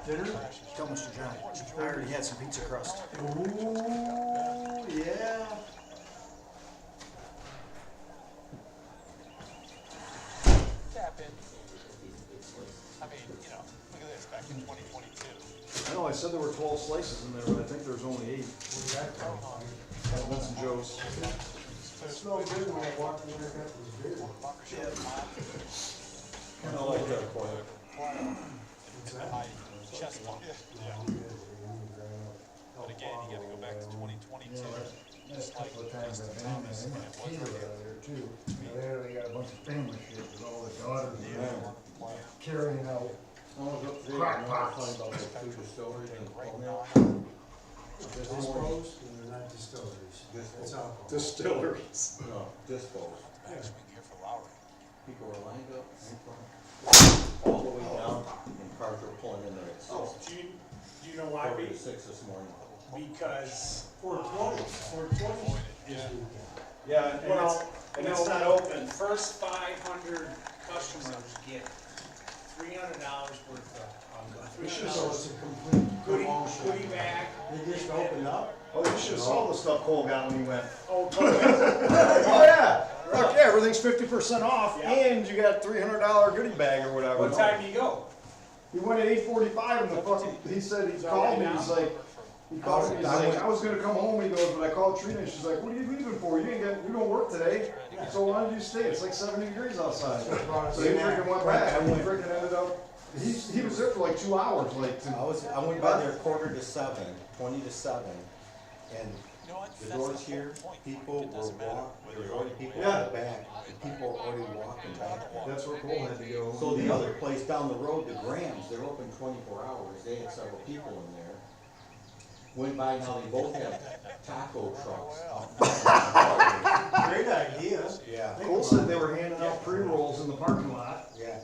Dinner? Tell Mr. John. I already had some pizza crust. Ooh, yeah. Tap in. I mean, you know, look at this, back in 2022. I know I said there were 12 slices in there, but I think there's only 8. Vincent Joe's. It smelled good when I walked in there and got this beer. Kind of like that quiet. Chest bump. Yeah. But again, you gotta go back to 2022. Just like Preston Thomas, and it wasn't there too. They got a bunch of family shit with all the daughters carrying out. Crock pots. Talking about the two distilleries in Palmer. Dispos, and they're not distilleries. It's alcohol. Distilleries. No, dispos. backswing here for Lowry. People are lined up all the way down, and cars are pulling in there at 6. Oh, do you know why? Quarter to 6 this morning. Because, 420. yeah, Well, and it's not open. First 500 customers get $300 worth of, We should know it's a complete goodie promotion. bag. They just opened up? Oh, you should have saw the stuff Cole got when he went. Oh, totally. Oh yeah! Fuck yeah, everything's 50% off, Yeah. and you got $300 goodie bag or whatever. What time do you go? He went at 8:45 and the fucking, he said, he called me, he's like, he called me, he's like, I was gonna come home, he goes, but I called Trina, and she's like, what are you leaving for? You don't work today, so why don't you stay? It's like 70 degrees outside. So he freaking went back, and he freaking ended up, he was there for like 2 hours, like, I went by there 6:45, 20 to 7, and You know what? the That's doors the here, whole point. people It were doesn't matter walking, whether there you're were already people Yeah. in the back, and people were already walking back there. that's where Cole had to go. So the other place down the road, the Grams, they're open 24 hours, they had several people in there. Went by, now they both have taco trucks. Great idea. Yeah, Cole said they were handing out pre-rolls in the parking lot, yeah.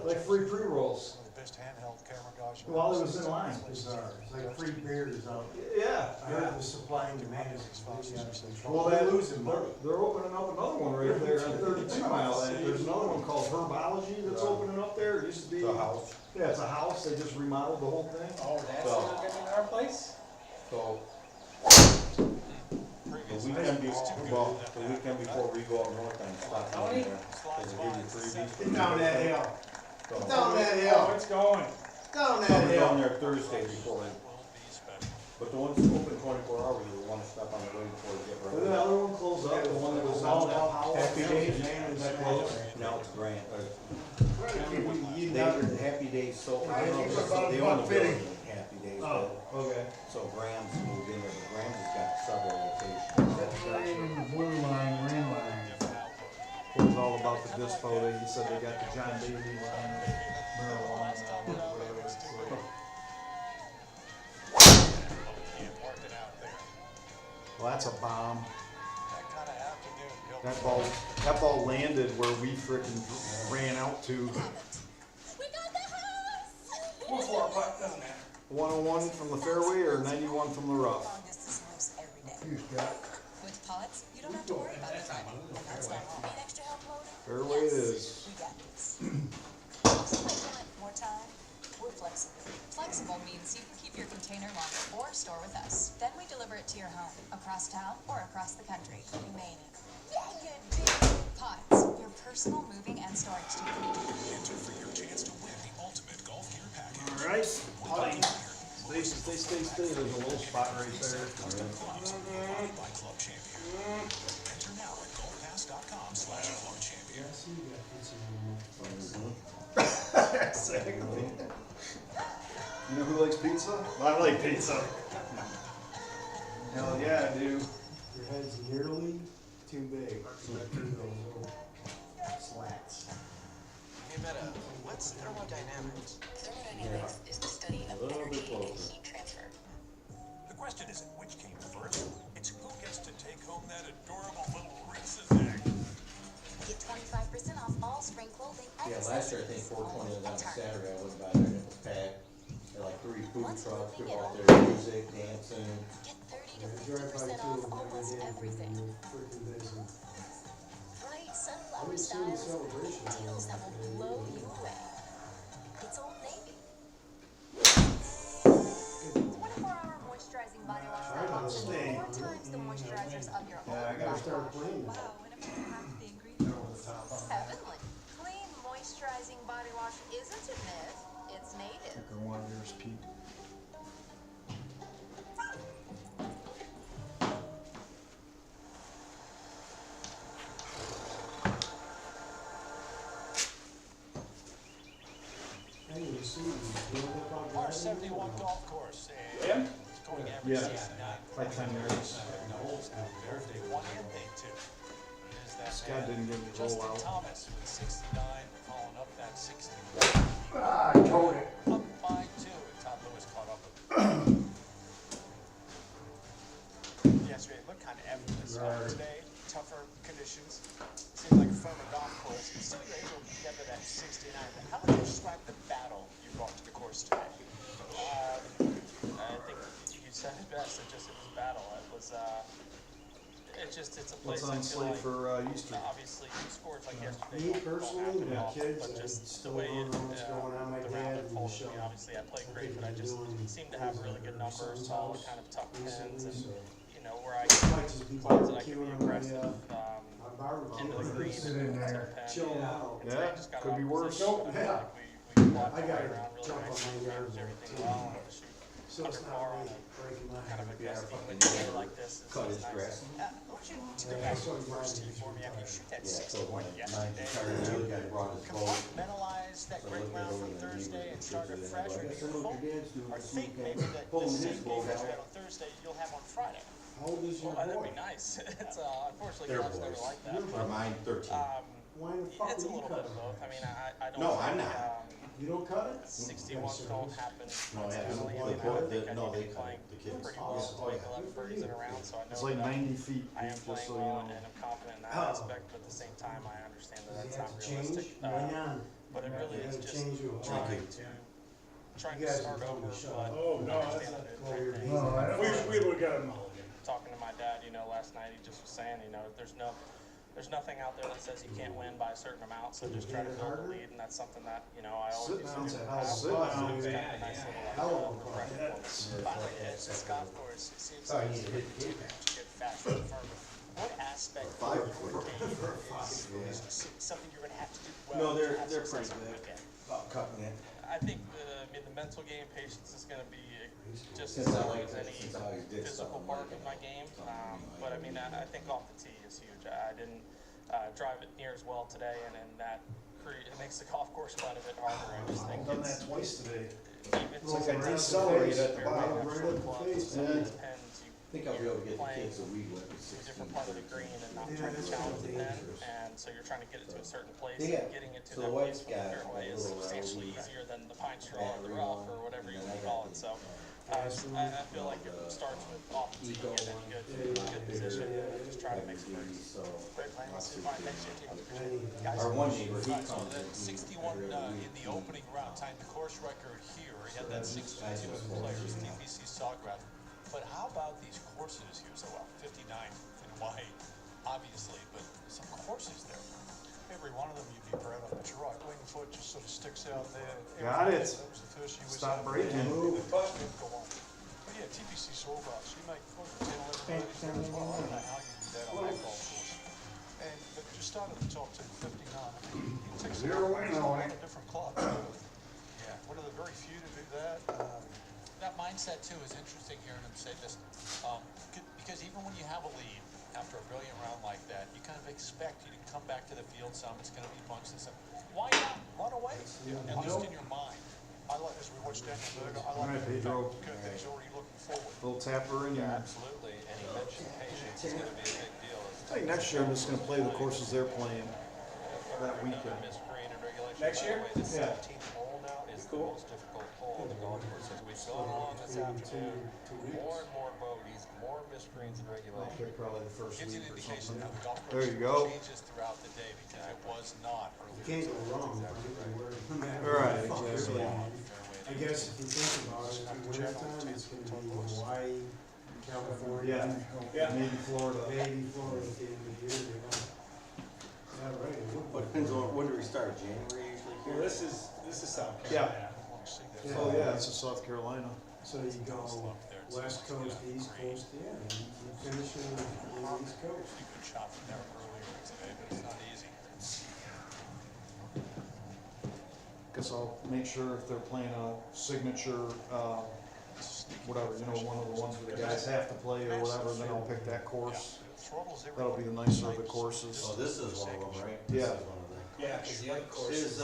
like free pre-rolls, The best handheld camera guys. while it was in line. It's bizarre. It's like free beers out. Yeah. I heard the supply and demand is completely out of control. Well, They're they're losing money. They're opening up another one right there on 32 Mile. And there's another one called Herbology that's opening up there. It used to be. The house, Yeah, it's a house. They just remodeled the whole thing. Oh, that's So- not getting in our place? so the weekend before we go up north, I'm stopping in there, cause they give you freebies. Get down that hill. So, Get down that Oh, hill. it's going. Down that I'll be down hill. there Thursday before, but the ones open 24 hours, you want to stop on the way before you get But the ready. other one closed up. The one that was all that power. Happy Days, Is that closed? now it's Grand, You they never. were Happy Days, so, I Right, don't know, it's if about they own the buck fifty. building, Happy Days, Oh, but, okay. so Grams moved in there, but Grams has got several locations. Blue line, green line. It was all about the dispo. He said they got the John Daly line, marijuana, whatever it's called. Well, that's a bomb. That ball landed where we frickin' ran out to. We got the house! Go for it, but doesn't matter. 101 from the fairway or 91 from the rough? Long distance moves every day. You Scott. With pods, you don't have to worry about the driving. And that's not all. Need extra help loading? Fairway it is. We got this. More time? We're flexible. Flexible means you can keep your container longer or store with us. Then we deliver it to your home, across town or across the country. You may need. Yeah, you do. Pods, your personal moving and storage team. Enter for your chance to win the ultimate golf gear package. All right. Stay. There's a little spot right there. By Club Champion. Enter now at golfpass.com/Club Champion. See, you got pizza in there. Exactly. You know who likes pizza? I like pizza. Hell yeah, I do. Your head's nearly too big. Those little slats. Hey Meta, what's thermodynamics? Thermodynamics is the study of A little energy bit and closer. heat transfer. The question isn't which came first, it's who gets to take home that adorable little Reese's egg. Get 25% off all spring clothing and Yeah, last year I think accessories 420 was on only at Target. Saturday, I went by there and it was packed. There were like 3 food Once trucks, moving people in, out there, music, dancing. Get 30 to Yeah, drive by 50% two off of them every almost day, everything. and you're freaking busy. Bright sunflower Haven't seen the styles, celebration. deals that will blow you away. It's Old Navy. Stay. 4 times the moisturizers of your Yeah, I own gotta body start wash. cleaning. Wow, and about half the ingredients. Heavenly. Clean, moisturizing body wash isn't a myth, it's native. Picker one, yours, Pete. Hey, you see, you doing it on Par driving? 71 golf course. Yeah? And going average Yeah. 69. Like 10 yards. No holes out there. Day 1 and day 2. Is that Scott man, didn't get me Justin roll out. Thomas with 69, following up that 61. Ah, I told it. Up by 2, and Todd Lewis caught up with him. Yesterday it looked kind of effortless. Today, tougher conditions. Seemed like a firmer golf course. And still you're able to get to that 69. How would you describe the battle you brought to the course today? I think you said it best. It was a battle. It was, it's a place What's on I feel slate like, for Easter? obviously, scores like yesterday. Me don't personally, happen with often, kids, but I just the still way don't it, know what's going on. My the dad round and unfolded for me, Michelle. obviously, I played I great, think but I they're just doing seemed to have really good things at numbers, her all son's kind of tough pins, recently, and, so you know, where I might just be clubs that I could be barbecuing on my, aggressive, my barbecue. into the green, Sit in there. pen. Chill out. And today Yeah, just got could off be the worse. position, Nope, but I feel yeah. like we walked I our way gotta around really jump nice, on my yard managed work, everything too. well, and to shoot So it's under not par on really a breaking my kind of heart. a gusty windy day like this is Cut his nice. grass. Why don't you go back to the first tee for me after you shoot that Yeah, so 61 when yesterday? the guy brought his boat. Compartmentalize that So I great looked round over from and he Thursday was and start pictured it. afresh, I or do guess you I know what hope, your dad's doing or this think maybe weekend. that the Pulling same his game boat that you out. had on Thursday, you'll have on Friday? How old is your Well, that'd boy? be nice. It's unfortunately They're God's never boys. like that. Or mine, 13. Why the fuck It's a would you little cut bit of it? both. I mean, I don't No, think, I'm not. You don't cut it? 61s don't happen No, yeah, coincidentally. the I mean, I boy- think I no, need to they be cut playing it, the kids. pretty Oh, well to yeah. make 11 birdies in a round, so I know It's like that 90 feet, I am just playing so you well know. and I'm confident in that Oh. aspect, but at the same time, I understand that Does that's he have not to change? realistic. Right on. But it really You is gotta just change your trying mind. to guys start are over, totally shut but up. Oh, no, I that's understand not- that Well, it- you're it- being- No, I don't. We would've got a mulligan. talking to my dad, last night, he just was saying, there's nothing out there that says you can't win by a certain amount, so just try to build a lead, and that's something that, I always Sit used down, to do. sit in the past. down, So sit it's down. kind of a nice little, Hell of a refresher for me. By the way, this golf course, it seems Oh, like you it's need to hit the getting gate get faster and firmer. What aspect of Five your foot. game is something you're gonna have to do well? No, to they're have pretty success on the good. weekend? About cutting it. I think the mental game, patience is going to be just as Since I important like as that, any since I always did physical stuff, part I'm of like, my game. something But I mean, I think off the tee is huge. I didn't drive it near as well today, and that it makes the golf course quite a bit harder. I just think I've done it's that twice today. even It's like some I of decelerate the at the bottom. fairway, Right at the clubs, face, some of yeah. these pins, I think I'll be able to get the kids a weed whip at a 16. different part of the green and not Yeah, trying to that's challenge the pin, dangerous. and so you're trying to get it to a certain place. Yeah. And getting it to So that the place wife's from the got fairway a is little substantially LED easier than the pine straw or the battery rough one, or whatever you and want to then I call got it. the, So I feel like it starts with off the tee, Eco getting one. in good position, and just try to make some LED, birdies. so Great plan. I'll Let's see see. if I next year too. Guys, Our one neighbor, he So comes that in, 61 every other in the week. opening round tied the course record here. He had So that that's 62 nice. players, TPC Sawgrass. But how about these courses here? So 59 in Hawaii, obviously, but some courses there. Every one of them you'd be proud of. But you're right, wing foot just sort of sticks out there. Got it. That was the first you was Stop out. breaking. The putt didn't go on. But yeah, TPC Sawgrass, you make 10, 11 birdies there as well. I don't know how you do that on that golf course. But you start at the top 10, 59. It takes Zero in a on lot it. of different clubs. Yeah, one of the very few to do that. That mindset too is interesting hearing him say this, because even when you have a lead after a brilliant round like that, you kind of expect you to come back to the field some. It's going to be bunches and stuff. Why not run away? At least in your mind. I like, as we watch Daniel Berger, I like All right, the fact Pedro. that he's already looking forward. Little tapper in there. Absolutely, and he mentioned patience is gonna be a big deal. I think next year I'm just gonna play the courses they're playing that weekend. Another missed green in regulation. Next By the year? way, the Yeah. 17th hole now is the most difficult hole on the golf course. As we've gone along this afternoon, more and more bogeys, more missed greens in I'll regulation. pick probably the first Gives you week an or indication something. how the golf There course you go. changes throughout the day because it was not You earlier. can't go wrong. No matter All right, what the fuck exactly. you're doing. I guess if you think about it, in wintertime, it's gonna be Hawaii, California, Yeah. Maybe Florida. maybe Florida at the end of the year, Yeah, right, it would. But it depends on, when do we start, January usually? Well, this is South Yeah. Carolina. I want to see that. Yeah. Oh, yeah, it's in South Carolina. So you go west coast, east coast, yeah, and you finish in the east coast. You could shop from there earlier today, but it's not easy. Guess I'll make sure if they're playing a signature, whatever, you know, one of the ones where the guys have to play or whatever, then I'll pick that course. That'll be the nicer of the courses. Oh, this is one of them, right? This Yeah. is one of them. Yeah, cause the other course Is,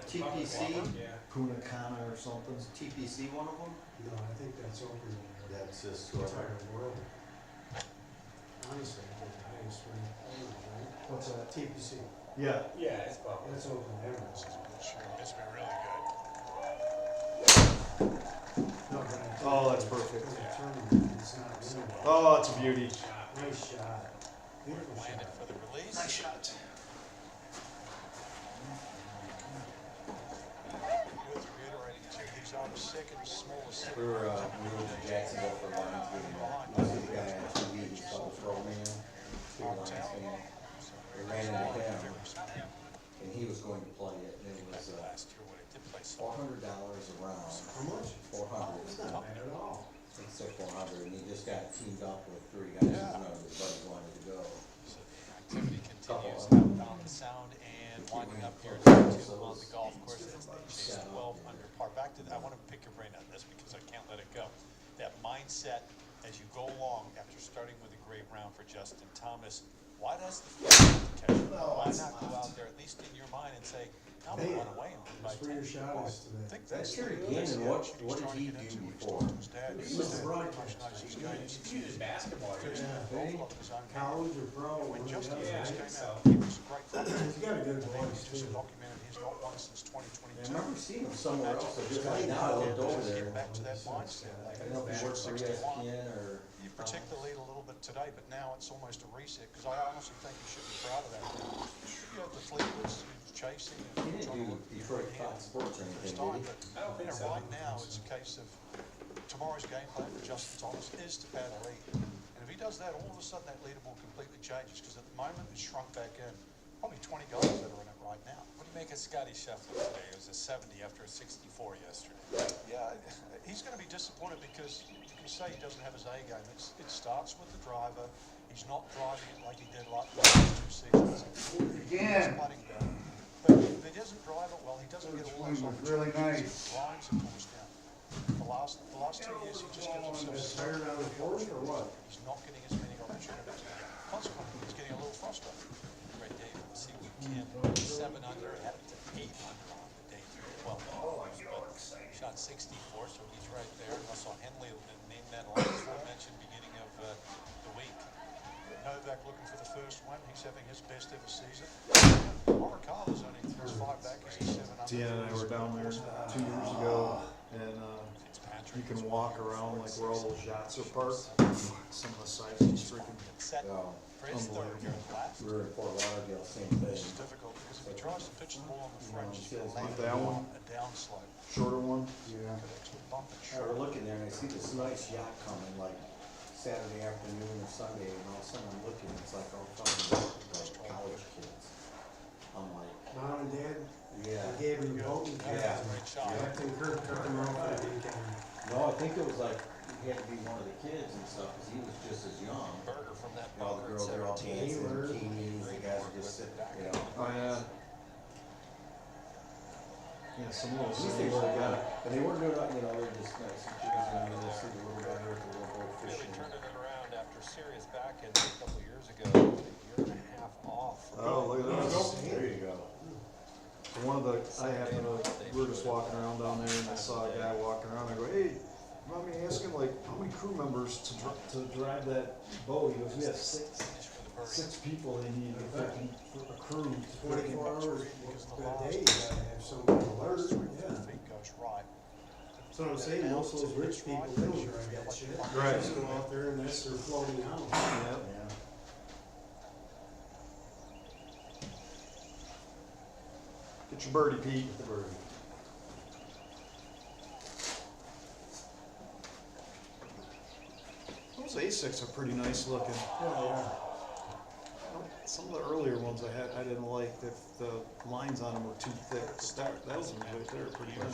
TPC? Yeah. Punta Cana or something. Is TPC one of them? No, I think that's open in That's just, the entire world. Honestly, I think the highest ranked players, right? What's that? TPC, Yeah. Yeah, it's about. that's open everywhere. Sure, it's been really good. No, but I think Oh, that's perfect. for the tournament, it's not really. Oh, it's a beauty. Nice shot. Beautiful Landed shot. for the release. shot. Worth reiterating too, these are the second smallest. we were to Jacksonville for Lions game. I see the guy on TV, he saw the throw man, big Lions fan. We ran into him, and he was going to play it, and it was, Last year when it did play so. $400 a round. How much? 400. That's not bad at all. He said 400, and he just got teamed up with 3 guys, Yeah. none of his buddies wanted to go. So the activity continues Couple. outbound the sound and winding up here at 2 on the golf course as they chase 12 under par. Back to, I want to pick your brain on this because I can't let it go. That mindset as you go along after starting with a great round for Justin Thomas, why does the catch? Why not go out there, at least in your mind, and say, I'm going to run away and win by That's where 10 your shot points? is today. I think That's that's Terry the Gannon, what did he do before? His dad He used was to a broadcaster. patronize these guys. He was basketball, There's yeah. no role of his own. College or pro, When whatever. Justin Yeah, I first think came so. out, he was a great player. He's got a good voice He's just too. documented, he's not won since 2022. I remember seeing him somewhere else, I just like now, I looked over there. Get back to that mindset. I don't know if he works for ESPN or. You protect the lead a little bit today, but now it's almost a reset, because I honestly think you should be proud of that. You have the Fleetwoods who's chasing and He didn't trying to do look Detroit for Fox Sports or his anything, time, did he? but I don't think so. right now, it's a case of tomorrow's game plan for Justin Thomas is to pad a lead. And if he does that, all of a sudden that leaderboard completely changes, because at the moment it's shrunk back in. Probably 20 guys that are in it right now. What do you make of Scotty Scheffler today? It was a 70 after a 64 yesterday. Yeah, he's going to be disappointed because you can say he doesn't have his A game. It starts with the driver. He's not driving it like he did like the last 2 seasons. Again. He's putting better. But if he doesn't drive it well, he doesn't get all those Swing was really opportunities. nice. Grinds and pulls down. The last 2 years, he just gives himself Is so tired on the course or what? He's not getting as many opportunities. Consequently, he's getting a little frustrated. Right, Dave, let's see what we can. 7 under, had it to 8 under on the day 12. Shot 64, so he's right there. Russell Henley named that line aforementioned beginning of the week. Novak looking for the first one. He's having his best ever season. Morikawa's only 5 back. He's 7 under. Deanna and I were down there 2 years ago, and you can walk around like where all those yachts are parked. Some of the sites just freaking. Set No, for his third here in the last. we were in Fort Lauderdale, same This is thing. difficult because if he tries to pitch the ball on the French, he's going to Like land that one? a downslope. Shorter one? Yeah. Could actually bump it I short. were looking there and I see this nice yacht coming, like Saturday afternoon or Sunday, and all of a sudden I'm looking, it's like all fucking like college kids. I'm like, Mom and Dad, yeah. they gave him the boat and Yeah. Great shot. Captain Kirk took him off for the weekend. No, I think it was like, he had to be one of the kids and stuff, cause he was just as young. Burger from that And all the bunker at girls are all 17. dancing, Taylor. bikinis, the guys are just sitting, you know. Oh, yeah. Yeah, some of At those least they things were, they got. and they weren't doing, you know, they're just nice, and chicks, and you know, see the little guy here with the little boat Really fishing. turning it around after serious back injury a couple of years ago, a year and a half off. Oh, look at this. There you go. So one of the, we were just walking around down there and I saw a guy walking around. I go, hey, you mind me asking, like, how many crew members to drive that boat? He goes, we have six people they need for a crew. 24 hours a day, you gotta have somebody alert, yeah. Feet goes right. So I'm saying, most of those rich people, they don't drive that shit. Right. They just go out there and that's their floating house. Yeah. Yeah. Get your birdie, Pete. The birdie. Those A6 are pretty nice looking. Yeah, Some of the earlier ones I didn't like, the lines on them were too thick. Those ones right there are pretty good.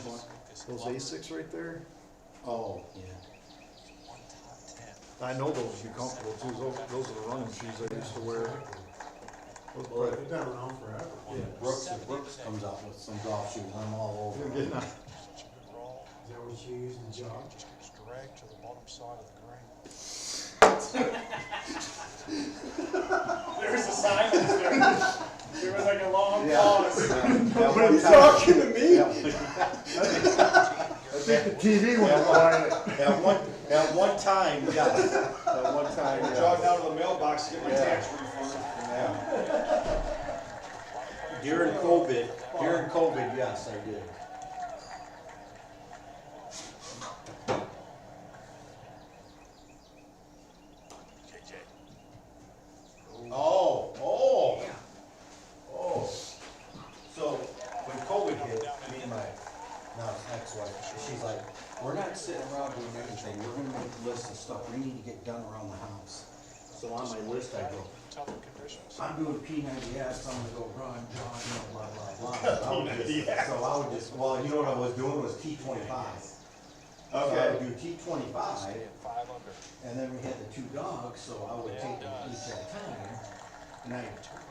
Those Asics right there, Oh, yeah. I know those would be comfortable too. Those are the running shoes I used to wear. Those Well, probably- they've been around forever. Yeah, Brooks comes out with some golf shoes, I'm all over. They're getting Is that what you use to jog? Just gets dragged to the bottom side of the green. There was a silence there. There was like a long Yeah. pause. What are you talking to me? I think the TV went quiet. At one time, yes, at one time, I yes. jogged down to the mailbox to get my Yeah. tax refund. Yeah. During COVID, yes, I did. Oh. So, when COVID hit, me and my now ex-wife, she's like, we're not sitting around doing anything, we're gonna make a list of stuff we need to get done around the house. So on my list, I go, Tougher conditions. I'm doing P90S, I'm gonna go run, jog, you know, blah, blah, blah. So I would just, well, you know what I was doing was T25. So I would do T25, 5 under. and then we had the 2 dogs, so I would take them each at a time. And I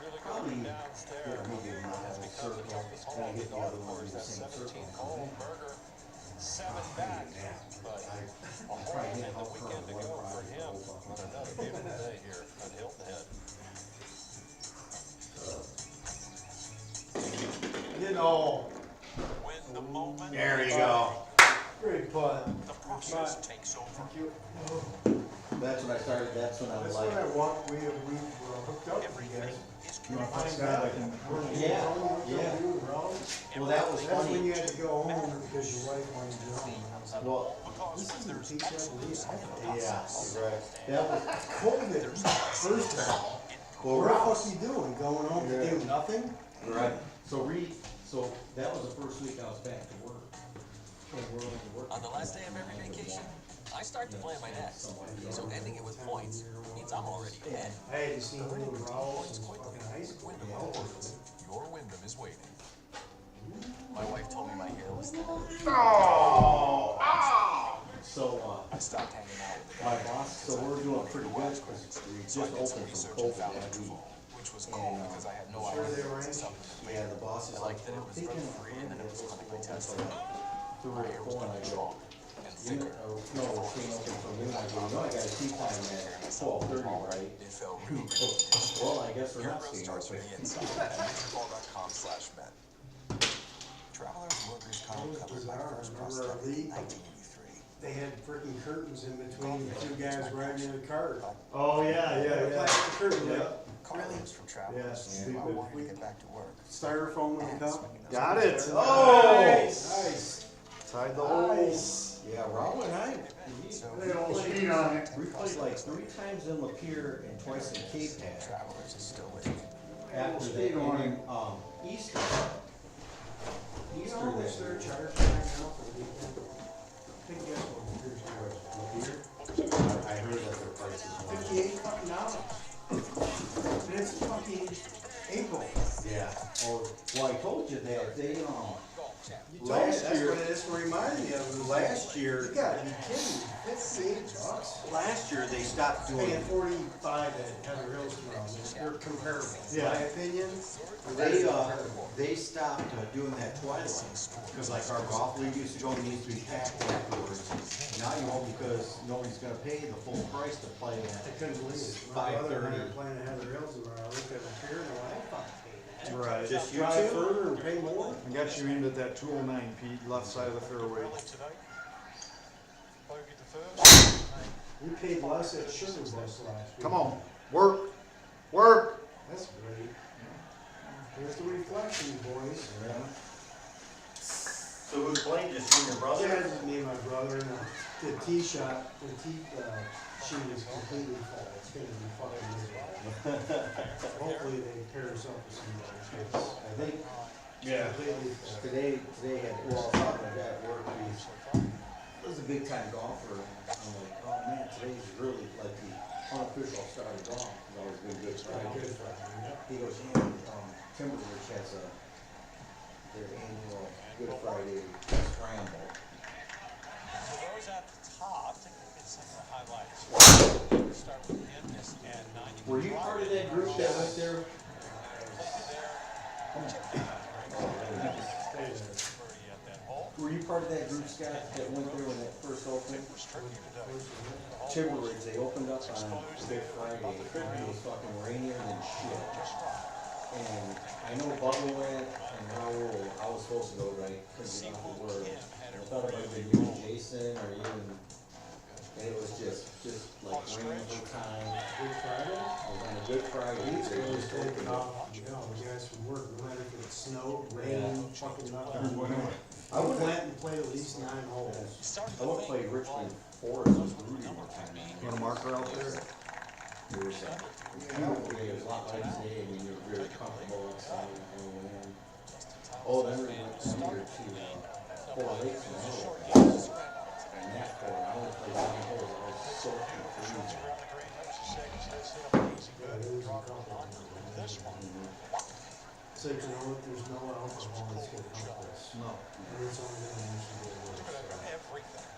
Really probably going get down there. maybe a mile circle, and I get the other one to do the same circle. Hole, Berger, 7 back. But a hole Try to and hit the help her weekend to one go ride for the him whole on fucking another beautiful day here at Hilton Head. You know, When the moment. There you go. great putt. The process takes over. Thank you. That's when I started, that's when I was That's when I like, walked, we were hooked up with you guys. Is You know, if I Find got, out. I can. Yeah, Tony, yeah. you, Raleigh. well, that was That's when funny. you had to go home because your wife wanted you home. And I was like, Well, this isn't a teacher, I believe. yeah, right. That was, COVID, first of all. well, What the Ross. fuck you doing? Going home to Yeah. do nothing? Right. So that was the first week I was back to work. On the last day of every vacation, I start to plan my next. So ending it with points means I'm already ahead. I had to see him in Raleigh since fucking high school. Wyndham Rewards. Your Wyndham is waiting. My wife told me my hair was thin. So, I stopped hanging out with the my guy. boss, so we're doing pretty good, because we So I just did some opened from research and COVID found that week. Nutrafol, which was cool because I had no Sure idea they it was were a supplement. Yeah, the boss is I like, liked that it was thinking drug of free and then it was clinically open tested. for My hair was gonna be strong and thicker. No, we're staying open for midnight, you know, I got a tea time at 12:30, right? It felt really good. Well, I guess we're Your not growth staying starts from open. the inside. Nutrafol.com/med. Travelers Workers' Comp It was covered my bizarre. first Remember prosthetic our in league? 1983. They had freaking curtains in between the two guys riding in the cart. Oh, yeah, Plastic curtain, Yeah. like Carlos from Travelers. Yes. I wanted to get back to work. styrofoam with a cup. Got it. Oh! Nice. Tied the holes. Yeah, Raul and I, They all speed on it. we played like 3 times in Lapeer and twice in Cape Cod. Travelers is still with me. After they won, Easter. You Easter know how much that they're year. charging right now for the weekend? Take a guess what Lapeer's charging. I heard that their prices went up. $58 fucking dollars. And it's fucking April. Yeah. Oh, well, I told you that they, You told me, Last that's year- what it reminded me of. last year, You gotta be kidding me, $58? last year they stopped Paying doing, 45 at Heather Hills tomorrow, they're comparable. In Yeah. my opinion, they stopped doing that twilight. Cause like our golf league used to go, it needs to be packed afterwards. Now you won't, because nobody's gonna pay the full price to play I at. couldn't believe it. My brother and I 5:30. are playing at Heather Hills tomorrow, I looked at the pier and I fucking paid that. Right. Just you Drive two? further and pay more? I got you into that 209, Pete, left side of the fairway. Early today. Bogey the first. We paid less at Sugar's last week. Come on, work, work. That's great. There's the reflection, boys. So who's playing, just you and your brother? Yeah, just me and my brother, and the tee shot, the tee sheet is completely full. It's gonna be fucking miserable. Hopefully they pair us up with somebody. I think Yeah. Completely full. today had, well, I thought my dad at work, he was a big time golfer. I'm like, oh man, today's really like the unofficial start of golf. It's always been good. Very good for him. He goes, yeah, Timberwolves has their annual Good Friday scramble. So those at the top, take a look at some of the highlights. We'll start with him and 90. Were you part of that group that went there? Were you part of that group, Scott, that went there when that first opened? Timberridge, they opened up on Good Friday. It was fucking rainier than shit. And I know Bubba went and Raul, I was supposed to go, right? Couldn't get off of work. And I thought about maybe you and Jason or even, and it was just like raining the whole time. Good Friday? It was on a Good Friday. These They guys just take opened it up. off, you know, the guys from work, no matter if it snowed, rain, fucking nothing. I would went and played at least 9 holes. I would play Richmond Forest with Rudy one time. You want a marker out there? There was a lot like today, I mean, you're really comfortable outside and oh, then we went from here to 4 Lakes and and that court, I only played 9 holes, I was so confused. So you know what, there's no alcohol that's gonna help this. No. And it's only gonna usually get worse. Everything.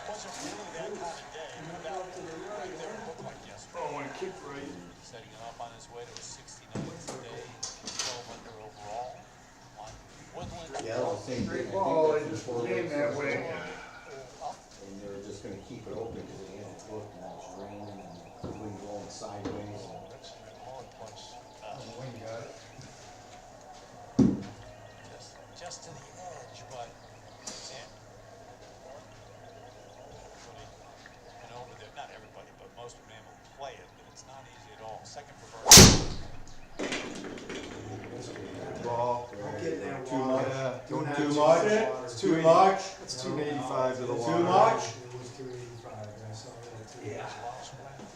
Wasn't really that kind of day. Moved out right there, it looked like yesterday. Oh, and kick right. Setting him up on his way to a 69 today, 12 under overall. On Woodland. Yeah, it was the same thing. Ball, they just came that way. And they were just gonna keep it open because they had it booked and it was raining and the wind blowing sideways. Wayne got it. Just to the edge, but and over there, not everybody, but most of them will play it, but it's not easy at all. Second for Ball. Don't get in that Too water. much. Don't have Too too much. water. Too much. It's 285 to the water. Too much. It was 285, I saw that too. Yeah.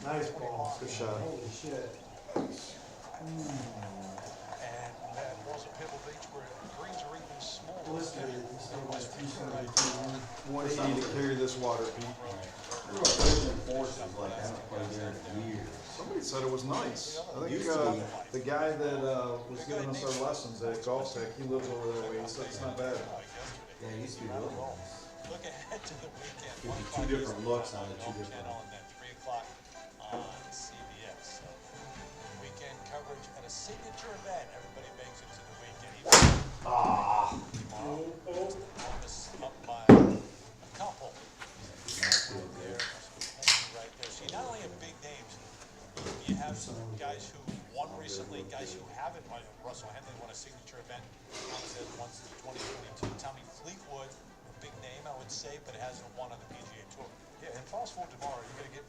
Nice ball. Good shot. Holy shit. And that was a Pebble Beach where greens are even smaller. Listen, it's still like 272. 180 to carry this water, Pete. Richmond Forest is like, I haven't played there in years. Somebody said it was nice. I think Used to be. the guy that was giving us our lessons at Golf Tech, he lives over that way. He said it's not bad. Yeah, it used to be really nice. Look ahead to the weekend. Gives you 2 different looks on the 2 different. Channel and then 3 o'clock on CBS. So weekend coverage at a signature event. Everybody makes it to the weekend. Ah. Tomorrow, Columbus up by a couple. There, right there. See, not only have big names, you have some guys who won recently, guys who haven't won. Russell Henley won a signature event. Thomas has won since 2022. Tommy Fleetwood, a big name, I would say, but hasn't won on the PGA Tour. Yeah, and fast forward tomorrow, you're gonna get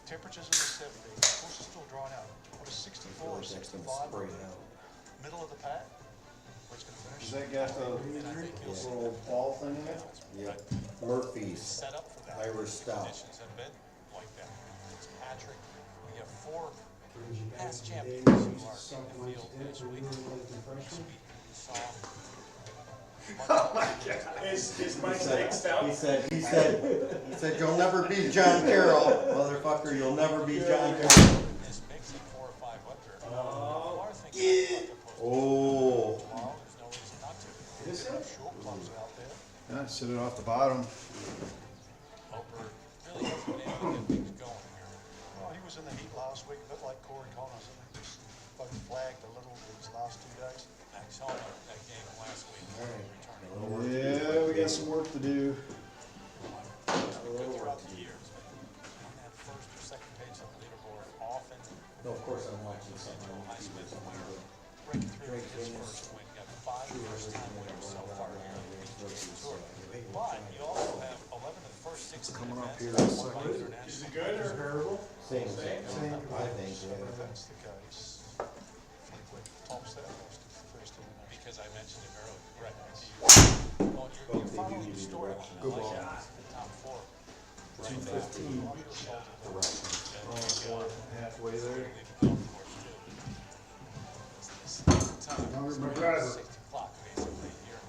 temperatures in the 70s, course is still drying out. What is 64 or 65? Spray it out. Middle of the pad, where it's gonna finish. Does that got the little ball thing in it? Yeah. Murphy's Set up for that. Irish Stout. Conditions have been like that. It's Patrick. We have 4 Brings you back past to the champions days, who are something in the like field that, this for week. really like depression. Soft. Is Mike next out? He said, you'll never be John Carroll, motherfucker, you'll never be John Carroll. This makes it 4 or 5 under. Oh. Tomorrow, there's no reason not to. There's some short clubs out there. Yeah, sit it off the bottom. Hoper really hasn't been able to get things going here. Well, he was in the heat last week, a bit like Corey Connors, and he just fucking flagged a little these last 2 days. Max Homer, that game last week. Returning. Yeah, we got some work to do. Good throughout the years. On that first or second page of the leaderboard, often No, of course I'm watching something on high TV. Smith breaking through with his first win. Got 5 first-time winners so far here on the PGA Tour. But you also have 11 of the first 16 Coming up events. here in a won by second. international. Is it good or? Terrible. Same, I think, If yeah. that's the case, Fleetwood tops that list as the first international. Because I mentioned it earlier. Right. Well, you're following the story. Good ball. The top 4. 215. Oh, halfway there. Younger my driver. 6 o'clock basically here.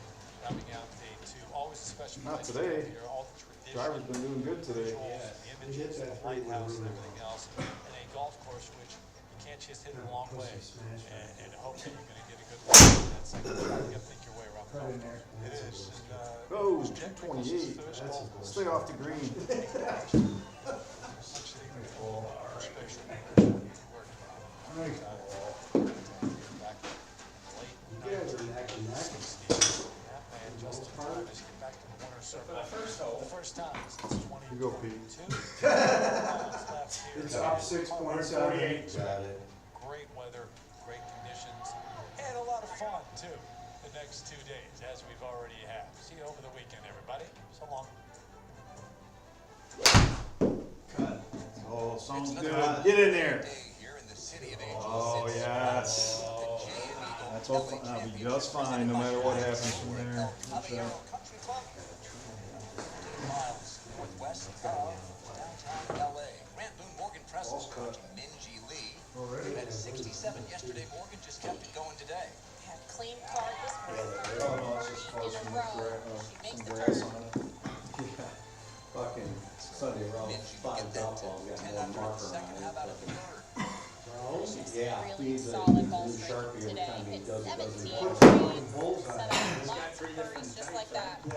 Rounding out day 2. Always a special Not place today. here. All the trees. Driver's been doing good today. The images, the lighthouse and everything else, and a golf course which you can't just hit the long way and hope that you're gonna get a good one. That's like, you gotta think your way around the golf course. It is, and, Oh, it was Jack Nicklaus's 228. first golf course. Stay off the green. Actually, special. Nice. Back in the late You guys are neck and neck. that man Justin Travis get back to the winner's circle. The first time since You go, Pete. 2022. It's up 6.7. Got it. Great weather, great conditions, and a lot of fun too. The next 2 days, as we've already had. See you over the weekend, everybody. So long. Oh, sounds It's good. another Get in there. day here in the city of Angels. Oh, It's yes. the JM Eagle That's all. LA That'll be Championship just fine, presented no by matter what Chevrolet happens from over at there. El Caballero Country Club. 15 miles northwest of downtown LA. Grant Boone Morgan Presses coaching Minji Lee. Already? At 67 yesterday, Morgan just kept it going today. Had clean card this morning. Oh, no, it's just close In a from row. She some makes the grass turn. on it. Yeah. Fucking Sunday round, Minji 5 get that golf to balls, got 10 one under in the marker second. on How it. about a Fucking- third? Yeah, Really he's a solid ball new strike Sharpie every today. time he Hit does it, 17 doesn't trees, Bullseye. set up lots of birdies just like that. Yeah,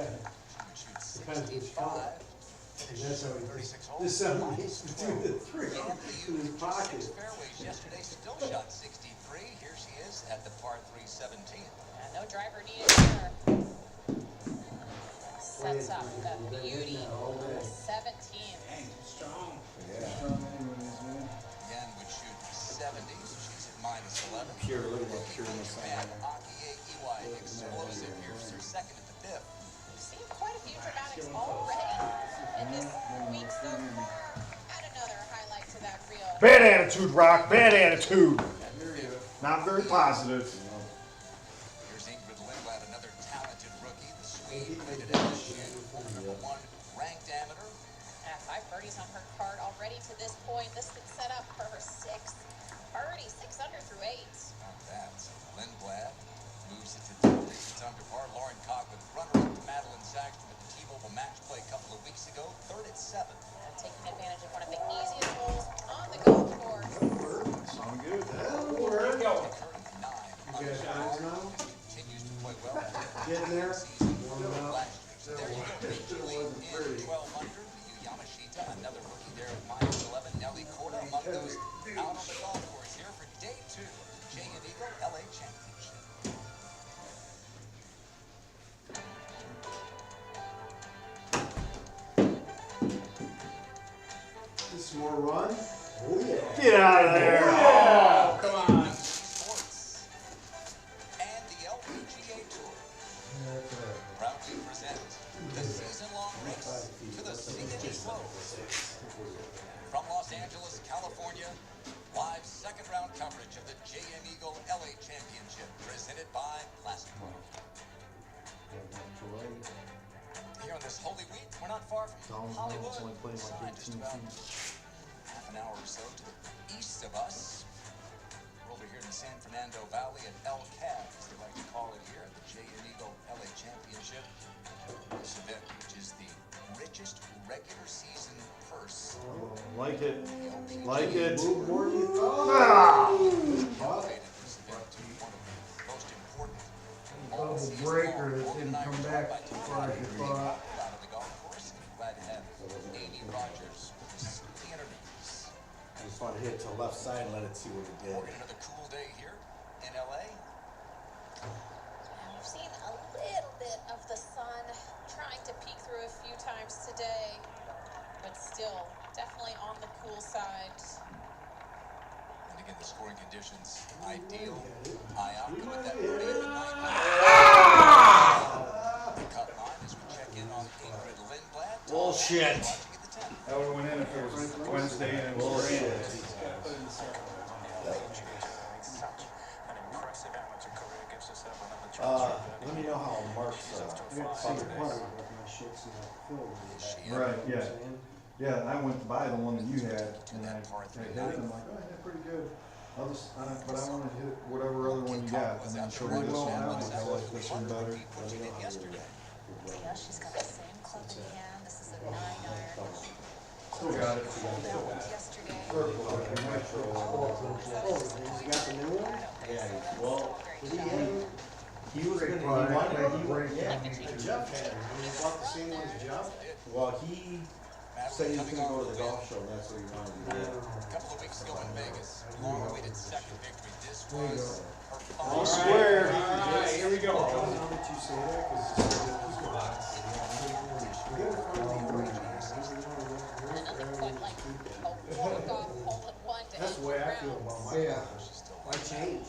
Shoots depends which 65. color. And that's how he, 36 holes. this son needs to do the three in his pocket. Fairways yesterday, still shot 63. Here she is at the par 3 17. No driver needed here. Sets up the beauty. 17. Dang, strong. Again, would shoot 70, so she's at minus 11. Pure, look at that pureness on And that. Akie Iwai, explosive. Here's her second at the fifth. We've seen quite a few dramatics already in this week so far. Add another highlight to that reel. Bad attitude, Rock. Bad attitude. Not very positive. Here's Ingrid Lindblad, another talented rookie. The Swede played at LSU, #1 ranked amateur. 5 birdies on her card already to this point. This could set up for her 6th birdie, 6 under through 8. Not bad. So Lindblad moves it to 2. It's under par. Lauren Coughlin, runner-up to Madeline Saxton at the T-Mobile match play a couple of weeks ago. 3rd at 7. Taking advantage of one of the easiest holes on the golf course. Sound good. Keep going. Curtin, 9. You guys got it now? Continues to play well. Getting there? Warming up? There you go. Minji Lee in 12 under. Ryu Yamashita, another rookie there at minus 11. Nelly Korda among those out on the golf course here for day 2 of the JM Eagle LA Championship. This more run? Oh, yeah. Get out of there. Oh, come on. Sports and the LPGA Tour proudly present the season-long race to the CNE Close. From Los Angeles, California, live second-round coverage of the JM Eagle LA Championship presented by Classic Pro. Here on this Holy Week, we're not far from Hollywood. It's only playing like 18 Just about feet. half an hour or so to the east of us. We're over here in the San Fernando Valley at El Cab, as they like to call it here, at the JM Eagle LA Championship. This event, which is the richest regular season purse. Like it. Like it. Move more than you thought. Elevated this event to one of the most important Double breaker that didn't come back as far as you thought. out of the golf course. And glad to have Amy Rogers with us at the interviews. I just want to hit it to the left side and let it see what it did. Morgan, another cool day here in LA. We've seen a little bit of the sun trying to peek through a few times today, but still definitely on the cool side. And again, the scoring conditions ideal. High out with that birdie at the 9th. The cut line as we check in on Ingrid Lindblad. Bullshit. Watching at the 10th. That would have went in if it was Wednesday and it was rain. Such an impressive amateur career. Gives us another Let me know how Mark's, I got to see the putter, but my shit's not filled. Right, yeah. Yeah, I went to buy the one that you had, and I hit it, and I'm like, oh, yeah, pretty good. I'll just, but I want to hit whatever other one you got, and then show me this one, I like this one better. Yeah, she's got the same club in hand. This is a 9-iron. Still got it. Pulled out yesterday. Oh, you got the new one? Yeah, well, Did he have it? he was gonna, he Break wanted, pipe, break yeah. Jeff had it. You bought the same one as Jeff? Well, he said he was gonna go to the golf show, and that's what he wanted to do. A couple of weeks ago in Vegas, long-awaited second victory. This was her All final. square. All right, here we go. Now that you say that, cause we got a front of the orange. That's the way I feel about my Yeah. golfers. Why change?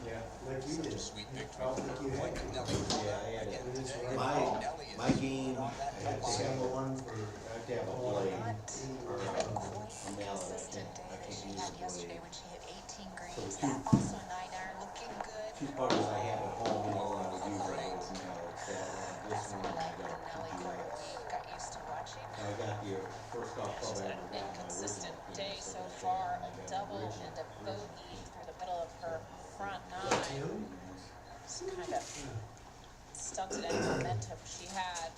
Yeah, like you did. Sweet I victory. don't think you had to. Nelly. Yeah, I had Again it. today. My game, I have to have Single one for. I have to have a blade, or Had a a quite mallet, consistent day I that can't she use had a yesterday blade. when she hit 18 greens. So That also a 9-iron, looking good. Two putters I have at home, you know, when I would use a mallet, so this As one we I like got the Nelly two court mallets. we got used to watching. I got the first golf club She's I had ever an got, my inconsistent original day piece, so I got far, that, a I got double the original and a piece. bogey through the middle of her front Tim? nine. It's kind of stunted any momentum she had.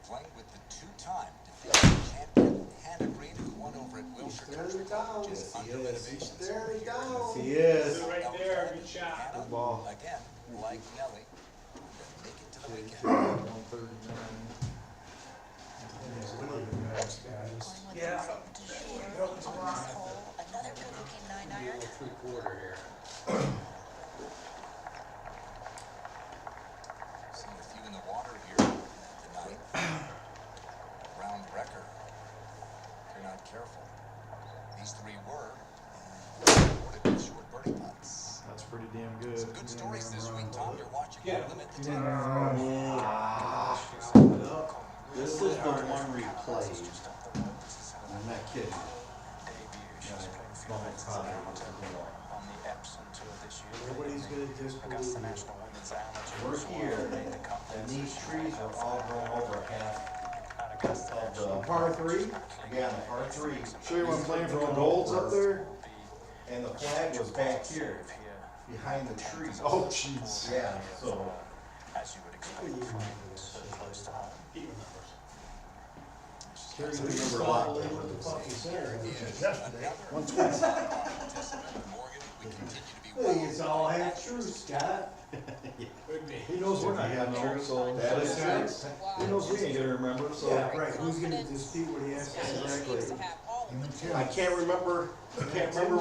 Playing with the two-time defending champion Hannah Green, who won over at Wilshire Staring Country it down. Club just under renovations. Staring it down. He is. Right there, good shot. Hannah, ball. again, like Nelly, make it to the weekend. 139. Yeah. On this hole, another good-looking 9-iron. Three-quarter here. Seeing a few in the water here tonight. Round wrecker. If you're not careful. These three were rewarded with short birdie putts. That's pretty damn good. Some good stories this week, Tom. You're watching Yeah. Limit the You didn't Time. run. This is the one replayed. I'm not kidding. On the Epsom Tour this year. Nobody's gonna disbelieve Augusta you. National Women's Amateur. We're as well. here, Made the cut there. and these trees are all grown over half At Augusta of National. the, Par 3? yeah, the par three. Show you one playing from the Golds up there? And the flag was back here, Here. behind the tree. Oh, jeez. Yeah, so, As you would expect from so close to home. Terry, We we just remember a saw lot. the lady with the fucking center. Yesterday. 120. Participant Morgan, we continue to be I think it's all half true, Scott. Could be. He knows we're not having true, so that is true. He knows we ain't gonna remember, so. Yeah, right, who's gonna dispute what he has to say? Exactly. I can't remember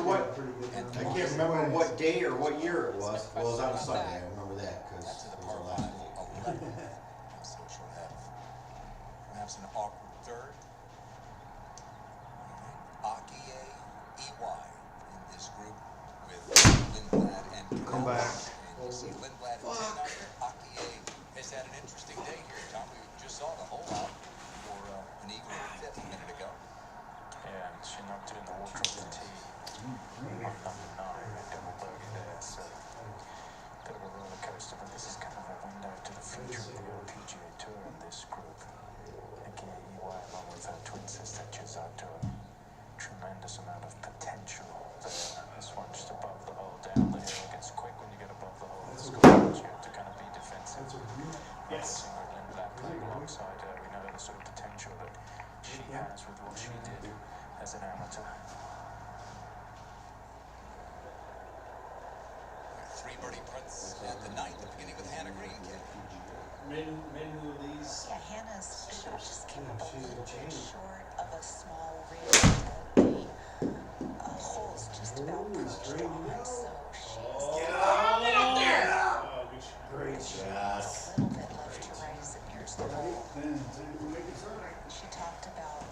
what, Pretty good I number. can't remember what day or what year it was. Well, it was on a Sunday, I remember that, cause to the it was par our five, last day. 11. So she'll have perhaps an awkward third. Akie Iwai in this group with Lindblad and Come Canal. back. And you see Lindblad 10 under. Akie has had an interesting day here, Tom. We just saw the hole out for an eagle at the fifth a minute ago. Yeah, and she knocked it in the water off the tee. On number 9, a double bogey there, so bit of a roller coaster, but this is kind of a window to the future of the LPGA Tour in this group. Again, EY along with her twin sister Chisato, tremendous amount of potential there. This one just above the hole, down the hill, gets quick when you get above the hole. This course you have to kind of be defensive. That's a really, Yes. Lindblad playing alongside her, we know the sort of potential that she has with what she did as an amateur. Three birdie putts at the ninth, beginning with Hannah Green. Men will these. Yeah, Hannah's shot just came up a she's a little bit chain. short of a small rim. The hole's just about perched on, so she's great shot. Yes. a little bit left to right as it nears the hole. She talked about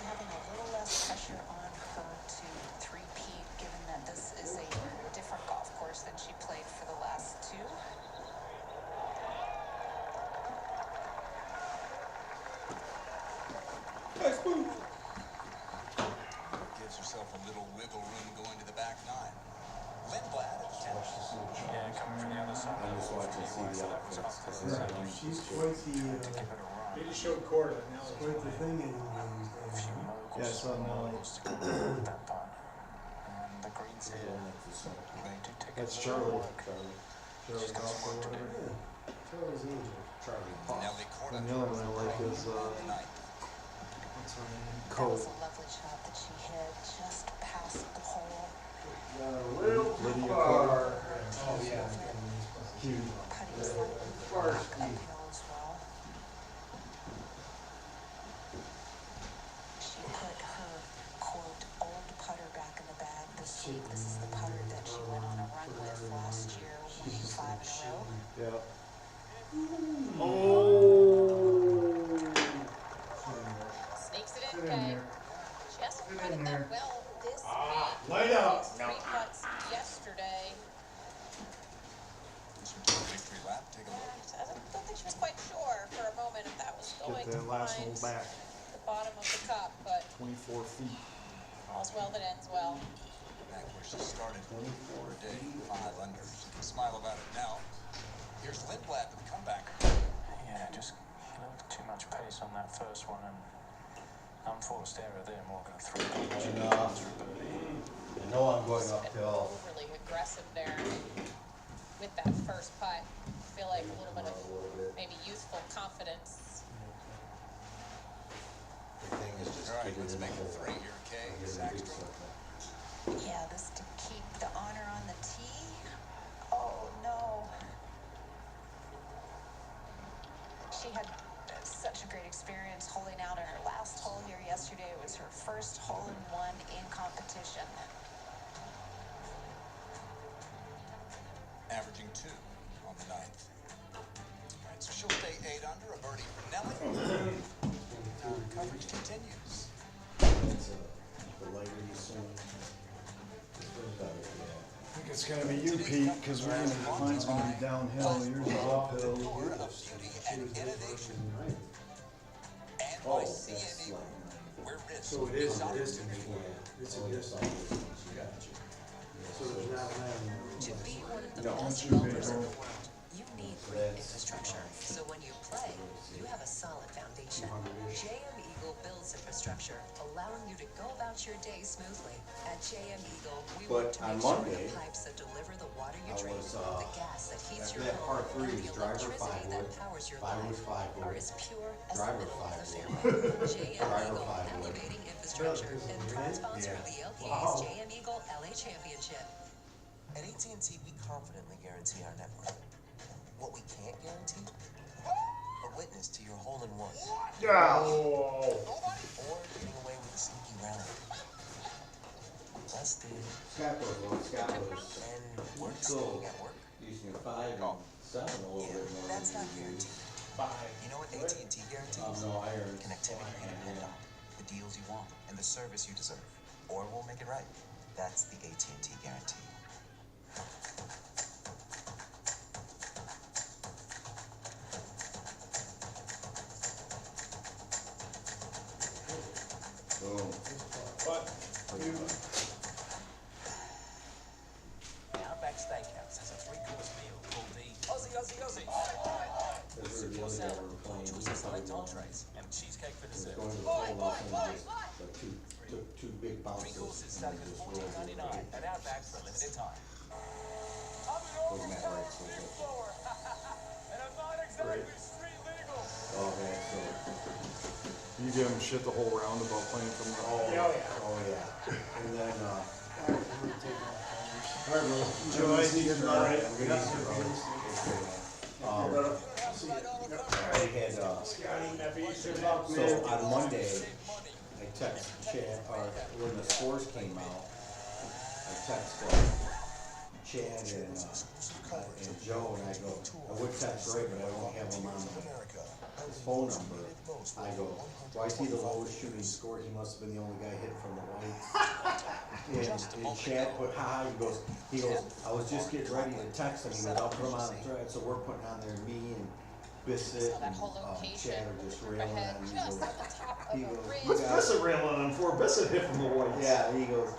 having a little less pressure on her to three-peat, given that this is a different golf course than she played for the last two. Gives herself a little wiggle room going to the back nine. Lindblad at the 10th. Yeah, coming from the other side. I'm just watching to see the outfits, cause this is. She's quite the, Give it a run. They just showed quarter. Now it's quite the thing in A few moguls. Yeah, I saw Nelly. moguls to go with that putt. And the greens here, they do take That's a Charlie. little work. Charlie She's got Golf some or work to do. whatever. yeah, Charlie's Angel. Charlie Puff. Nelly Corda And the other one I like is, tonight. what's her name? That Cole. was a lovely shot that she hit just past the hole. Little Lydia bar. Oh, yeah. Huge. Putting slightly uphill as well. She put her, quote, old putter back in the bag this week. This is the putter that she went on a run with last year, winning 5 in a row. Yeah. Sneaks it Sit in, in Kay. there. She hasn't Sit putted in that there. well this week. Light up. Three putts yesterday. Victory lap, take a look. I don't think she was quite sure for a moment if that was going Get to that last find hole back. the bottom of the cup, but 24 feet. all's well that ends well. Back where she started. 4 day, 5 under. She can smile about it now. Here's Lindblad with the comeback. Yeah, just a little too much pace on that first one, and unforced error there, Morgan. Enough. I know I'm going uphill. Overly aggressive there with that first putt. I feel like a little bit of maybe youthful confidence. The thing is just All right, getting let's in make the it hole. 3 here, Kay. Getting the big Saxton. stuff. Yeah, this to keep the honor on the tee. Oh no. She had such a great experience holding out on her last hole here yesterday. It was her first hole-in-one in competition. Averaging 2 on the 9th. All right, so she'll stay 8 under, a birdie for Nelly. Coverage continues. That's, the lighter you swing, it's better, I think it's gonna be you, Pete, because mine's gonna be downhill, yours is uphill. Aura of beauty and innovation. And Oh, by that's CME, like, where risk So it is opportunity. It's a distance. So there's not an To be one of the No, best you golfers may in go. the world, you need great infrastructure. So when you play, you have a solid foundation. JM Eagle builds infrastructure, allowing you to go about your day smoothly. At JM Eagle, we But work to on make sure Monday, the pipes that deliver the water you I drink, was, the gas that heats after your that home, par 3 and is the driver electricity 5 that wood, powers your 5 life was 5 are wood, as pure as the driver middle of 5 the wood, fairway. JM driver Eagle, 5 wood. elevating infrastructure, and proud sponsor of the LPA's JM Eagle LA Championship. At AT&T, we confidently guarantee our network. What we can't guarantee? A witness to your hole-in-one. Yeah. Or getting away with a sneaky round. Busted. Scott was, And we're So- staying at work. using 5 and 7 a little bit more. That's than not you do. guaranteed. You know what AT&T guarantees? No irons. Connectivity you depend on, the deals you want, and the service you deserve. Or we'll make it right. That's the AT&T guarantee. Boom. What? Outback Steakhouse has a 3-course meal called the Aussie, Aussie, Aussie. This is the other guy we're playing. choose He's of select probably entrees and cheesecake for He's dessert. going to the hole off and just, like, took 2 big 3 bounces. courses and starting at just rolled it. $14.99 at Outback for a limited time. Goes Matt right, so good. And I'm not exactly street legal. Oh, man, so, You give him shit the whole round about playing from the. oh, yeah. And then, Joy, all right, we're gonna see, I had, so on Monday, I texted Chad, or when the scores came out, I texted Chad and Joe, and I go, I would text Ray, but I don't have him on his phone number. I go, well, I see the lowest shooting score, he must have been the only guy hit from the whites. And Chad put, he goes, I was just getting ready to text him, he goes, I'll put him on the thread, so we're putting on there, me and Bissett So that and whole location, Chad are just railing ahead, on him. just at the top of He a goes, ridge. What's Bissett railing on for? Bissett hit from the whites. yeah, he goes,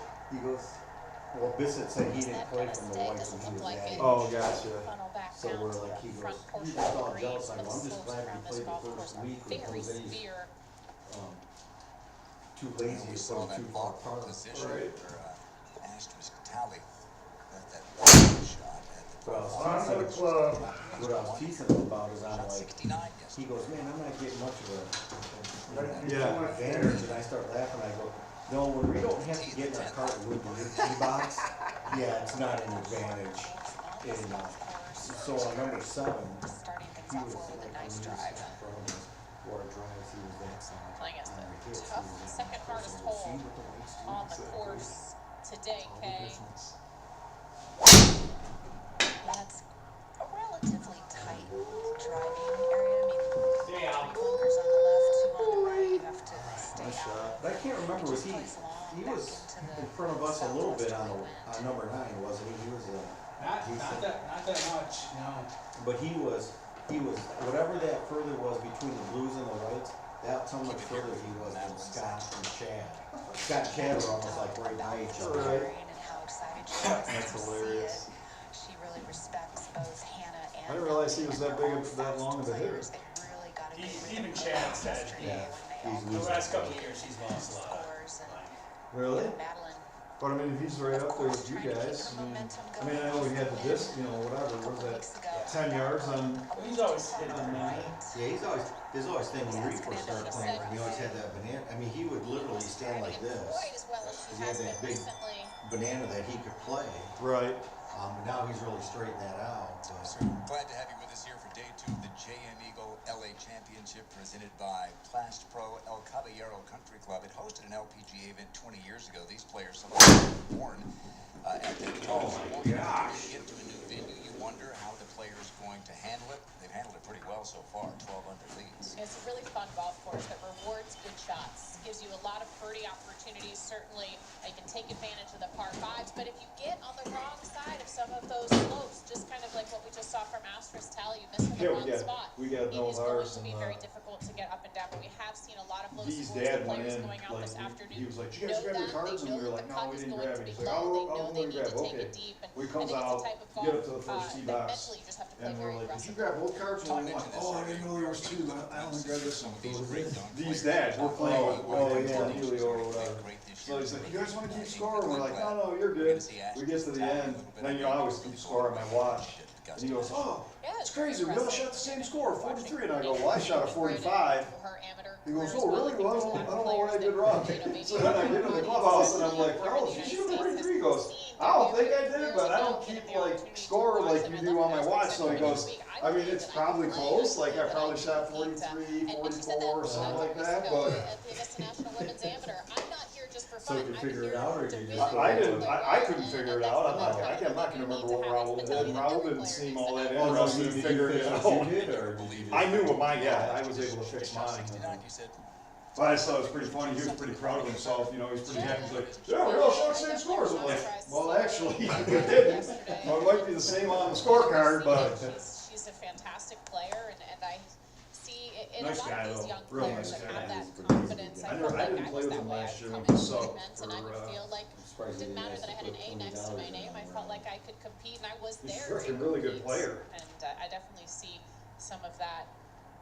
well, Bissett said he didn't play from the whites Doesn't when he look was like that it. age. Oh, gotcha. Funnel back So down we're to like, the he goes, front you portion just of the all green. jealous, Some I of go, the I'm just slopes glad around we this played the golf first course are week when very Jose's severe. too lazy We to saw put that too far ball apart. position Right. for asterisk tally. Got that shot at the Well, On the club. What I was teasing him about is I'm like, he goes, man, I'm not getting much of a advantage, and I start laughing, I go, no, when we don't have to get in our cart with the tee box, yeah, it's not an advantage. And, so on number 7, Starting things he off was well with a like, nice when he was drive. in front of us, or drives, he was that side. Playing us On the hits, he tough was like, second hardest "See hole what the lights do?" on the course today, Kay. That's a relatively tight driving area. I mean, Stay out. 3 bunkers on the left, 2 on the right. You have to stay Nice out. shot. But I can't remember, was he was in front of us a little bit on number 9, wasn't he? He was Not that much, no. but he was, whatever that further was between the blues and the whites, that's how much further he was than Scott and Chad. Scott and Chad were almost like right by each other. Right. And how excited she was That's to see hilarious. it. She really respects both Hannah and I didn't realize he was that big all of that long of a hitter. players. They really got a good Even rhythm Chad going said, yesterday yeah, when they he's all The last couple of years, he's lost a lot. scores and Really? Madeline. But I mean, if he's right up there with you guys, I mean, I know he had the disc, you know, whatever, what was that, 10 yards on, He's always hitting on that. Yeah, his always thing when we first started playing, he always had that banana. I mean, he would literally stand like this. Quite as well as she He had has that been big recently. banana that he could play. right. Now he's really straightened that out. So glad to have you with us here for day 2 of the JM Eagle LA Championship presented by Plast Pro El Caballero Country Club. It hosted an LPGA event 20 years ago. These players, some of them were born at that time. Oh my gosh. You get to a new venue, you wonder how the player's going to handle it. They've handled it pretty well so far, 12 under leads. It's a really fun golf course that rewards good shots. Gives you a lot of birdie opportunities. Certainly, you can take advantage of the par 5s, but if you get on the wrong side of some of those slopes, just kind of like what we just saw from Astros Tell, you miss in the wrong spot. We got It no is going ours to be and, very difficult to get up and down, but we have seen a lot of low V's scores. dad The went players in, going out like, this afternoon he was like, "Did you guys know grab your that. cards?" They And we know were that like, the "No, putt we is didn't going grab to it." be He's like, low. They "I'll know go they and need grab to it." take Okay. it deep. And We I comes think it's out, the type of get golf up to the first tee that box. mentally you just have to play And we're very like, "Did you aggressive. grab both cards?" And I'm like, "Oh, I didn't know there was 2. I only grabbed this one." These dads, we're playing with Helio or whatever. So he's like, "You guys want to keep score?" And we're like, "No, you're good." We get to the end, and then I always keep score on my watch. And he goes, "Oh, it's crazy. We all shot the same score, 43." And I go, "Well, I shot a 45." He goes, "Oh, really? Well, I don't know what I did wrong." So then I get in the clubhouse and I'm like, "Oh, did you shoot a 43?" He goes, "I don't think I did, but I don't keep like score like you do on my watch." So he goes, "I mean, it's probably close. Like I probably shot 43, 44 or something like that, but." So did you figure it out, or did you just? I couldn't figure it out. I'm not gonna remember what Raul did. And Raul didn't seem all that interested in figuring it out. I knew what mine, yeah, I was able to fix mine. But I thought it was pretty funny. He was pretty proud of himself. You know, he's pretty happy. He's like, "Yeah, we all shot the same scores." I'm like, "Well, actually, we didn't. Well, it might be the same on the scorecard, but." She's a fantastic player, and I see in Nice a lot guy, of these though. young Real players nice that guy. have that confidence. I felt like didn't I play was with that him way. last I'd year come with in the to sub events, and I would for, feel like it didn't matter that I had an A next to my name. I felt like I could compete, and I was He's there. a really good player. And I definitely see some of that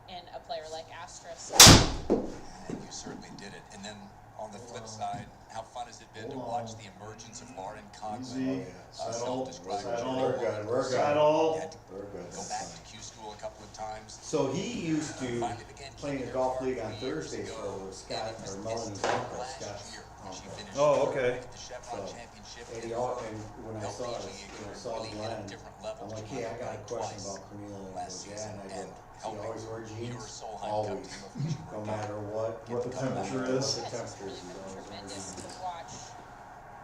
in a player like Astros. And you certainly did it. And then on the flip side, how fun has it been to watch the emergence of Lauren Conklin, self-described We're good. We're good. Settle. had to go back to Q school a couple of times. So he used to play in a golf league on Thursdays for Scott or Melanie's uncle, Scott's uncle. Oh, okay. The Chevron Championship. And when I saw Glenn, I'm like, "Hey, I got a question about Cornelia." And he goes, "Yeah," and I go, "She always wear jeans?" Always, no matter what. What the temperature is. What the temperature is. Tremendous to watch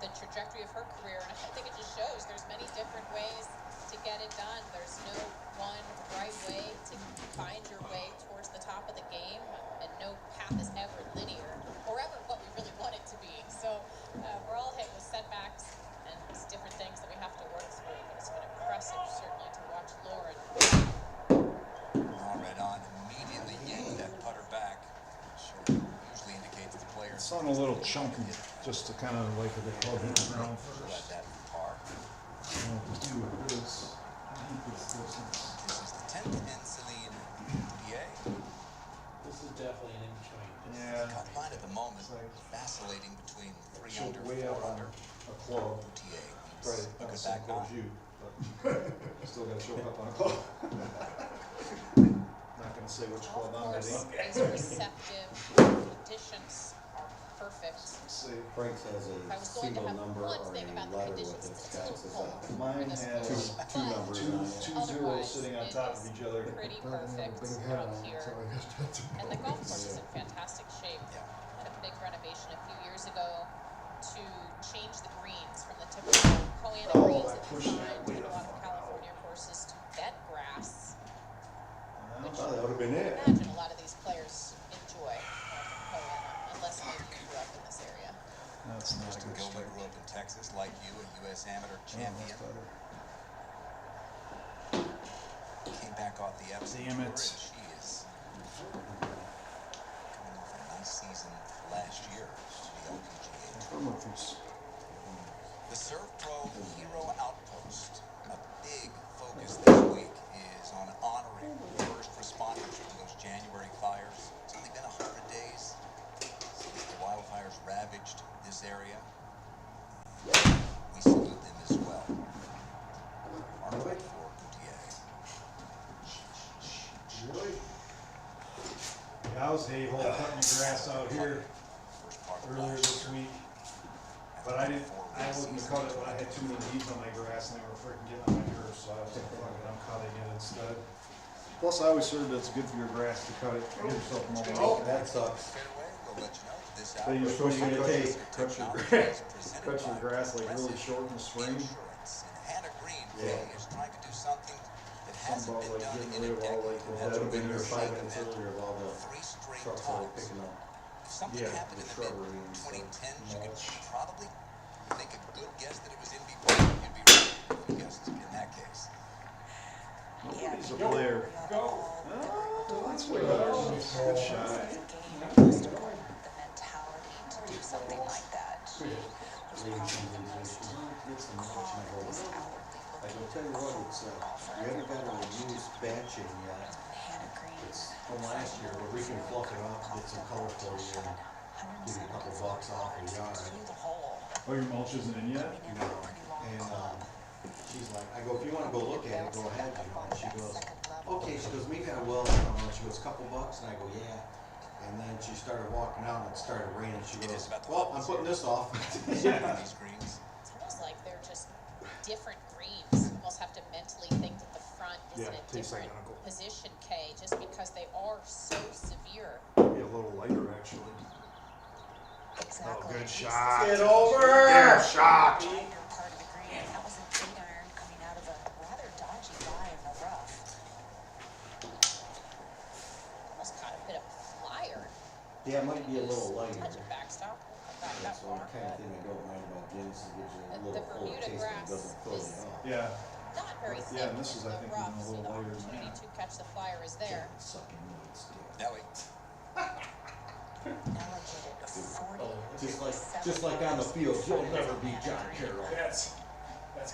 the trajectory of her career, and I think it just shows there's many different ways to get it done. There's no one right way to find your way towards the top of the game, and no path is ever linear or ever what we really want it to be. So we're all hit with setbacks and these different things that we have to work through, but it's been impressive certainly to watch Lauren. All right, on immediately getting that putter back, which usually indicates the player. It sounded a little chunky, just to kind of like the club hit the ground first. That par. Do this. This is the 10th in Celine PA. This is definitely an in-between. Yeah. Cut line at the moment, vacillating between 3 Should under, way 4 up on under. a club. TA Right, a not the good same back club nine. as you, but still still gotta show up on a club. Not gonna say which club I'm Course hitting. is receptive, conditions are perfect. See, Frank has If I a was going to single have number one or thing a about the letter conditions, with it. it's a little Scott's is cold for mine this has course, two but numbers two, on it. two zeros otherwise, sitting on it top is of each other. pretty Doesn't have a perfect big head out on it, here. so I guess that's And the golf about course is Yeah. in fantastic shape. Yeah. Had a big renovation a few years ago to change the greens from the typical Coana greens that you find in a lot of California courses to bent grass. Well, Oh, that would've been it. Imagine a lot of these players enjoy Coana, unless maybe you grew up in this area. That's not a Mr. good Gilman start. grew up in Texas, like you, a U.S. amateur champion. Came back off the Epsom Damn tour, it. and she is coming off a nice season last year to the LPGA Tour. Murphy's. The Surf Pro Hero Outpost. A big focus this week is on honoring first responders from those January fires. It's only been 100 days since the wildfires ravaged this area. We salute them as well. Our right for Gutierrez. Really? Yeah, I was hay-hole cutting the grass out here First part of earlier last this year. week. But I wasn't gonna cut it when I had too many leaves on my grass and they were freaking getting on my nerves, so I was like, fuck it, I'm cutting it instead. Plus, I always heard that it's good for your grass to cut it, give yourself a moment. Oh, that sucks. Fairway, we'll let you know this Then hour. you're supposed to What are you gonna take? cut your Technology grass, is presented cut your by grass like really Progressive short in the spring. Insurance. And Hannah Green Yeah. is trying to do something that Something hasn't about been like done getting in rid a of all like decade. the That would've been here 5 Shake minutes event, earlier of all the 3 straight trucks that were times. picking up. If something Yeah, happened the in the shrubbery and stuff, mid-2010s, you could mulch. probably make a good guess that it was in before. You'd be right if you guessed in that case. Nobody's a player. Go. Oh, that's way better. Good shot. The mentality to do something like that was probably the most It's a mulch calm, and at all least that. outwardly I looking can tell you what, it's, we haven't got a used batching yet. Hannah Green. It's from last year, but we can fluff it up, get some color for you, and give you a couple bucks off a yard. Through the hole. Oh, your mulch isn't in yet? I mean, a pretty long And, club. she's like, I go, if you wanna go look at it, go ahead, you know, and she goes, Second level. okay, she goes, maybe I will, she goes, couple bucks, and I go, yeah. And then she started walking out and it started raining, she It is goes, about the well, I'm putting this off. Yeah. These greens. It's almost like they're just different greens. You almost have to mentally think that the front is in Yeah, a tastes different identical. position, Kay, just because they are so severe. Be a little lighter, actually. Exactly. Oh, good shot. Get over! Good shot. Wider part of the green. That was a 8-iron coming out of a rather dodgy lie in the rough. Almost caught a bit of a flyer. Yeah, it might be a little lighter. Touch of backstop. Not back that That's the far, only kind of but thing I don't mind about Guinness, it gives you a The little full Bermuda taste, but grass it doesn't fill is- you up. Yeah. not very thick. Yeah, and this is, I in think, the rough, even a so little the lighter than opportunity that. to catch the flyer is there. Sucking nuts, dude. That way. Allocated 40, Just like on the field, you'll never be John Carroll. That's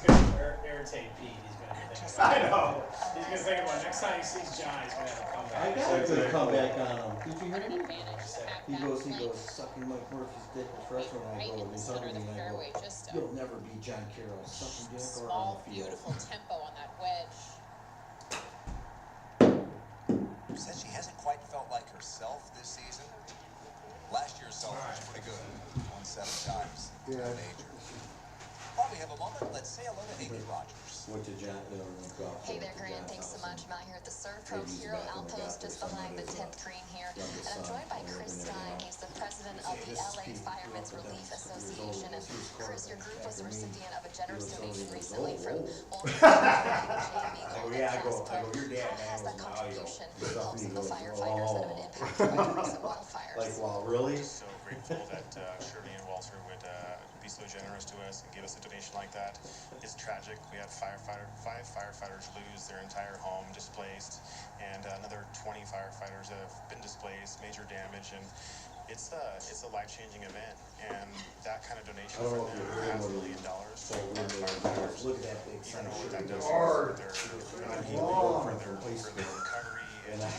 gonna irritate Pete. He's gonna be thinking about I know. He's gonna think about next time he sees John, he's gonna have a comeback. I got a good comeback on him. Did you What hear an me? advantage to have He that goes, length sucking Mike Murphy's dick with freshman. I right go, in the he's center hugging of the me, and I fairway, go, just a you'll never be John Carroll, sucking dick or on small, the field. beautiful tempo on that wedge. Says she hasn't quite felt like herself this season. Last year's self was pretty good. Won 7 times. Yeah. Major. While we have a moment, let's say hello to Amy Rogers. Went to John, golf. Hey there, Grant. Thanks so much. I'm out here at the Surf Pro Hero Outpost just behind the 10th green here. And I'm joined by Chris Stein. He's the president of the LA Firemen's Relief Association. And Chris, your group was the recipient of a generous donation recently from Jamie Yeah, I go, your dad, How has that man, contribution helped some of the firefighters that have been impacted by the recent wildfires? like, wow, really? So grateful that Shirley and Walter would be so generous to us and give us a donation like that. It's tragic. We had 5 firefighters lose their entire home, displaced, and another 20 firefighters have been displaced, major damage, and it's a life-changing event. And that kind of donation I from don't know if them, you're $500 really million so for weird, firefighters. look at that big You sign. know what that Sure, does Hard. for their Long. recovery And and I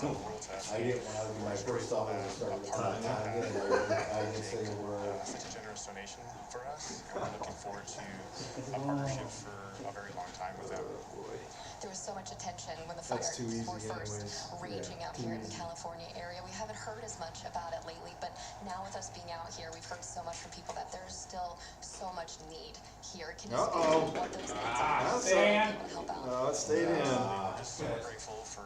world test. I didn't, when I was, my first thought was to start with Tom, I didn't say a word. Such a generous donation for us, and we're looking forward to a partnership for a very long time with them. much attention when the fires too easy were first anyways. raging out too here in the easy. California area. We haven't heard as much about it lately, but now with us being out here, we've heard so much from people that there's still so much need here. Can you speak to what those needs are? That's Stan. Help out. No, it stayed in. Just so grateful for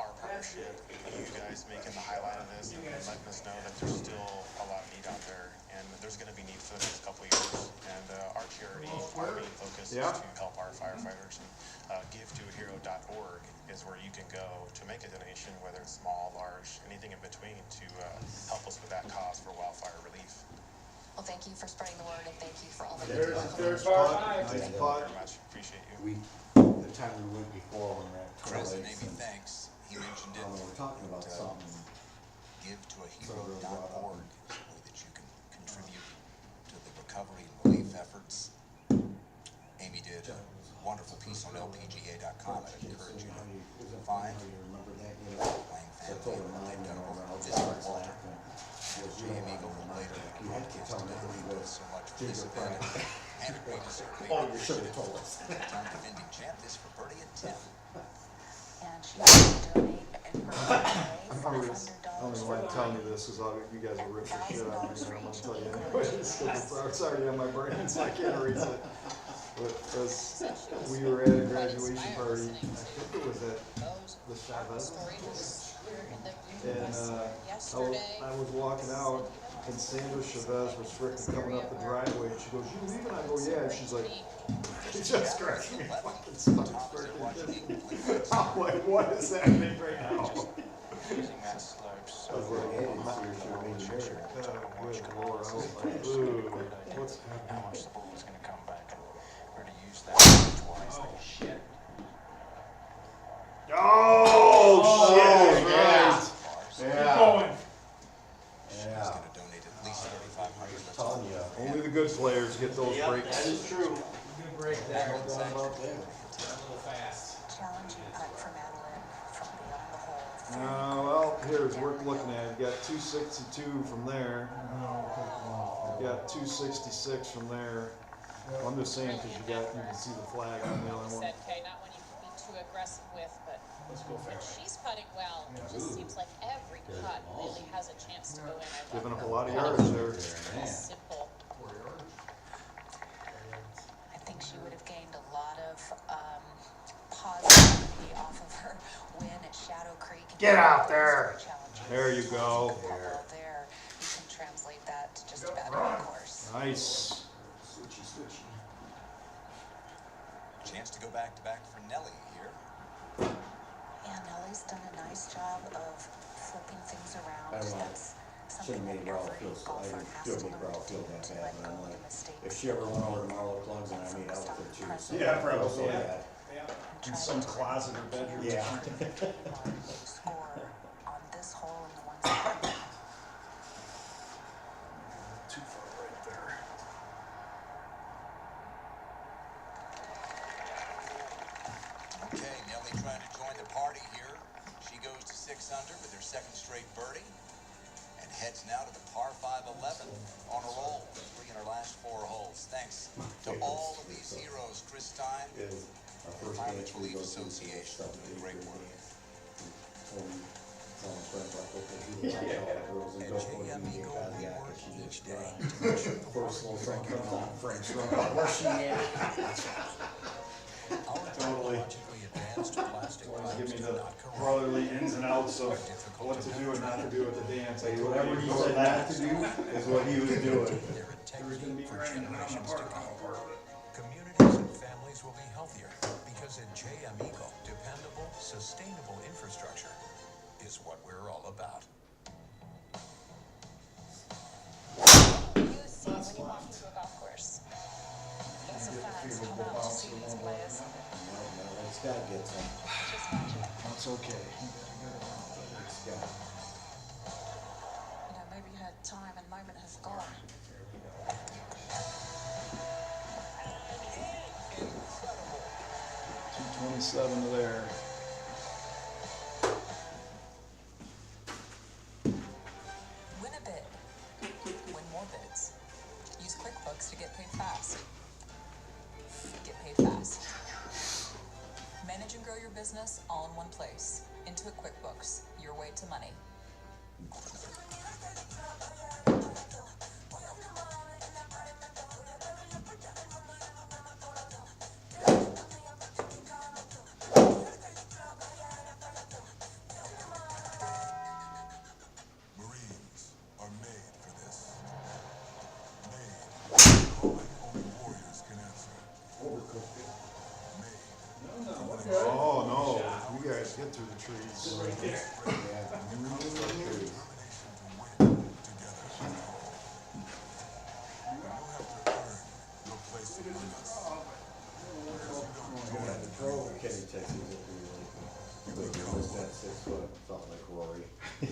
our partnership, you guys making the highlight of this and letting us know that there's still a lot of need out there, and there's going to be need for the next couple of years. And our charity, our main focus is to help our firefighters. And givetoahero.org is where you can go to make a donation, whether it's small, large, anything in between, to help us with that cause for wildfire relief. Well, thank you for spreading the word, and thank you for all that you There's do. there's Part pot. five. Nice Thank you pot. very much. Appreciate you. The time we went before when we were at Chris Twilight, Navy thanks. He mentioned it. we're talking about something. Givetoahero.org is a way that you can contribute to the recovery and relief efforts. Amy did a wonderful piece on LPGA.com. I'd encourage you to find Lang family. They've done over this work. Jay Amigo from later broadcast today. So much for this event. And we certainly appreciate it. Time defending champ this for birdie at 10. And she will donate in her I don't even want to tell you this because you guys will rip the shit out of me. I'm going to tell you anyways. It's already on my brain, so I can't erase it. But as we were at a graduation party, I think it was at the Chavez. And I was walking out, and Sandra Chavez was freaking coming up the driveway, and she goes, "You leaving?" I go, "Yeah." And she's like, she just scratched me fucking stomach. I'm like, what is happening right now? Using that slope so I was like, hey, good lord, I was like, ooh, what's how much the ball is going to come back, and we're going to use that twice. Oh, shit. Oh, shit, right. Keep Yeah. going. She's going to donate at least $3,500. Telling you. Only the good players get those breaks. That is true. Good break there. Going about there. A little fast. challenging putt for Madeline from beyond the hole. Well, here's worth looking at. You got 262 from there. You got 266 from there. Well, I'm just saying because you can see the flag on the other one. Said, okay, not one you can be too aggressive with, but when she's putting well, it just seems like every putt really has a chance to go in. Giving up a lot of yardage there. Simple. I think she would have gained a lot of positivity off of her win at Shadow Creek. Get out there. There you go. There, you can translate that to just about any course. Nice. Switchy. Chance to go back-to-back for Nelly here. Yeah, Nellie's done a nice job of flipping things around. I don't know. That's Shouldn't something have that made Ralph every feel so, I golfer didn't has feel to make learn Ralph to feel do, that to bad, let but go I'm of the like, mistakes. if she ever went over to Marlowe Clubs and I made out with her, she would say, Yeah, "I feel so probably. bad." In some closet or bedroom. Yeah. Score on this hole and the ones that Too far right there. Okay, Nelly trying to join the party here. She goes to 6 under with her second straight birdie and heads now to the par 5 11 on a roll. 3 in her last 4 holes. Thanks to all of these heroes, Chris Stein, Is our first Fireman's dance, we Relief go through some Association, stuff doing that great we work. did. Someone friends like, okay, he was like all the girls and go for it, he got the guy, she just first little song comes on, Frank's running, where's she at? Totally. Give me the brotherly ins and outs of what to do and not to do at the dance. Like, whatever he said not to do is what he was doing. There's gonna be grinding on the part of it. Communities and families will be healthier because at J. Amigo, dependable, sustainable infrastructure is what we're all about. You see when you walk into a golf course. Lots of fans come out to see these players. It's gotta get some. Just magic. That's okay. It's got. you know, maybe her time and moment has gone. 227 to there. Win a bid. Win more bids. Use QuickBooks to get paid fast. Get paid fast. Manage manage and grow your business all in one place. Intuit QuickBooks, your way to money. Marines are made for this. Made. Calling only warriors can answer. Oh, no, you guys get through the trees.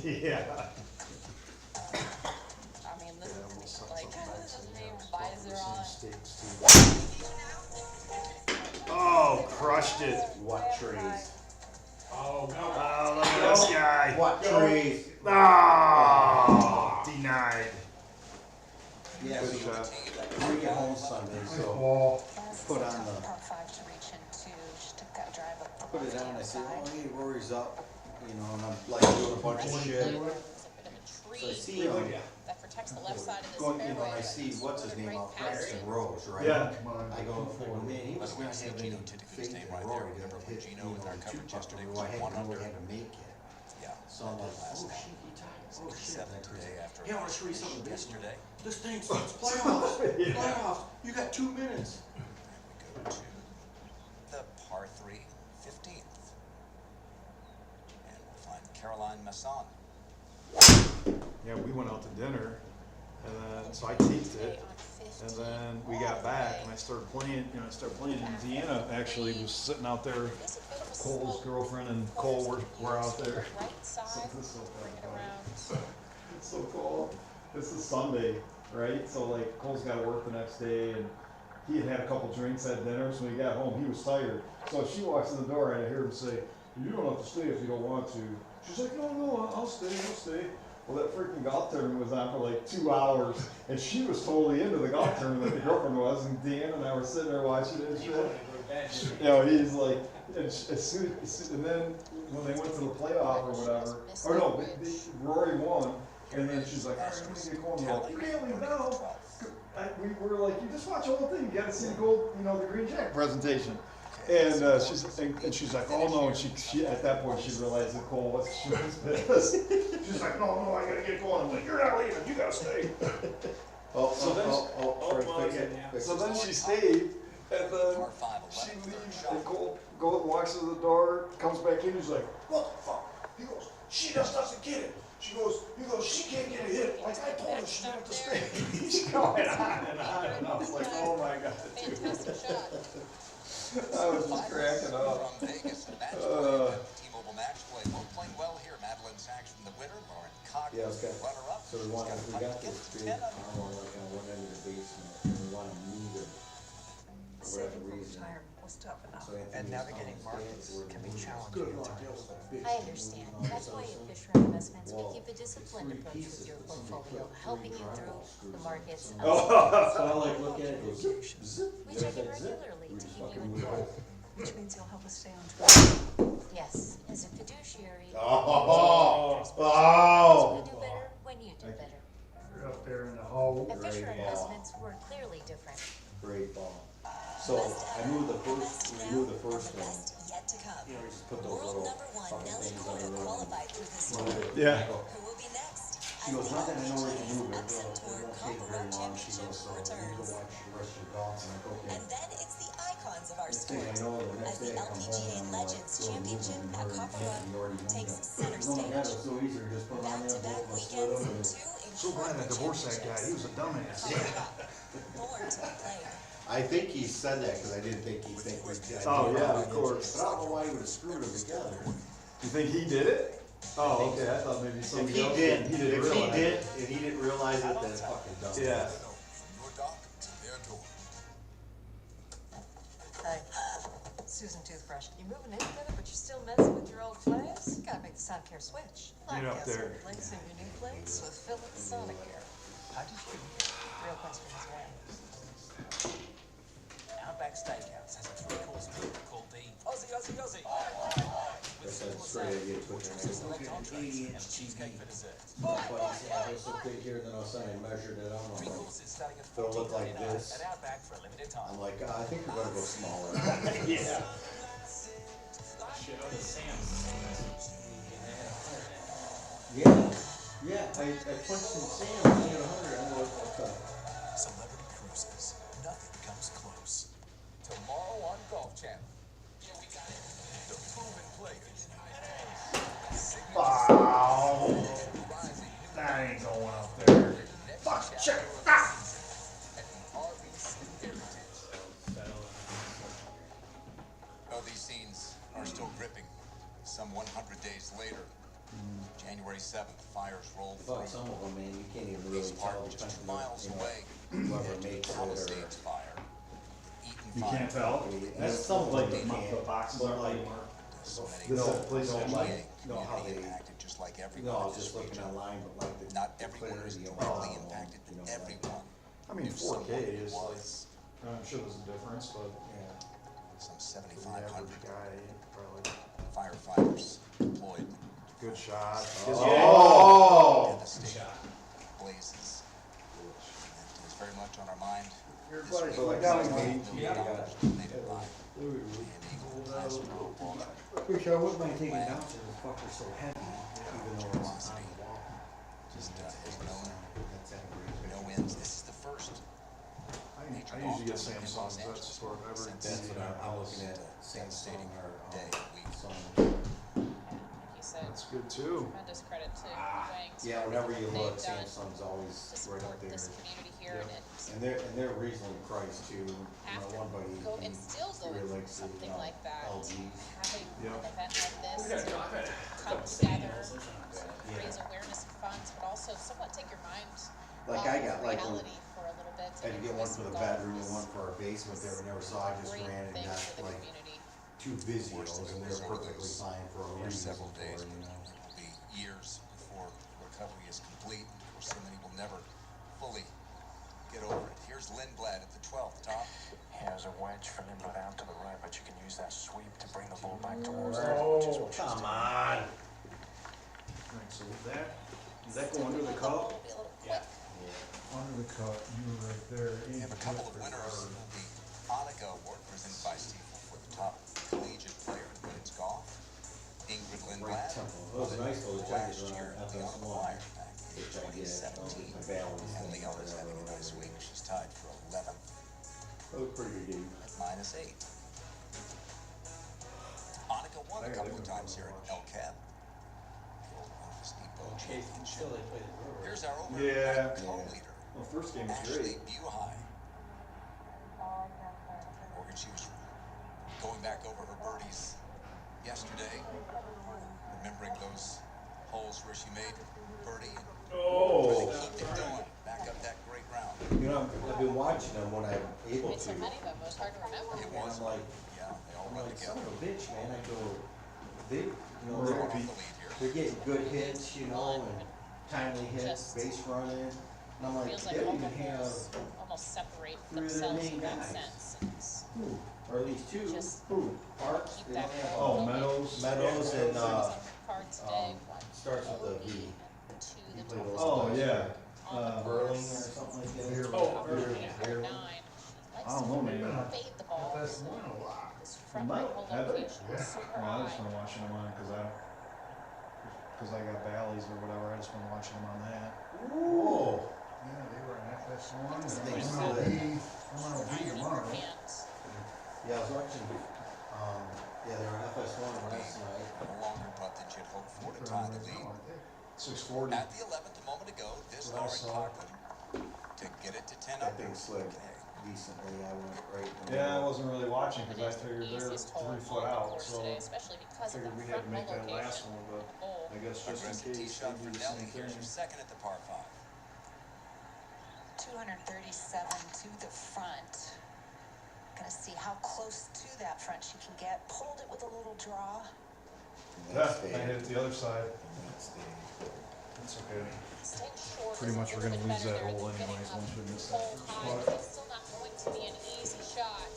Yeah. I mean, this is like, visor on. Oh, crushed it. What trees? Oh, no. Oh, look at this guy. What trees? Oh, denied. Yeah, Good we shot. we get home Sunday, so put on the, Part 5 to reach into, just to drive up the put it left on, I hand say, side. oh, hey, Rory's up, you know, and I'm like doing a bunch of shit. There's a bit of a So I tree see him that protects the left side of this going, fairway. you know, and I but see, it's what's his going name right out past Preston it. Rose, right? Yeah. I go, oh man, he By was the way, gonna I see have Gino any took his faith name in right Rory there. to Remember when hit, Gino you with know, our the coverage two-putter, yesterday where I was had one no under? way to make it. Yeah. So I'm like, Last oh night. shit, he tied, oh shit. 7 today after Yeah, I wanna show you something big. yesterday. This thing's playoffs, playoffs, you got 2 minutes. We go to the par 3, 15th. And we'll find Caroline Masson. Yeah, we went out to dinner, and then, so I taped it, and then we got back, and I started playing, and Deanna actually was sitting out there. Cole's girlfriend and Cole were out there. Right side, bring it around. It's so cool. This is Sunday, right? So like Cole's got to work the next day, and he had had a couple drinks at dinner, so when he got home, he was tired. So she walks in the door, and I hear him say, "You don't have to stay if you don't want to." She's like, "No, I'll stay. Well, that freaking golf tournament was on for like 2 hours, and she was totally into the golf tournament, the girlfriend was, and Deanna and I were sitting there watching it and shit. You know, he's like, and and then when they went to the playoff or whatever, or no, Rory won, and then she's like, all right, I'm gonna get going. We're like, you can't leave now. We were like, you just watch the whole thing. You gotta see the gold, you know, the green jacket presentation. And she's like, oh no, and she at that point she realized that Cole was pissed. She's like, no, I gotta get going. I'm like, you're not leaving, you gotta stay. So then she stayed, and then she leaves, and Cole walks to the door, comes back in, he's like, what the fuck? He goes, she just doesn't get it. He goes, she can't get a hit. Like I told her, she didn't have to stay. He's going on, and I was like, oh my god, dude. Fantastic shot. I was just cracking up. From Vegas, match play, T-Mobile match play. Both playing well here. Madeline Sachs from the winner, Lauren Cox, Yeah, it's got, runner-up. so we got this big armor like on one end of the basement, and we wanna move it for whatever reason. Was tough enough. So And navigating markets can be challenging at times. I understand. That's why at Fisher Investments, we keep a disciplined approach with your portfolio, helping you through the markets. So I like look at it, it goes zip, We there's check in that zip. regularly We to just keep fucking you move it. informed. Which means you'll help us stay on track. Yes, as a fiduciary. Oh. We do better when you do better. You're up there in the hole. At Fisher Great ball. Investments, we're clearly different. Great ball. So I moved the first one. Yet to come. You know, we just put those little fucking things under there. Qualified through this Yeah. I go, Who will be next? she goes, not that I know where to move it, it won't take very long. She goes, so you can go watch the rest of your golf. I'm like, okay. Then it's the icons of our Next thing I sport. know, the next day I come home and I'm like, oh, Championship moving at her Copper and Run you already takes moved center it. No, that was stage. so easy, just put it on there, Back-to-back bolt, split them, and weekends, So glad I divorced that guy. He was a dumbass. more to be played. I think he said that because I didn't think he'd think we did. Oh, yeah, of course. But I don't know why he would have screwed them together. You think he did it? Oh, okay, I thought maybe If somebody he else did, He didn't if he realize did, it. and he didn't realize it, then it's fucking dumb. Yeah. From your dock to their door. Hey, Susan Toothbrush, you moving in together, but you're still messing with your old place? Gotta make the sound care switch. Get up there. Replacing your new place with Philips Sonicare. How did you? Real question is when. How Outback Steakhouse has a three-course meal called the Aussie Aussie Aussie. With simple straight salad, idea, which also select entrees and cheesecake for dessert. My buddy said, "This so big here," then all of a sudden I measured it out, and I'm Three like, courses starting at "It'll look like $14.99 this." at Outback for a limited time. I'm like, I think we're gonna go smaller. Yeah. Shit, other Sam's. Yeah, I punched in Sam's, I had 100, I'm like, what the? Celebrity Cruises. Nothing comes close. Tomorrow on Golf Channel. The proven players. Wow. That ain't going up there. Fuck, check. Ah. Oh, these scenes are still gripping. Some 100 days later, January 7th, fires rolled Fuck, through. some of them, man, you can't even really These tell parked the just 2 country, miles you know, away. whoever makes it or. Palisades fire. Eaton You fire. can't tell? That's some Like they the can't. boxes But are like, like, So many this people place don't don't like, like. know how they, impacted just like everyone no, I in was this just looking region. online, but like the. Not everyone is clarity of, directly impacted, you know, but everyone. I mean, knew 4K someone who is like, was. I'm sure there's a difference, but Yeah. Some the average 7,500 guy probably. firefighters deployed. Good shot. Oh! Devastating blazes. And it's very much on our mind. Your This buddy's week, like, $6 $9 million donated by Van Eagle National Park. Which I wouldn't mind taking down, so the fucker's so heavy, even though it's on the wall. Just has known That's that great. no ends. This is the first I major usually get golf tournament in Samsung's, Los that's Angeles for every since That's what I'm looking at, devastating Samsung or, day we some. He said, That's good too. tremendous credit to Wangs. Yeah, for whenever you everything look, they've done Samsung's always to right support up there. this community here, Yeah. and And they're reasonably priced too. You know, after one buddy, go and still he going really through likes the, something like that, LGs. having Yeah. an event like this We gotta to go. I've had a come couple together, Sam's. to raise awareness and funds, but also somewhat take your mind Like off I of got, like, when reality for a little bit. I had to get one for the bedroom and one for our basement there, we never saw, I just Great ran and thing got for the like community. 2 Vizios and they're perfectly fine for a There's reason several for days, it, but you know. it will be years before recovery is complete. Of course, so many will never fully get over it. Here's Lindblad at the 12th, Tom. He has a wedge for Lindblad out to the right, but you can use that sweep to bring the ball back towards the Oh, which is what she's come doing. on. Right, so with that, does that go under the cup? Yeah. Under the cup, you were right there. We have a couple of winners of the Annika Award presented by Stiefel for the top collegiate player in women's golf. Ingrid Right Lindblad temple. It was nice though, the last Chinese year were at at the the Annika one, Flyer back in which I get, 2017. my balance And thing, Leona's having a nice week. She's tied for 11th That was pretty good game. at -8. Annika won a couple of times here at El Cab. The old Memphis Depot Championship. Here's our overall Yeah. co-leader, Well, first game was Ashley great. Buhai. Morgan, she was going back over her birdies yesterday, remembering those holes where she made birdie and really kept it going, back up that great ground. You know, I've been watching them when I'm able Made to. some money, but it was hard to remember. It And was, I'm like, yeah, they all I'm run like, son together. of a bitch, man. I go, they, you know, They're they're, off the lead here. they're getting good hits, you know, and timely hits, Just base running. And I'm like, Feels they like don't all even the have, holes almost separate three of their themselves main in that guys. sense. It's who, or at least 2, Just who, Parks, keep they that don't have. going. Oh, Meadows. Meadows and, card today, one starts with a bogey V. and two He the played top those Oh, guys. yeah. on the Burling or course. something like that. Here, Oh, here, At here. 9, I likes don't know, to man. fade the ball. That's one a lot. This front Might right have it. location is super Well, I just high. been watching them on because I got Bally's or whatever. I just been watching them on that. Whoa. Yeah, they were in FS1, They they're in still MLB, MLB tomorrow. Hands. Yeah, I was watching, yeah, they were FS1 last night. A longer putt than she'd hoped for to tie the lead. 640. At the 11th, a moment ago, this What I Laurie saw. Parkland to get it to 10 That under. thing slid decently. I went right. in the Yeah, I middle. wasn't really watching And because I it's the figured they're easiest hole 3 on foot the out, course so today, especially because of figured the we'd have front to make hole that last location. one, but Hole. I guess just in Aggressive tee case shot they for do the Nelly. same Here's thing. your second at the par 5. 237 to the front. Gonna see how close to that front she can get. Pulled it with a little draw. Yeah, I hit it the other side. That's okay. Staying short Pretty is a much we're little gonna bit lose better that there hole than getting anyways up once we miss hole that first high, spot. but it's still not going to be an easy shot.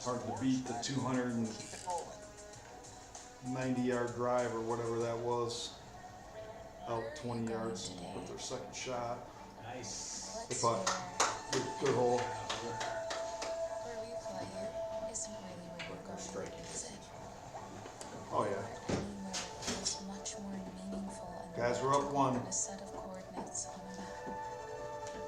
hard to beat the 290-yard drive or whatever that was. Out 20 yards with their second shot. Nice. Good putt. Good hole. Where we play isn't really where you're going to visit. Oh yeah. Anywhere is much more meaningful and Guys, we're up one. than a set of coordinates on a map.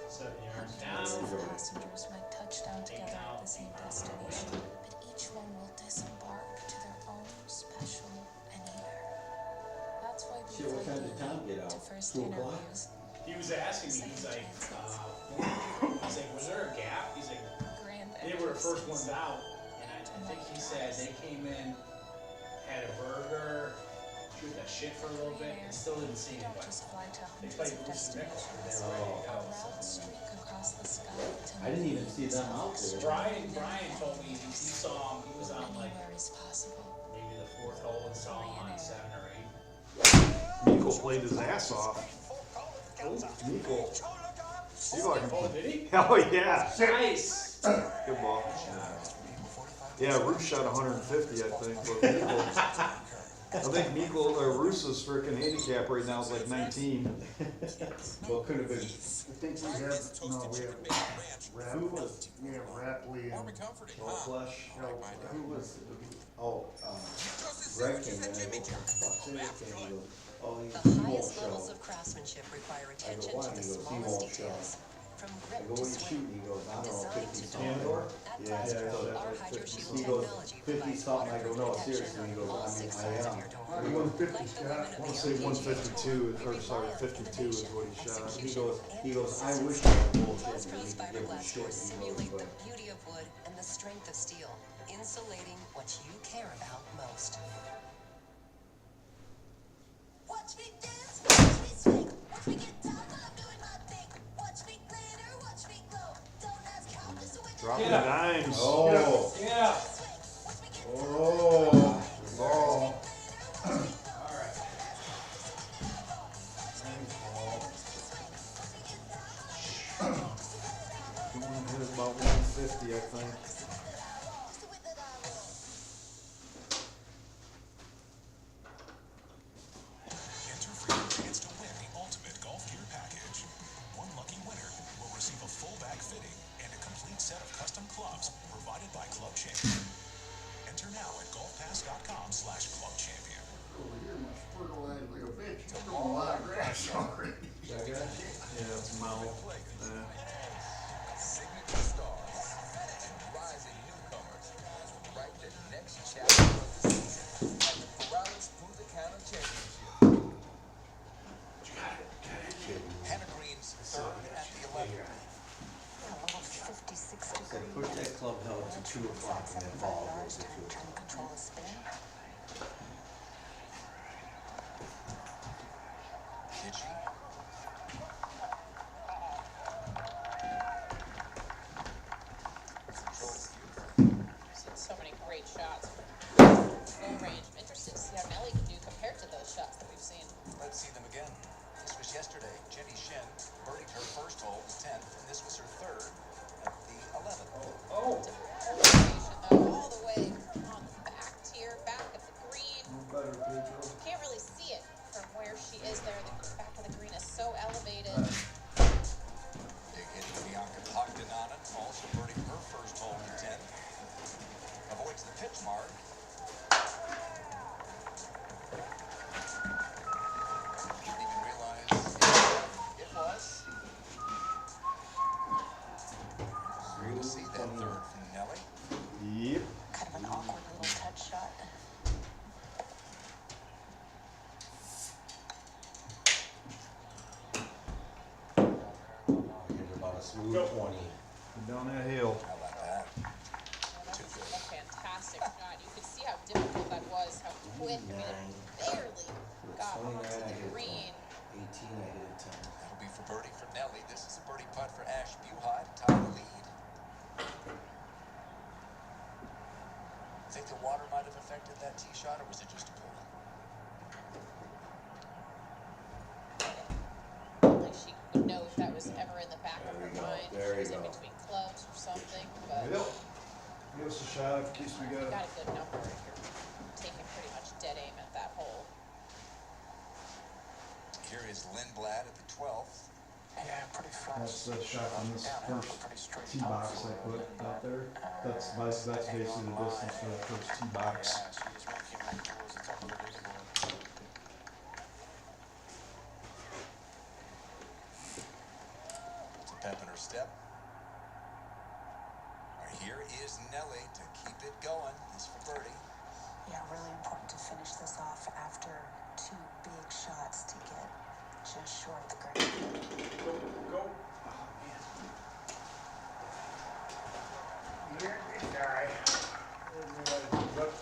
7 yards Hundreds down. of passengers might touch down together at the same destination, but each one will disembark to their own special anywhere. That's why we Shit, what time did Tom get to out? first 2 o'clock? interviews. He was asking me, he's like, was there a gap? He's like, they were the first ones out, and I think he said they came in, had a burger, shoot the shit for a little bit, and still didn't see anybody. They played Bruce and Nichols, and they were ready to go. I didn't even see them out there. Brian told me he saw him, he was on like, maybe the 4th hole and saw him on 7 or 8. Nico played his ass off. Nico. Oh, did he? Oh yeah. Nice. Good ball. Yeah, Roos shot 150, I think. But Nico or Roos's freaking handicap right now is like 19. Well, it could have been. I think we have Rapley and All flesh. who was Greg came in. I go, fuck, Greg came in. He goes, oh, he The won't highest show. levels of craftsmanship require I attention go, why? to the He goes, he smallest won't show. details. From I grip go, to what are you swing. shooting? He goes, I don't know, Designed 50 to something. Tandoor? At Yeah, Glasgow, yeah, our so HydroShield he goes, technology 50 provides something. I go, waterproof no, protection seriously. He on goes, all I 6 mean, I sides of am. your door. 150 Like the shot. women I of want to the say LPGA 152, Tour, or we sorry, rely on 52 is what he shot. He execution, goes, I and wish I precision. had bullshit. Plus Pros He could give me fiberglass shit. doors He goes, simulate the but beauty of wood and the strength of steel, insulating what you care about most. Watch me dance, watch me swing, watch me get down while I'm doing my thing. Watch me glitter, watch me glow. Don't ask how, just do it. Dropping the dimes. oh, Yeah. Oh, ball. Alright. Hit about 150, I think. Enter for your chance to win the ultimate golf gear package. One lucky winner will receive a full bag fitting and a complete set of custom clubs provided by Club Champion. Enter now at golfpass.com/clubchampion. over here must fertilize like a bitch. It's growing a lot of grass already. Yeah, it's mouth. Signature stars and rising newcomers will write the next chapter of the season at the Ferraris Punta Cana Championship. Hannah Green's third at the 11th. said, push that club held to 2 o'clock and then ball goes to 2 o'clock. Control the spin. Did she? Seen so many great shots. Full range. I'm interested to see how Nelly can do compared to those shots that we've seen. Let's see them again. This was yesterday. Jenny Shin birdied her first hole, the 10th, and this was her third at the 11th. Oh. All the way on the back tier, back of the green. Better, Pedro. Can't really see it from where she is there. The back of the green is so elevated. Big hit to Bianca Bogdanovic, also birding her first hole, the 10th. Avoids the pitch mark. Didn't even realize it was. Great to see that third from Nelly. Yep. Kind of an awkward little touch shot. Hit about a smooth 20. Down that hill. How about that? That's a fantastic shot. You could see how difficult that was, how quick. I mean, it barely got 29, onto I the hit green. 10. 18, I hit a 10. That'll be for birdie for Nelly. This is a birdie putt for Ash Buhai to tie the lead. Think the water might have affected that tee shot, or was it just a pull? Like she would know if that was ever in the back of her mind. There If she you was in go. between clubs or something. But Yep. Give us a shot in case we got Got a good number if you're taking pretty much dead aim at that hole. Here is Lindblad at the 12th. Yeah, pretty fast. That's the shot on this first tee box I put out there. That's basically the distance for that first tee box. Yeah, she's making towards the top of the leaderboard. It's a pep in her step. Here is Nelly to keep it going. This for birdie. Yeah, really important to finish this off after 2 big shots to get just short of the green. Go.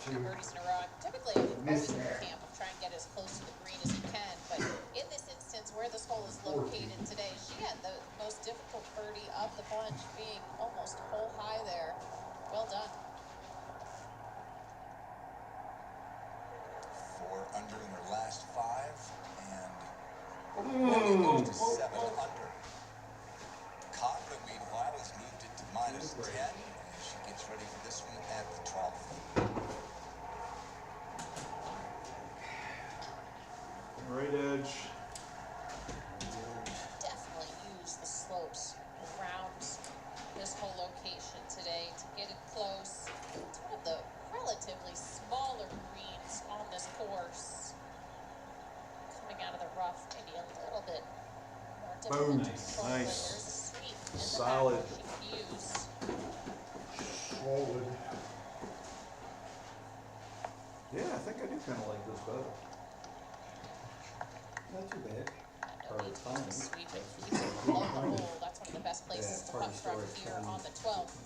Two birdies in a row. Typically, always in the camp, I'm trying to get as close to the green as you can, but in this instance, where this hole is located today, she had the most difficult birdie of the bunch, being almost hole high there. Well done. 4 under in her last 5, and goes to 7 under. Cobra, meanwhile, has moved it to -10, and she gets ready for this one at the 12th. Right edge. Definitely use the slopes around this whole location today to get it close. It's one of the relatively smaller greens on this course. Coming out of the rough, maybe a little bit more difficult to control, but Nice. there's a sweep in the Solid. back that she can use. Solid. Yeah, I think I do kind of like this better. Not too bad. No need to use the sweep. It keeps it below the hole. That's one of the best places to putt from here on the 12th.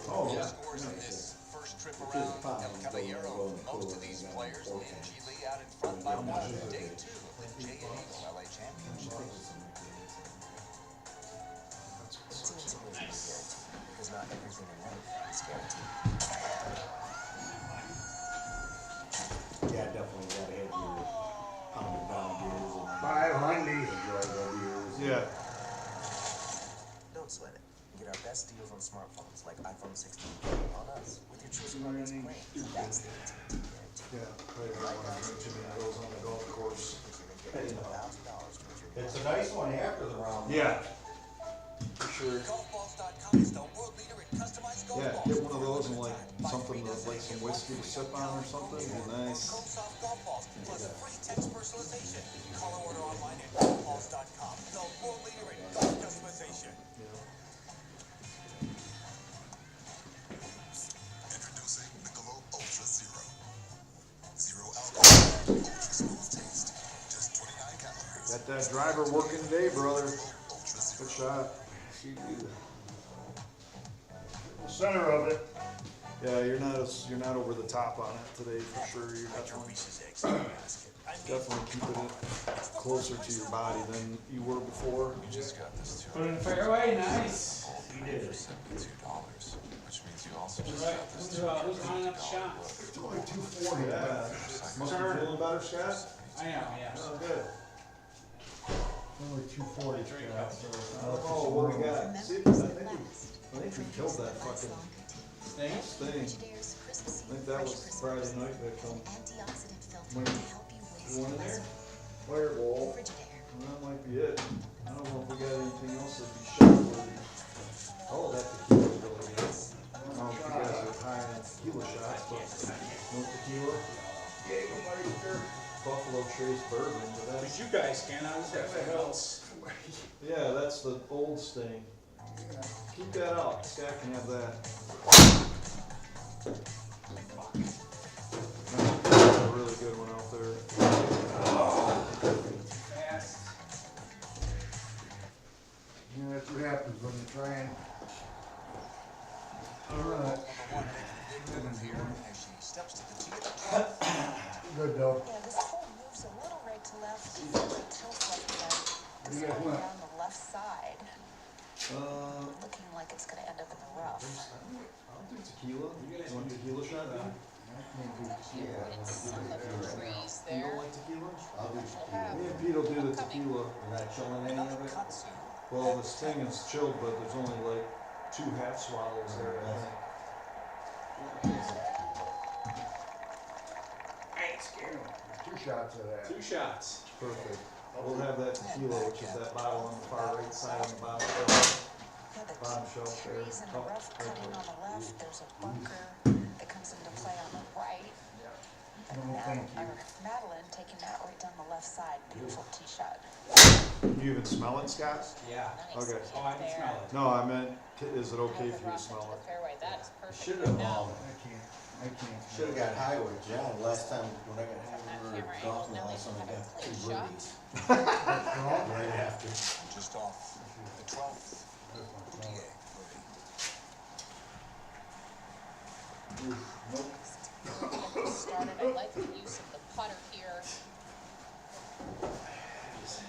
Oh, Low yeah. scores in this first trip around El Caballero. Most of these players, Lin Ji Lee out in front by 1. Day 2 of the J&E LA Championship. It's easy to be guaranteed, because not everything in life is guaranteed. Yeah, definitely gotta have your pounded down beers and 500. enjoyable beers. Yeah. Don't sweat it. Get our best deals on smartphones like iPhone 16 on us with your choice of hardware screen. That's the AT&T guarantee. Yeah, probably don't want to drink too many of those on the golf course. $1,000 towards your It's a nice one after the round. Yeah. For sure. Golfballs.com is the world leader in customized golf Yeah, balls. get one of those and like something with like some whiskey to sip on or something. Be nice. Soft golf balls plus free text personalization. Call or order online at golfballs.com. The world leader in golf customization. Introducing Michelob Ultra Zero. Zero alcohol, ultra smooth taste. Just 29 calories. Got that driver working today, brother. Good shot. The center of it. Yeah, you're not over the top on it today for sure. You're definitely keeping it closer to your body than you were before. You just got this too. Put it in the fairway, nice. You did. For $72, which means you also just Right, got this who's lining up the shots? It's only 240. Yeah. Must be feeling better, Scott? I am, yeah. Oh, good. Only 240. Oh, what we got? See, I think we killed that fucking thing. I think that was Friday night victim. One in there? Firewall. That might be it. I don't know if we got anything else that'd be shot worthy. Oh, that tequila's really good. I don't know if you guys are high on tequila shots, but no tequila. Buffalo Trace bourbon, but But that's, you guys can, I was that else. yeah, that's the old sting. Keep that out. Scott can have that. That's a really good one out there. Fast. Yeah, that's what happens when you try and. Alright. As she steps to the tee at the 12th. Good though. Yeah, this hole moves a little right to left. It tilts left to right. What do you It's guys going want? down the left side. Looking like it's gonna end up in the rough. I'll do tequila. You want tequila shot? Avoided some of the trees You there. don't like tequila? I'll do tequila. Me and Pete will do the tequila. You're not chilling any of it? Well, the sting is chilled, but there's only like 2 half swallows there, I think. Hey, scared. 2 shots of that. 2 shots. Perfect. We'll have that tequila, which is that bottle on the far right side on the bottom shelf. Bottom shelf there. Trees and the Oh, rough right cutting there. on the left, there's a bunker that comes into play on the right. No, thank you. Madeline taking that right down the left side, beautiful tee shot. You even smell it, Scott? Yeah. Okay. Oh, I can smell it. No, I meant, is it okay for you to smell it? Fairway, that is perfect. Should've, I can't. should've got high with John last time when I got high, we were golfing, last time I got 2 birdies. Right after. Just off the 12th. PA Started, I like the use of the putter here. It's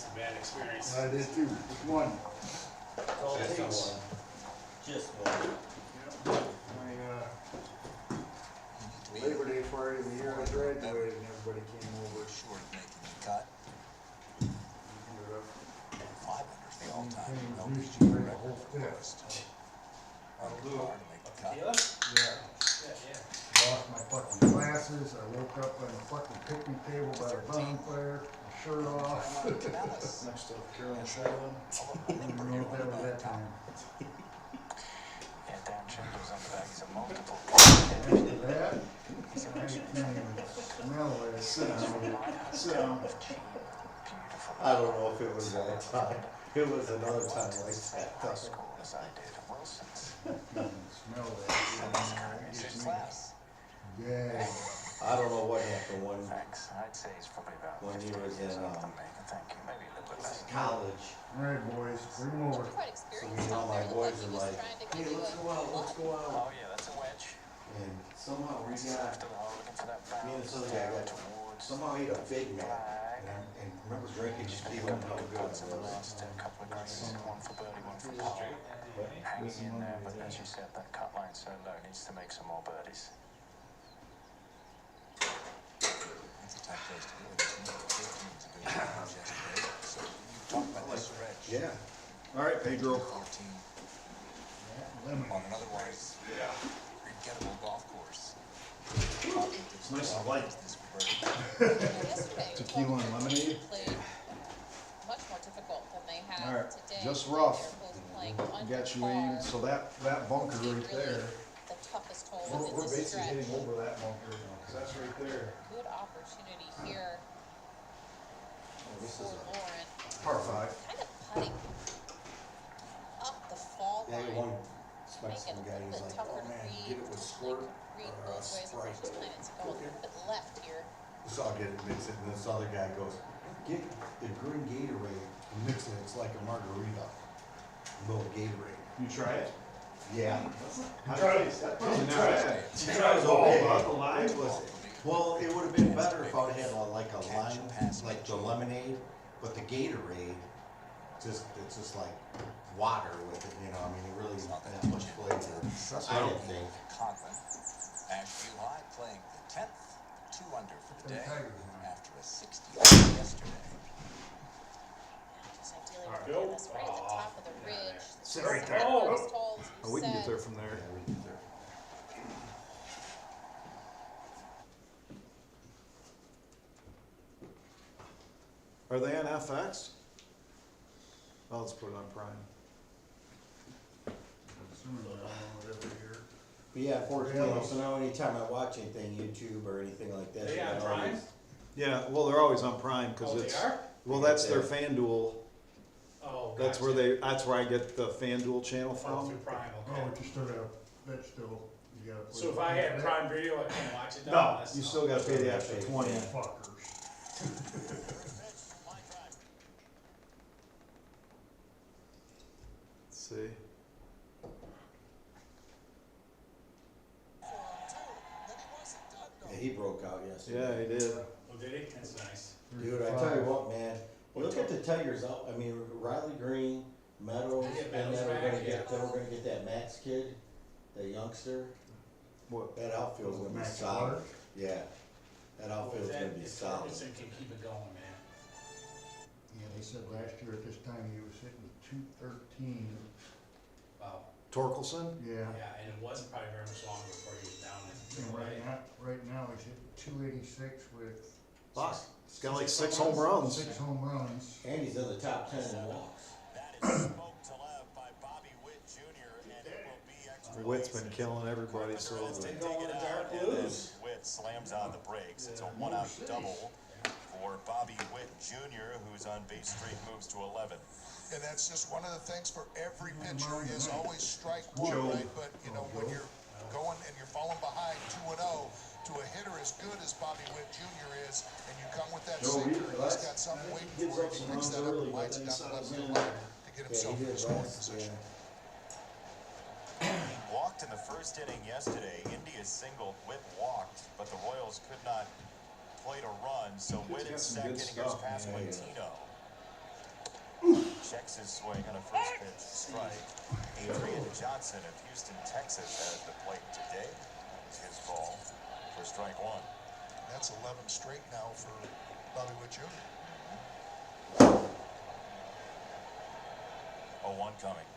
a bad experience. I did too. Just one. Just one. My Labor Day party the year I graduated, and everybody came over. short of making the cut. 500's the all-time LPGA record for lowest. Working hard to make the cut. Yeah. Yeah. Lost my fucking glasses. I woke up on the fucking picnic table by the bonfire, my shirt off. Next to Carolyn Shadowin. I don't even know if that was that time. Yeah, Dan Chambers on the back. He's a multiple. After that, I can't even smell it. Sit down. Sit down. I don't know if it was that time. It was another time like that. School as I did at Wilson's. Smell that. It's class. Yeah. I don't know what happened when Thanks. I'd say he's probably about he was in Thank you. Maybe a little bit less. college. All right, boys, bring them over. Quite So experienced me and all out my there. boys Looked are like like, he was trying to give hey, you let's go out, let's go out. Oh yeah, that's a wedge. And somehow we He's got, left of the hole looking for that me and this other guy got, somehow ate a Big Mac. And remember drinking just gave him how good it Putts in the was. last couple of greens. One for birdie, one for par. Hanging in there, but as you said, that cut line so low needs to make some more birdies. That's a tough place to go. There's no 13's a good challenge yesterday. So you talked about this stretch. Yeah. All right, Pedro. 14 Lemon. on an otherwise forgettable golf course. It's nice and light. This for birdie. yesterday. Tequila and lemonade. Played much more difficult than they have All right, today. just rough. They're both playing Got you under aimed, par. so that bunker right there, The toughest hole we're within the basically stretch. hitting over that bunker, because that's right there. Good opportunity here This for is a, Lauren. Par 5. Kind of putting up the fall yeah, line. one Make it Mexican a guy, little he's bit like, tougher oh to man, read. get it with squirt Read or both ways. Of course, Sprite. she's planning to go a little bit left here. So I'll get it mixed it, and this other guy goes, get the green Gatorade and mix it, it's like a margarita. A little Gatorade. You try it? Yeah. You tried it? That wasn't Try that it. bad. You tried it all Okay. about the lime, was it? Well, it would have been better if I would have had like a lime, like the lemonade, but the Gatorade, it's just like water with it, you know, I mean, it really isn't that much flavor. I don't think. Conlon, Ashview High playing the 10th, 2 under for the day after a 60 yesterday. Just ideally want to get this right at the top of the ridge. Sit right there. As tall as Oh, you we can get said. there from there. Yeah, we get there. Are they on FX? I'll just put it on Prime. But yeah, unfortunately, so now anytime I watch anything, YouTube or anything like that. They on I Prime? always- Yeah, well, they're always on Prime, because Oh, they it's, are? well, that's their FanDuel. Oh, That's gotcha. where that's where I get the FanDuel channel Oh, from. through Prime, Oh, okay. but you still gotta, that's still, you gotta. So if I had Prime Video, I can't watch it? No, That's- you still gotta pay the extra 20. Fuckers. Let's see. Yeah, he broke out yesterday. Yeah, he did. Oh, did he? That's nice. Dude, I tell you what, man, you look at the Tigers out, I mean, Riley Green, Meadows, Yeah, and Meadows then we're back, gonna yeah. get, Max kid, the youngster. What? That outfield's gonna be Max solid. Clark? Yeah, that outfield's gonna be solid. Ferguson can keep it going, man. Yeah, they said last year at this time he was hitting 213. Wow. Torkelson? Yeah. Yeah, and it wasn't probably very much longer before he was down in And right now he's hitting 286 with. Fuck, he's got like 6 home runs. 6 home runs. And he's in the top 10 in walks. That is smoked to left by Bobby Witt Jr. and it will be extra. Witt's been killing everybody, so. And then Witt slams on the brakes. It's a 1-out double for Bobby Witt Jr., who's on base streak, moves to 11. And that's just one of the things for every pitcher is always strike one, right? But, you know, when you're going and you're falling behind 2-0 to a hitter as good as Bobby Witt Jr. is, and you come with that sinker, he's got something waiting for him. He picks that up and lights it down the left field line to get himself in scoring position. He walked in the first inning yesterday. India singled, Witt walked, but the Royals could not play to run, so Witt in second, here's Pasquantino. Checks his swing on a first pitch strike. Adrian Johnson of Houston, Texas has the plate today. It's his ball for strike one. That's 11 straight now for Bobby Witt Jr. 0-1 coming.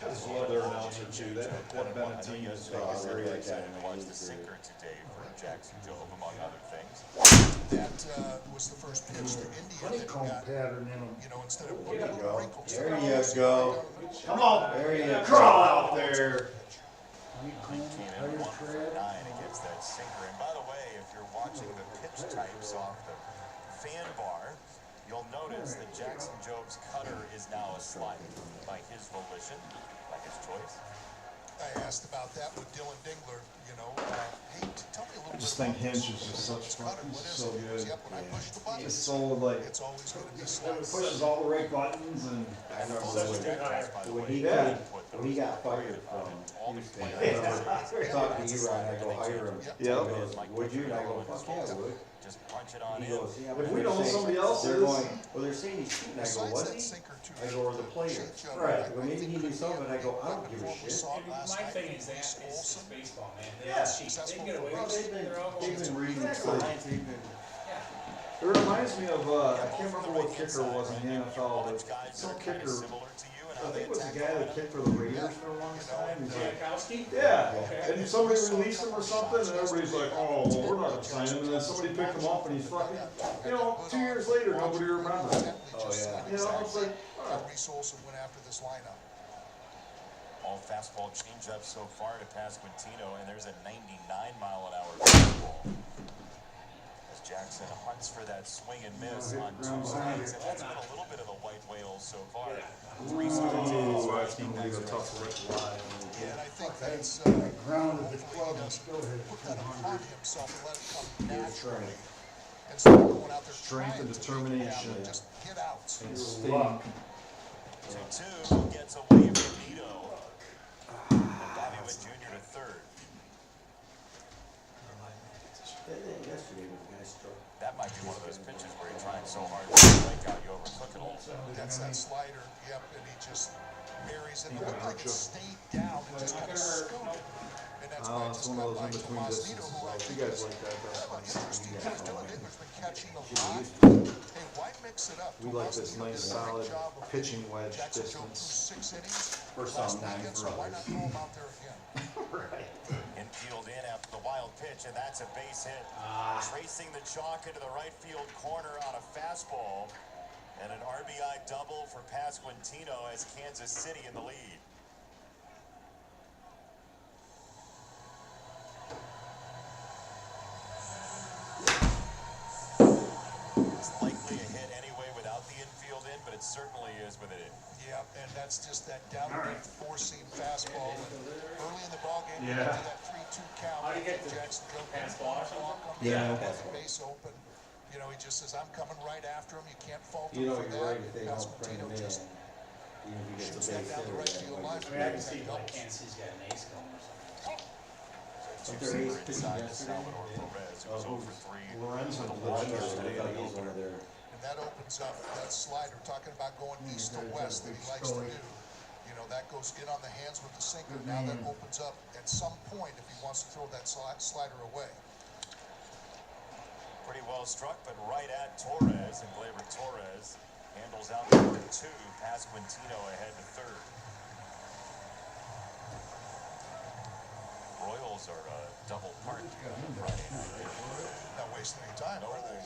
There's another announcer too, that Benatini is very excited to watch the sinker today for Jackson Jobe, among other things. That was the first pitch to India that got, you know, instead of putting little wrinkles. There you go. Come on. There you go. Crawl out there. He came in 1 for 9 against that sinker. And by the way, if you're watching the pitch types off the fan bar, you'll notice that Jackson Jobe's cutter is now a slider by his volition, by his choice. I asked about that with Dylan Dingler, you know, hey, tell me a little I just bit think Hinge is just such fucking so good. Yep, when I push the button, It's so like, it's always going to be it slow. pushes all the right buttons and. I remember when he got fired from Houston. I talked to you, Ryan, I go hire him. Yeah. He goes, would you? And I go, fuck yeah, I would. Just punch it on He in. goes, yeah, If but we don't know somebody else they're is. going, well, they're saying he's cheating. I go, was he? I go, or the player. Right. Well, maybe he knew something. I go, I don't give a shit. My thing is that is baseball, man. Yeah. They can get away Well, with it. they've been reading the signs. They've been. It reminds me of, I can't remember what kicker it was in the NFL, but some kicker, I think it was the guy that kicked for the Raiders for a long time. He's like, Jankowski? yeah, and somebody released him or something, and everybody's like, oh, well, we're not gonna sign him, and then somebody picked him up, and he's fucking, you know, 2 years later, nobody remembers him. Oh, yeah. You know, it's like, Reese Olson went after this lineup. All fastball changeup so far to Pasquantino, and there's a 99-mile-an-hour fastball. As Jackson hunts for that swing and miss on 2 swings, and that's been a little bit of a white whale so far. 3 ooh, that's gonna be a tough lick live. Yeah, and I think that's Grounded the club and still hit put that upon 200. himself and let it come naturally. Instead of going out there Strength and trying to take it down, determination. just get out. And sting. 2-2 gets away from Nito. And Bobby Witt Jr. to third. Yesterday was a nice stroke. That might be one of those pitches where you're trying so hard to strike out, you overcook it all. That's that slider, yep, and he just buries it. It looked like it stayed down and just kind of scooted. And that's why I just It's one of got those by in between Tomas distances, Nito, who I like, you think guys is like that, that's kind of fine. interesting. Because Dylan Dingler's been catching a lot. Hey, why mix it up? We like Tomas this Nito nice did a great solid job of pitching wedge Jackson Jobe distance. threw 6 innings For last some, not weekend, for so why not others. throw him out there again? Infield in after the wild pitch, and that's a base hit. Tracing the chalk into the right field corner on a fastball. And an RBI double for Pasquantino as Kansas City in the lead. It's likely a hit anyway without the infield in, but it certainly is with it in. Yeah, and that's just that downright four-seam fastball. And early in the ballgame, Yeah. after that 3-2 count, How do you get the Jackson Jobe fastball or something? Yeah. has the base open. You know, he just says, I'm coming right after him. You can't fault him You know, for you're right, that. if they don't bring him in, just even if he gets shoots a that base down hit the or right that, field like, line. I mean, I can see like Kansas got an ace going or something. But their ace pitch Inside to yesterday, Salvador Perez, who was 0 for 3. Lorenzo with a did walk that yesterday. yesterday. I thought he was one of their. And that opens up that slider, talking about going east to west that he likes to do. You know, that goes in on the hands with the sinker. Now that opens up at some point if he wants to throw that slider away. Pretty well struck, but right at Torres, and Gleyber Torres handles out number 2. Pasquantino ahead to third. boys are double parked Friday night. Not wasting any time, are they?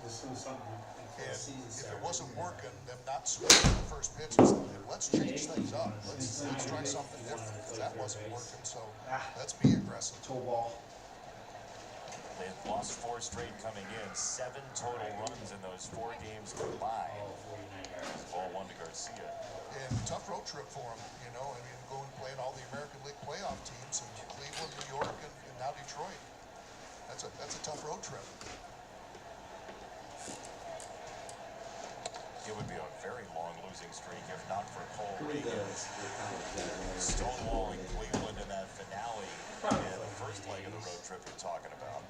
This is something. And if it wasn't working, them not swinging the first pitch, was like, let's change things up. Let's try something different, because that wasn't working, so let's be aggressive. Toe ball. They've lost 4 straight coming in, 7 total runs in those 4 games combined. Ball 1 to Garcia. And tough road trip for them, you know. I mean, going and playing all the American League playoff teams in Cleveland, New York, and now Detroit. That's a tough road trip. It would be a very long losing streak if not for Cole Regan stonewalling Cleveland in that finale in the first leg of the road trip you're talking about.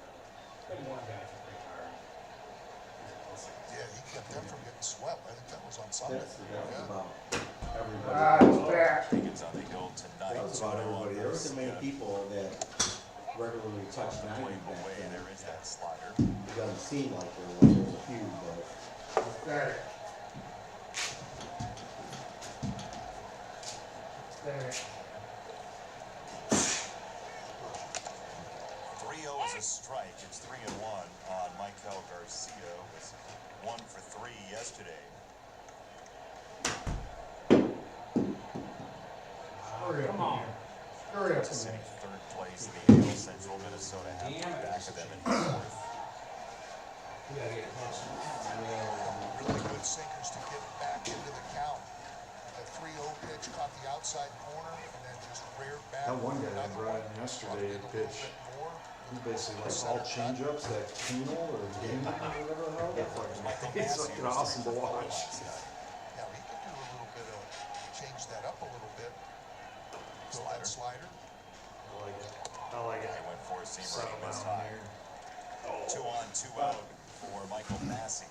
Yeah, he kept them from getting swept. I think that was on Sunday. That's about everybody. It's back. Regan's on the hill tonight. That was about everybody. There were so many people that regularly touch 90 Away, back then. there is that slider. It doesn't seem like there was a few, but. Static. Static. 3-0 is a strike. It's 3-1 on Michael Garcia. Was 1 for 3 yesterday. Come on. Hurry up. Kansas City, 3rd place in the AL Central. Minnesota have to back of them in 4th. Really good sinkers to get back into the count. The 3-0 pitch caught the outside corner and then just reared back. That one guy that brought in yesterday pitch. He basically like all changeups, that Keno or Gaming or whatever the hell. It's fucking awesome to watch. Yeah, he could do a little bit of, change that up a little bit. Slider. I like it. I like it. He went 4-seam right on this high. 2 on, 2 out for Michael Massey.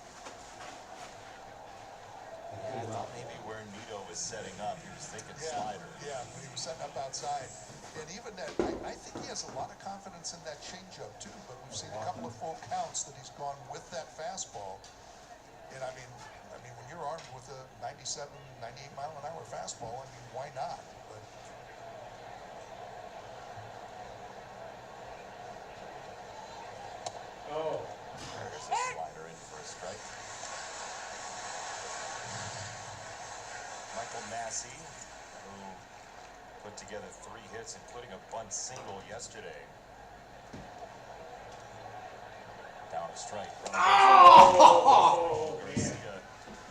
I thought maybe where Nito was setting up, he was thinking slider. Yeah, when he was setting up outside. And even that, I think he has a lot of confidence in that changeup too, but we've seen a couple of full counts that he's gone with that fastball. And I mean, when you're armed with a 97, 98 mile an hour fastball, I mean, why not? But There's a slider in for a strike. Michael Massey, who put together 3 hits, including a bunt single yesterday. Down a strike. Oh! Garcia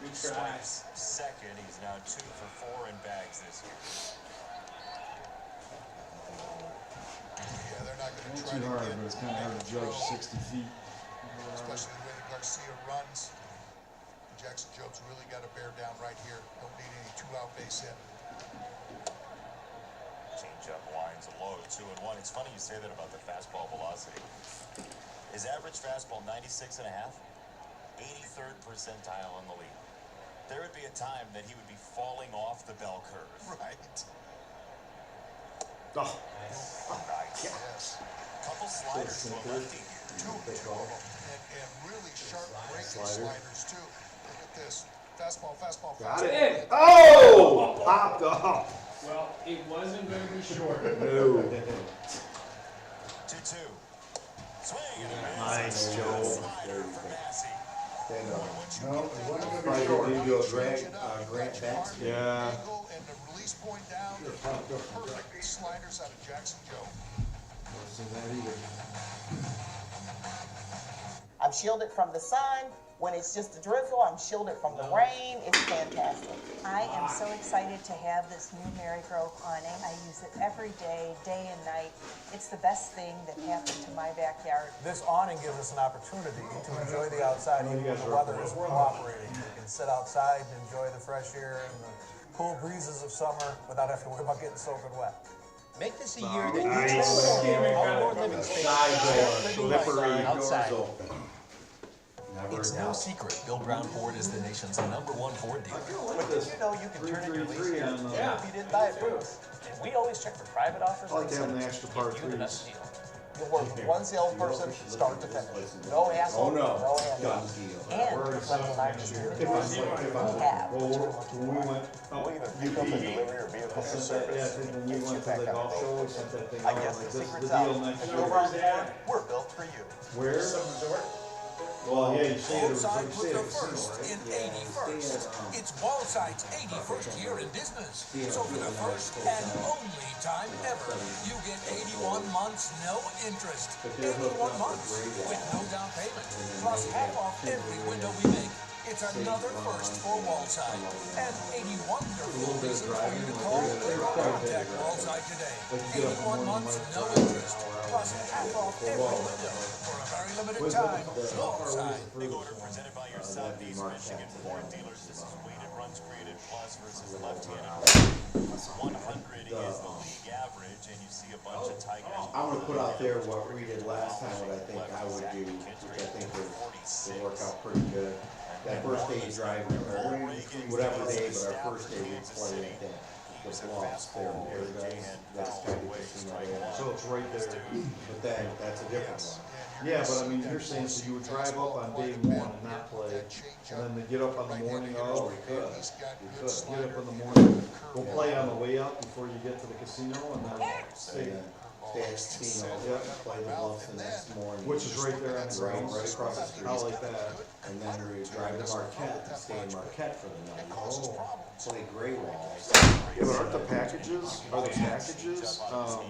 Good try. swipes second. He's now 2 for 4 in bags this year. yeah, they're not going to Not try too to hard, get but it's kind of hard to judge 60 feet. especially the way that Garcia runs. Jackson Jobe's really got to bear down right here. Don't need any 2-out base hit. Changeup lines low, 2-1. It's funny you say that about the fastball velocity. His average fastball 96.5, 83rd percentile in the league. There would be a time that he would be falling off the bell curve. Right. Oh. Nice. Yes. Couple sliders to a lefty here. 2 of them. And really sharp breaking sliders too. Look at this. Fastball, fastball, Got fastball. it. Oh! Popped off. Well, it wasn't going to be short. No. 2-2. Swing and a miss. Nice, Joe. Slider for Massey. And, No, it wasn't gonna be probably short. give you a Grant Banks. Yeah. Angle and the release point down. Perfect sliders out of Jackson Jobe. Wasn't that either. I'm shielded from the sun. When it's just a drizzle, I'm shielded from the rain. It's fantastic. I am so excited to have this new Marygrove awning. I use it every day, day and night. It's the best thing that happened to my backyard. This awning gives us an opportunity to enjoy the outside even when the weather is cooperating. We can sit outside and enjoy the fresh air and the cool breezes of summer without having to worry about getting soaking wet. Make this a year that you Nice. transform outdoor living space. Slippery. Outside. Doors open. Never It's no secret Bill Brown Ford is the nation's #1 Ford dealer. But did you know you can turn in your lease here on the- if you didn't buy it first? And we always check for private offers. I like to have and an extra par threes. You'll work with one salesperson, start to finish. No hassle, Oh, no. no hassle. Done deal. And one of the largest inventories we have. Well, when we went, We'll either pick up and deliver your vehicle I sent that, yeah, I think when we went to the golf show, we sent that thing I out, guess like the this is the secret's deal out. next And year. overall board, we're built for you. Where? Some resort? Well, yeah, you stay at a Wallside resort, you put stay at the a casino, first right? in 81st. It's Wallside's 81st year in business. So for the first and only time ever, you get 81 months no interest. 81 months with no down payment, plus half off every window we make. It's another first for Wallside. And 81 wonderful reasons for you to call or contact Wallside today. 81 months no interest, plus half off every window for a very limited time. Wallside. Big order presented by your Southeast Michigan Ford dealers. This is weighted runs created plus versus left-handed. 100 is the league average, and you see a bunch of Tigers. I'm gonna put out there what we did last time, what I think I would do, which I think would work out pretty good. That first day driving, or whatever day, but our first day we play at the Bluffs there in Paradise. That's kind of casino there. So it's right there. But then, that's a different one. Yeah, but I mean, you're saying, so you would drive up on day one and not play, and then to get up on the morning of, We could. get up in the morning, go play on the way up before you get to the casino, and then stay. Stay at casino, play the Bluffs the next morning. Which is right there on the Right, grounds. right across the street. I like that. And then we drive to Marquette and stay in Marquette for the night. Oh. Play Gray Walls. Yeah, but aren't the packages, are the packages, are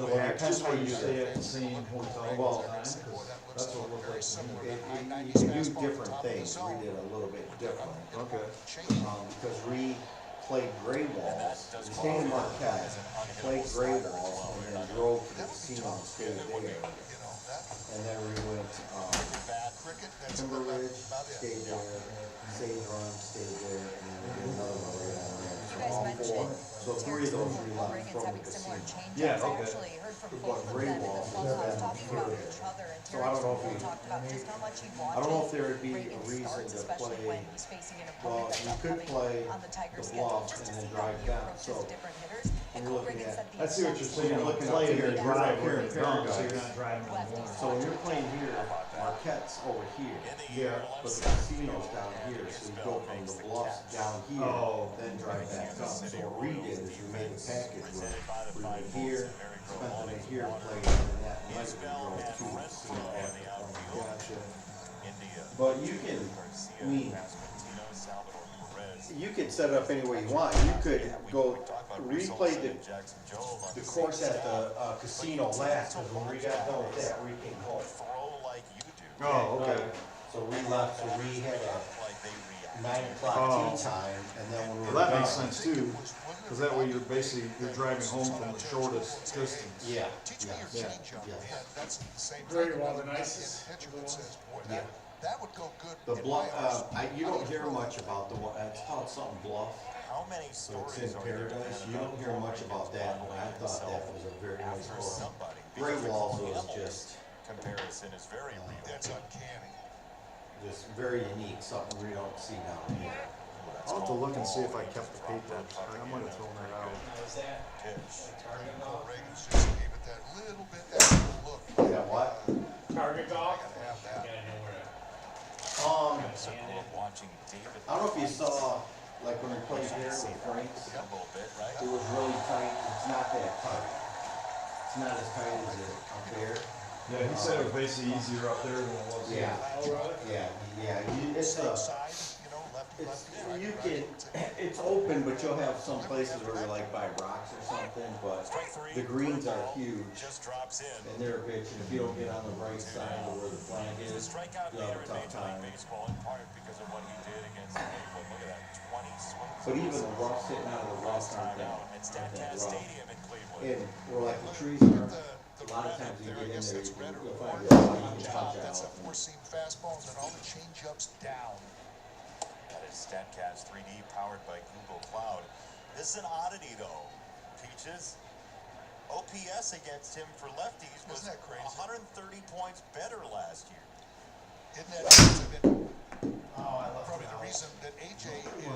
the packages where you stay at the same hotel all the time? 'Cause that's what it looked like to me. You can do different things. We did a little bit different. Okay. Because we played Gray Walls, we stayed in Marquette, played Gray Walls, and then drove to the casino and stayed there. And then we went, Timber Ridge, stayed there, Sage Run, stayed there, and then we did another one right on there. So all four, so three of those we left from the casino. Yeah, okay. Actually heard from But both of Gray them in the Walls clubhouse is talking about each other, and So I don't know if we, talked about just how much he I watches. don't know if there would be a Reagan reason starts, to especially play, when he's facing an well, opponent that's you could upcoming play on the Tiger the schedule, Bluff just and to then see how drive he down, approaches so different hitters. And you're looking Reagan at, said the I see what you're exact saying, same you're thing. looking up here and Yeah. drive here in so you're not Paradise. driving in the morning. So when you're playing here, Marquette's over here. Yeah. But the casino's down here, so you go from the Bluffs down here, Oh. then drive back up. So what we did is we made a package where we went here, spent the day here, played, and then that night we drove to the casino after playing. Gotcha. But you can, I mean, you could set it up any way you want. You could go replay the course at the casino last, because when we got done with that, we came home. Oh, okay. So we left, so we had a 9 o'clock Oh. tea time, and then when we were Well, that makes done- sense too, because that way you're basically, you're driving home from the shortest distance. Yeah, Yeah. That's the same. Very well, the nicest. Hedgewood says, boy, Yeah. that would go good. The in Bluff, my eyes. you don't hear much about the one, it's called something Bluff. How many So it's stories in are there? Paradise, you don't hear much about that, but I thought that was a very nice course. Gray Walls was just, Comparison is very real. That's uncanny. just very unique, something we don't see down here. I'll have to look and see if I kept the paint then, I might have thrown that out. Now, is that target golf? Reagan's just gave it that little bit extra look. Is that what? Target golf? Gotta have that. Gotta know where So grew up watching David. I don't know if you saw, like when we played here with Frank's, A little bit, right? it was really tight, it's not that tight. It's not as tight as it up there. Yeah, he said it was basically easier up there than it was here. Yeah, it's Side, you know, left, it's, left. you can, it's open, but you'll have some places where you're like by rocks or something, but the greens are huge. Just drops in. And they're a bitch, and if you don't get on the right side of where the flag He's a is, strikeout you'll have leader a in tough Major time. League Baseball, in part because of what he did against Cleveland. Look at that, 20 swings. But even the roughs hitting out of the roughs aren't Time that, out at aren't that Statcast rough. Stadium in Cleveland. And where like the trees are, a lot of times you get in there, you'll find your body can punch That's a out. four-seam fastball, and then all the change-ups down. That is Statcast 3D powered by Google Cloud. This is an oddity though, Peaches. OPS against him for lefties was Isn't that crazy? 130 points better last year. Isn't that amazing? Probably the reason that AJ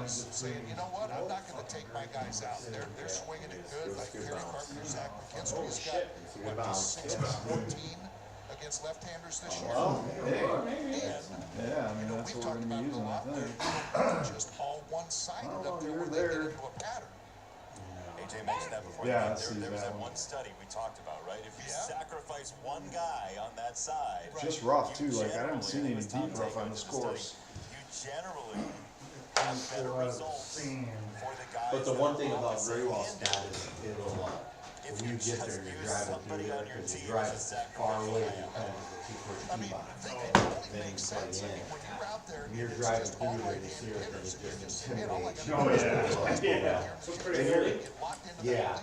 is saying, you know what, I'm not gonna take my guys out. They're swinging it good, like Harry Parker, Zach McKinstry's got, what, 6 for 14 against left-handers this year. Oh, hey. And, Yeah, I mean, that's we've what talked we're gonna about be it a using, I lot. think. They're just all one-sided Oh, up there you're where they there. get into a pattern. AJ mentioned that before. Yeah, the game. There was that one study we talked about, right? If you sacrifice one guy on that side, Just rough too, like I haven't seen any deep rough on this course. you generally have better results for the guys. But the that one are thing about opposite Graywall, handed. Scott, is it'll, If when you get there, you're driving through there, because you drive far away, you kind of keep where you keep on. Then you play in. When you're driving through there, you see everything, it just intimidates you. Oh, yeah. Yeah,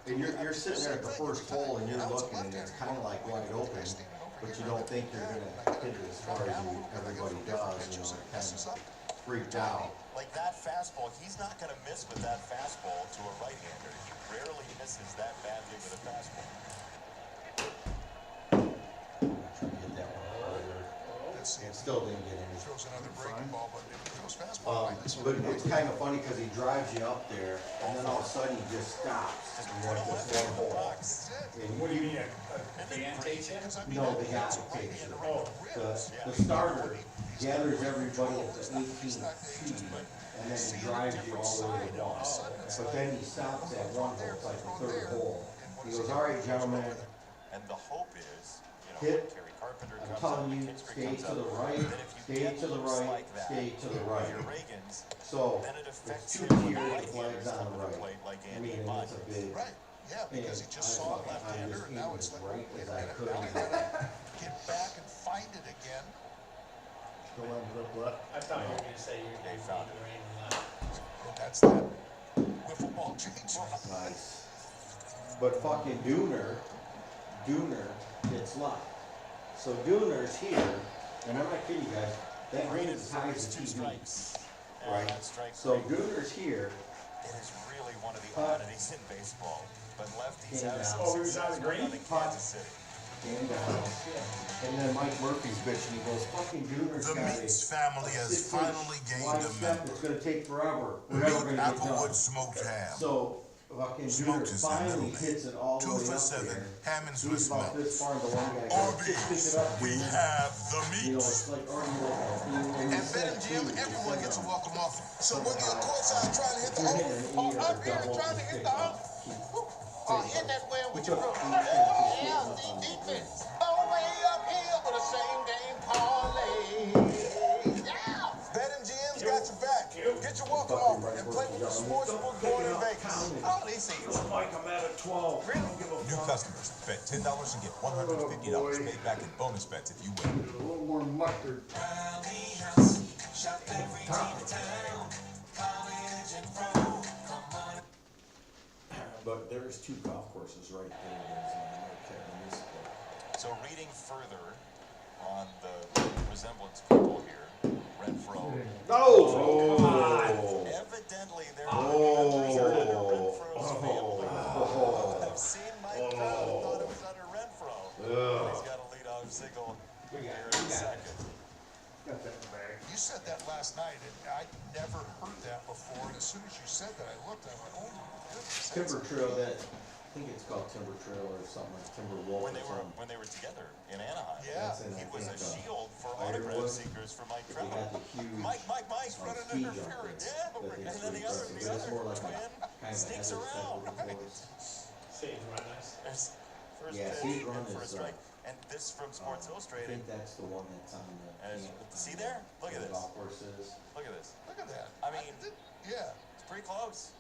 and you're sitting there at the first hole and you're looking and it's kind of like wide open, but you don't think you're gonna hit it as far as everybody does, you know, kind of freaked out. Like that fastball, he's not going to miss with that fastball to a right-hander. He rarely misses that badly with a fastball. And still didn't get any. Throws another breaking ball, but it goes fastball. But it's kind of funny because he drives you up there and then all of a sudden he just stops. And you're at this one hole. And What do you mean, a fan takes it? No, the guy takes it. The starter gathers everybody at the 18th tee and then he drives you all the way to the ball. But then he stops at one hole, it's like the third hole. He goes, all right, gentlemen, And the hope is, you know, hit. Kerry Carpenter I'm comes telling up, you, Kinsbury stay comes to the up, right, that if you stay get to the looks right, like that stay to the with right. your Reagans, So, then it it's affects two him with tier right flags on the right. plate like I Andy mean, it's a big. Right, yeah, because he just saw a left-hander and now it's like, right wait as a I minute, could. now we gotta get back and find it again. Still ended up left. I thought you were gonna say you're found it. And that's that wiffle ball change. Nice. But fucking Dooner gets luck. So Dooner's here, and I'm not kidding you guys, that ring is as high as the TV. Right? So Dooner's here. It is really one of the oddities in baseball. But lefties Came have down. some Oh, he was on the success green? running Kansas City. Came down. And then Mike Murphy's bitching, he goes, fucking Dooner's The got Meats a family has 6-inch finally gained wide a step member. that's gonna take forever. We're never gonna get done. Applewood smoked ham. So fucking Dooner Smoked is their finally middle name. hits it all the 2 way for up $7, there. ham and He's Swiss about milk. this far, and the one guy goes, just pick it up. We Dooner." have the You know, meats. it's like already like, At BetMGM, everyone gets a welcome offer. So whether you're courtside trying to hit the hole or up here trying to hit the hoop, or in that way with your bro. Yeah, defense. All the way up here with a same game parlay. Yeah. BetMGM's got your back. Get your welcome offer and play with the sportsbook board in Vegas. Oh, they see you. Mike, I'm at a 12. New customers bet $10 and get $150 paid back in bonus bets if you win. A little more mustard. But there's 2 golf courses right there. There's Marquette Municipal. So reading further on the resemblance people here, Renfro. Oh! Evidently there Oh! I've seen Mike Trout and thought it was under Renfro. He's got a leadoff single here in a second. You said that last night, and I never heard that before, and as soon as you said that, I looked, I went, oh my goodness. Timber Trail, I think it's called Timber Trail or something, like Timber Wolf or something. When they were together in Anaheim. Yeah. He was a shield for Ironwood. autograph seekers for Mike They Trout. got the huge Mike's running ski interference. jumper that Yeah, they and then the throw other across. But it's more like a twin kind of sneaks headed around. step Right. with Say he's run nice. There's first Yeah, pitch Steve Run in for a is, strike. And this from Sports I Illustrated. think that's the one that's on the. See there? Look at the this. golf courses. Look at this. Look at that. I mean, Yeah. it's pretty close.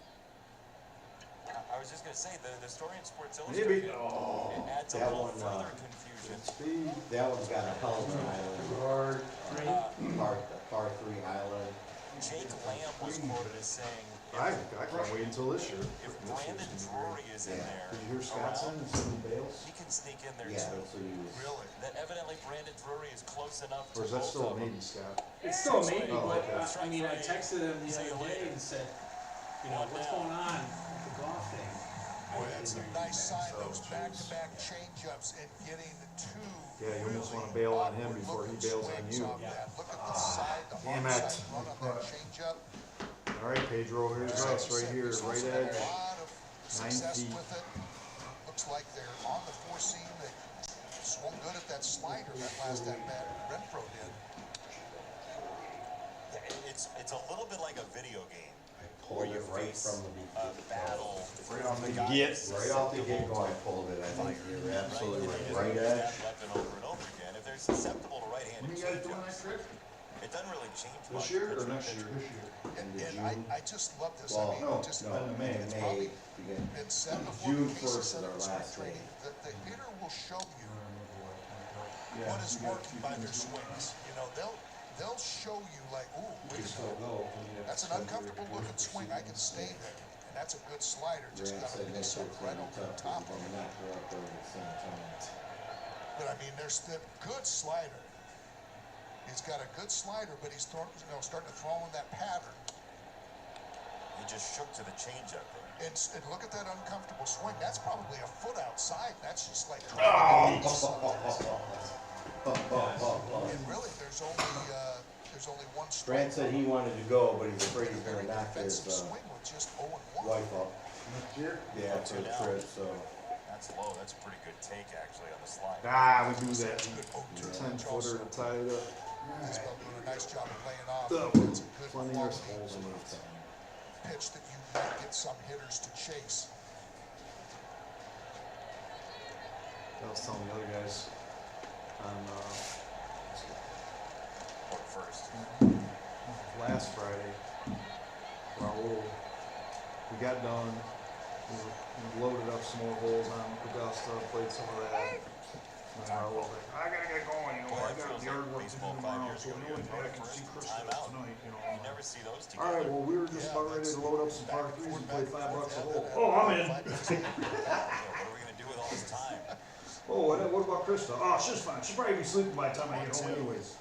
I was just going to say, the story in Sports Maybe. Illustrated it adds a That little one, further confusion. That one's got a hell of an island. Par 3 island. Jake Lamb was quoted as saying, I can't wait until this year. if Brandon Drury is in there, Did you hear Scottson and Sidney Bales? he can sneak in there Yeah, too. that's what he was. Really? That evidently Brandon Drury is close enough Or to is that both still a of them. maybe, Scott? It's still a maybe, Oh, but okay. I mean, I texted him the other day and said, you know, what's going on with the golf thing? Boy, that's a nice sign, those back-to-back change-ups and getting two Yeah, you almost want to bail on him before he bails on you. off that. Look at the side, the Damn hard it. side run on that change-up. All right, Pedro, here's us right here, right edge. A lot of 9 success feet. with it. Looks like they're on the 4 seam. They swung good at that slider that last at bat Renfro did. Yeah, it's a little bit like a video game Pulled where you it right face from the a battle. right off the guy get, that's right off the susceptible get go. I to pulled it. I think fire, you're absolutely And you right. just Right use edge. that weapon over and over again. If they're susceptible to right-handed When you guys doing that changeups, trip? it doesn't really change This much. year or pitcher to next year? pitcher. This year. And I just love this. Well, I mean, just May. it's probably been said before. June Casey 1st said is it our in spring last training, day. that the hitter will show you what is working by their swings. You know, they'll show you like, ooh, wait a minute. That's an uncomfortable looking swing. I can stay there. And that's a good slider. Just got to get something right over the top of it. But I mean, there's the good slider. He's got a good slider, but he's starting to throw in that pattern. He just shook to the changeup. And look at that uncomfortable swing. That's probably a foot outside. That's just like. Oh. And really, there's only one strike. Grant said he wanted to go, but he's afraid he's going to knock his swing with just 0-1. wife up. Next year? Yeah, to the trip. So That's low. That's a pretty good take actually on the slide. Ah, we do that. 10-footer to tie it up. He's doing a nice job of playing off. Oh, It's a good plenty long of holes in it. pitch that you might get some hitters to chase. I was telling the other guys on What first? last Friday, Raul, we got done, we loaded up some more holes on Augusta, played some of that. And Raul was like, I gotta get going, you know, I got yard work to do tomorrow, so no one I can see Christmas tonight, you know. You never see those together. All right, well, we were just about ready to load up some par threes and play $5 a hole. Oh, I'm in. What are we gonna do with all this time? Oh, what about Krista? Oh, she's fine. She'll probably be sleeping by the time I get home anyways.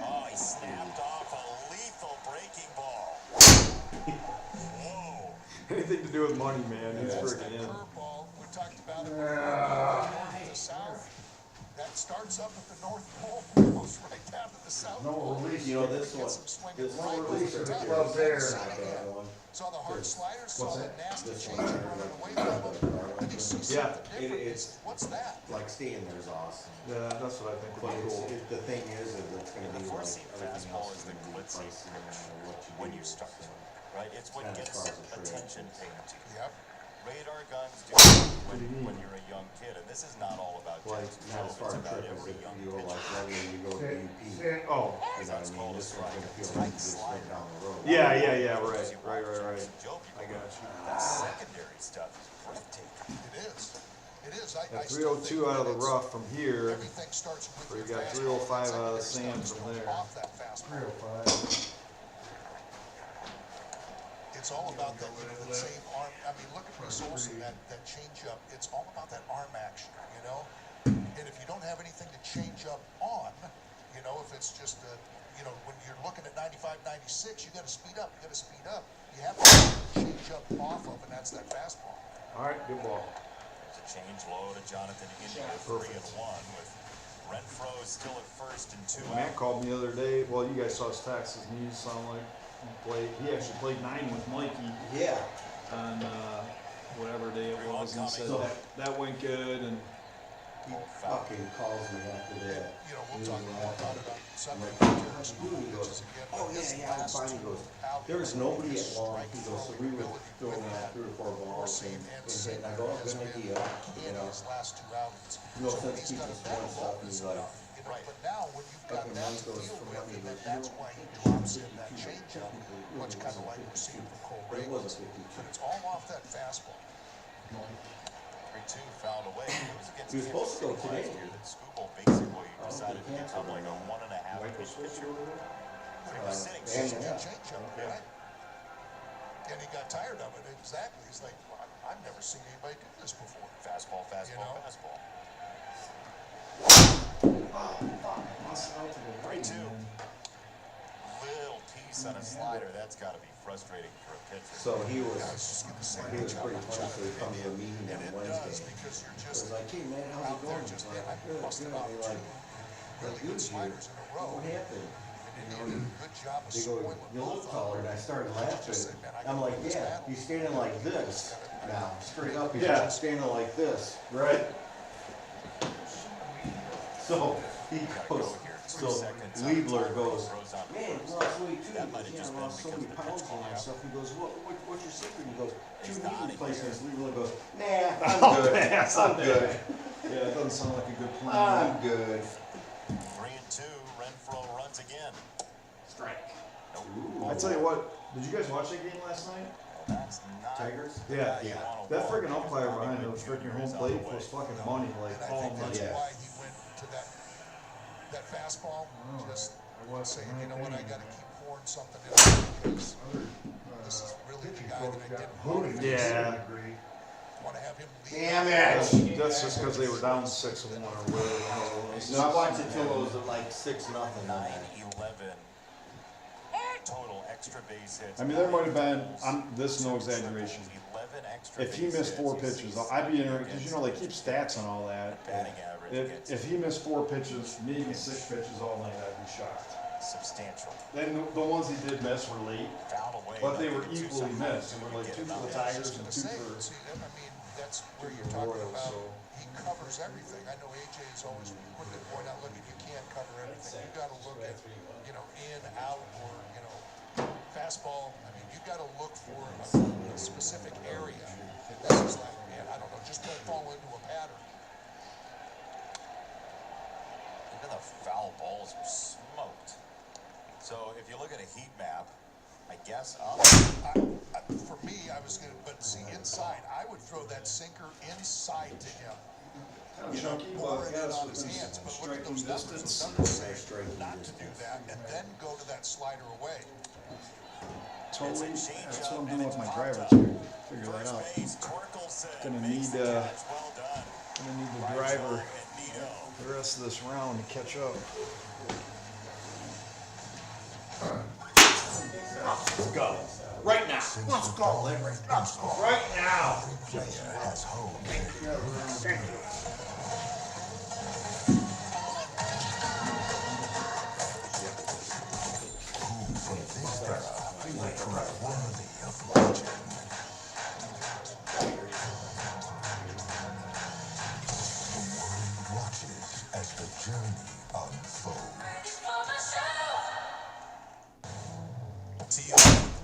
Oh, he snapped off a lethal breaking ball. Whoa. Anything to do with money, man, he's freaking in. Curveball, we talked about it. North to south. That starts up at the North Pole, goes right down to the South Pole. No release. you know this Get one. some swing This right one over release the of the top. club there. Not a bad one. Saw the hard slider, saw What's the that? nasty This change one. running away from him. Then you see Yeah. something different. It's What's that? like staying there is awesome. Yeah, that's what I think But would be cool. the thing is it's going to The be four like seam everything fastball else is the going to be glitzy pricey no matter what you when do. you start, right? It's what Not as gets far as the trade. attention paid to you. Yep. Radar guns do when you're a young kid, and this is not all about Like, Jackson not Grove, as far it's as about trip as every if young you go pitcher. like that when you go to UP. You Oh, know what I mean? This one's going to feel like you just went down the road. yeah, right. Joke, I got you. that secondary stuff is breathtaking. It is. It is. I At still 302 think out of that the it's- rough from here, Everything starts with where you your got fastball. 305 out of the Secondary sand stuff from is there. off that fastball. 305. It's all about that, that same arm. I mean, look at Reese Olson, that change-up. It's all about that arm action, you know? And if you don't have anything to change up on, you know, if it's just when you're looking at 95, 96, you got to speed up. You got to speed up. You have to change up off of, and that's that fastball. All right, good ball. There's a change low to Jonathan India, 3-1 with Renfro still at first and 2 Matt out. called me the other day. Well, you guys saw his text. His knees sound like he actually played 9 with Mikey Yeah. on whatever day it was, and said So- that went good. And He fucking calls me after that. You know, we'll He talk was more about it on I'm Sunday. like, "What did you do?" He goes, oh yeah, I'm fine. He goes, there's nobody at long. He goes, so we were throwing out 3 or 4 balls and hitting. I go, oh, good idea. You know, His last 2 outings. no So sense he's keeping got a throwing better stuff. ball He's this like, enough, you know, but now when you've got fucking that one to goes deal from with, money, then but that's you why he know, drops in that changeup, much kind of like we're seeing from Cole It was a Ravens. 52. But it's all off that fastball. 3-2 fouled away. It was against He was supposed to go Kansas City today. last year that Skubal basically decided to become like a 1.5 pitch pitcher. But he was sitting It's a short. good changeup, right? And he got tired of it, exactly. He's like, well, I've never seen anybody do this before. Fastball, You know? fastball. lost out to the right. 3-2. Little piece on a slider. That's got to be frustrating for a pitcher. So he was Pretty pretty pumped to come to a meeting on Wednesday. because you're I just was like, hey man, how's out it there going? just He's like, I good, busted good. off They're 2 like, really you good sliders in a row. what happened? And you did a good job of They go, spoiling you look both of taller, them. and I started Just laughing. said, man, I I'm can like, win this yeah, battle. he's standing like this now, straight up. He's Yeah. not standing like this. Right. So he goes, so Liebler goes, man, lost weight too. That might have Yeah, just I been lost so because many of the pounds pitch and all clock. that stuff. He goes, what's your secret? He goes, It's two not knee in replacements. here. Liebler goes, nah, I'm good. I'm good. Yeah, that doesn't sound like a good plan. I'm good. 3-2, Renfro runs again. Strike. I tell you what, did you guys watch that game last night? That's not Tigers? Yeah. Yeah. That freaking umpire behind the freaking home plate was fucking money, like And I calling think that's that. why he went to that fastball, just saying, you know what, I gotta keep pouring something in because this is really the guy that I didn't want to face. Yeah. Want to have him lead. Damn it. That's just because they were down 6-1 or whatever. No, I watched it till it was like 6-0. 9-11 total extra base hits. I mean, there might have been, this no exaggeration. 11 extra If he base missed hits. 4 pitches, I'd be interested, because you know, they keep stats and all that. Batting average If he missed 4 pitches, maybe 6 pitches all night, I'd be shocked. substantial. Then the ones he did miss were late, Foul away. but they were equally missed. There were like 2 for the Tigers and 2 See, for I mean, that's where you're talking Royals, about, so. he covers everything. I know AJ is always putting the point out, look, you can't cover everything. You gotta look at, you know, in, out, or, you know, fastball. I mean, you gotta look for a specific area. This is like, man, I don't know, just don't fall into a pattern. Even the foul balls were smoked. So if you look at a heat map, I guess For me, I was gonna, but see, inside, I would throw that sinker inside to him. You know, pouring it on his hands, but look at those numbers. Those numbers say not to do that, and then go to that slider away. totally, that's what I'm doing with my driver too. Figure that out. Gonna need the driver the rest of this round to catch up. Let's go. Right now. Let's go, Larry. Let's go. Right now. Thank you. As the journey unfolds.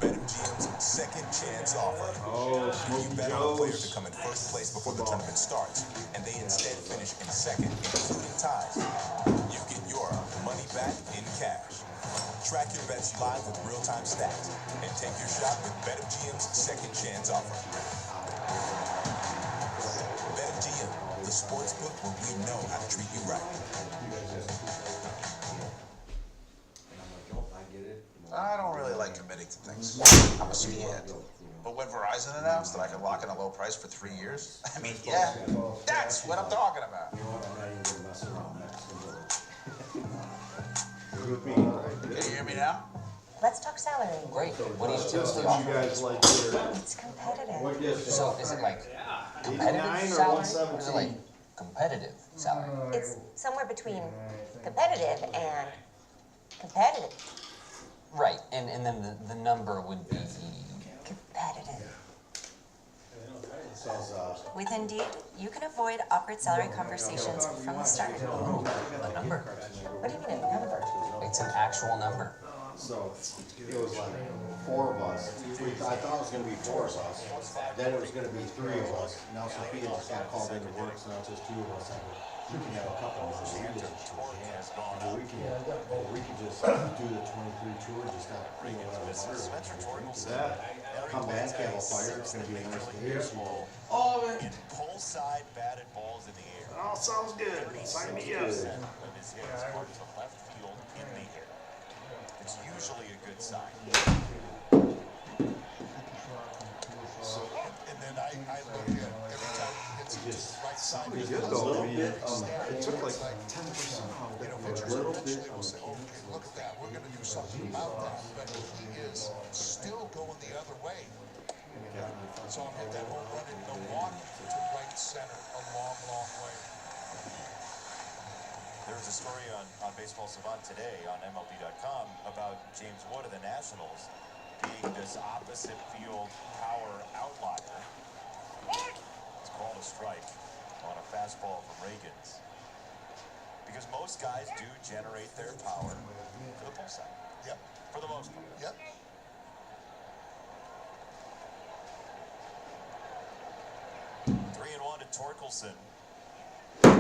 BetMGM's second chance offer. Oh, You bet on a player to come in first place before the tournament starts, and they instead finish in second, including ties. You get your money back in cash. Track your bets live with real-time stats, and take your shot with BetMGM's second chance offer. BetMGM, the sports book where we know how to treat you right. I don't really like committing to things. I'm a skihead. But when Verizon announced that I could lock in a low price for 3 years, I mean, yeah, that's what I'm talking about. Can you hear me now? Let's talk salary. Great. What do you Just typically what you offer? guys like here. It's competitive. So is it like 89 competitive or salary or 117? like competitive salary? It's somewhere between competitive and competitive. Right, and then the number would be Competitive. With Indeed, you can avoid awkward salary conversations from the start. a number. What do you mean a number? It's an actual number. So it was like 4 of us. I thought it was gonna be 4 of us. Then it was gonna be 3 of us. Now Sophia just got called into work, so now it's just 2 of us. We can have a couple of us. We can just do the 23 tour, just not, you know, come back, have a fire, it's gonna be a nice day. All of it. In pull side batted balls in the air. Oh, sounds good. Sign me up. Of his hits are to left field in the air. It's usually a good sign. And then I look at every time he hits it to the right side. Pretty good though. I mean, it took like 10% off. You know, pitchers eventually will say, okay, look at that, we're gonna do something about that, but he is still going the other way. So I'll hit that home run in Milwaukee to right center a long, long way. There was a story on Baseball Savant today on MLB.com about James Wood of the Nationals being this opposite field power outlier. It's called a strike on a fastball from Reagan's. Because most guys do generate their power for the pull side. Yep. For the most part. Yep. 3-1 to Torkelson. That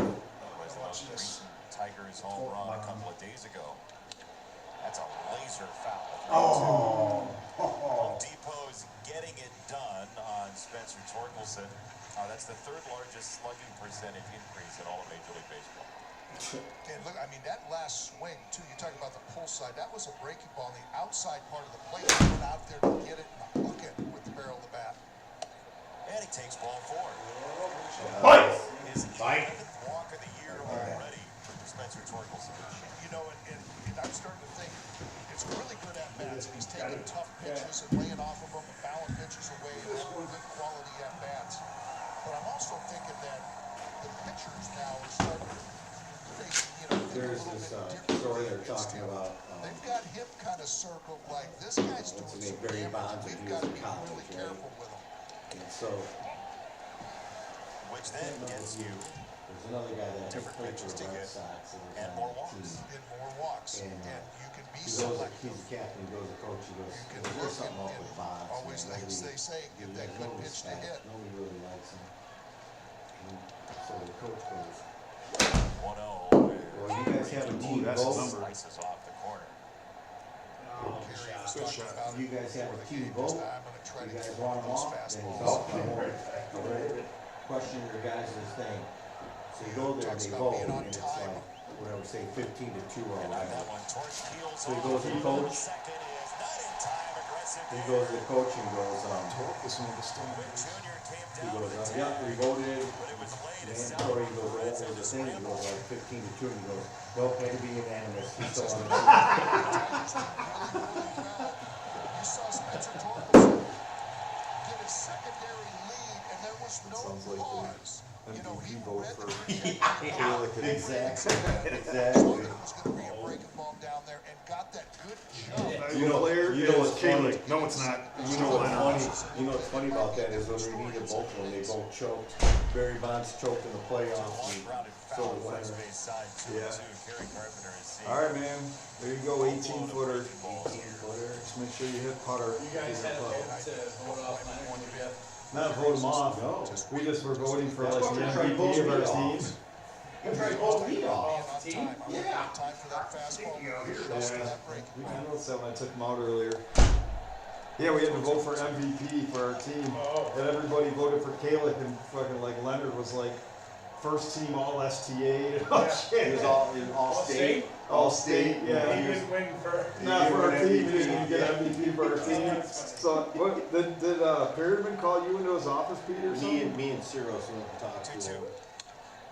was the most recent Tigers home run a couple of days ago. That's a laser foul. Oh. Home Depot's getting it done on Spencer Torkelson. That's the third largest slugging percentage increase in all of Major League Baseball. And look, I mean, that last swing, too, you talk about the pull side, that was a breaking ball on the outside part of the plate. He went out there to get it and hook it with the barrel of the bat. And he takes ball 4. Bite! His 11th walk of the year already for Spencer Torkelson. You know, and I'm starting to think it's really good at bats. He's taking tough pitches and laying off of them and fouling pitches away and having good quality at bats. But I'm also thinking that the pitchers now are starting to face, you know, There's this story they're talking about. They've got him kind of circled like this guy's doing some Barry damage. Bonds when We've he was got to in be college, really right? careful with him. And so Which then gets you there's another guy that different played pitches for to the Red get Sox and more walks. In more walks. And you can be he goes, selective. he's a captain, he goes to coach, he goes, You can there's look something and- up with Bonds. always, man. like they say, get that there's good no pitch to respect. hit. Nobody really likes him. And so the coach goes, 1-0. well, you guys have a team vote. Slices off the corner. You guys have a team vote. You guys want him off, then he's off. Question your guys' thing. So you go there and they vote, and it's like, whatever, say 15-2 or whatever. So he goes to the coach. He goes to the coach and goes, he goes, yeah, we voted. Mandatory, he goes, what was the thing? He goes, like 15-2, and he goes, nope, had to be unanimous. He's still on the team. You saw Spencer Torkelson get a secondary lead, and there was no pause. You know, he read the Exactly. Exactly. Was going to be a breaking ball down there and got that good jump. You know what's funny? No, it's not. You know what's funny? You know what's funny about that is when we needed both of them, they both choked. Barry Bonds choked in the playoffs, and so the winner. Yeah. All right, man. There you go, 18-footer. 18-footer. Just make sure you hit putter. You guys had a vote to vote off Leonard one bit. Not vote him off. No. We just were voting for like the Try to MVP vote of our me team. off. You try to vote me off. Team? Yeah. Time for that fastball. Yeah, I know something. I took him out earlier. Yeah, we had to vote for MVP for our team. And everybody voted for Caleb, and fucking like Leonard was like first team all STA. Oh, shit. He was all state. All state, yeah. He didn't win for. Not for our won team, he MVP. didn't even get MVP for our team. So, what, did Perryman call you into his office, Peter, or something? Me and Cyril went and talked to him.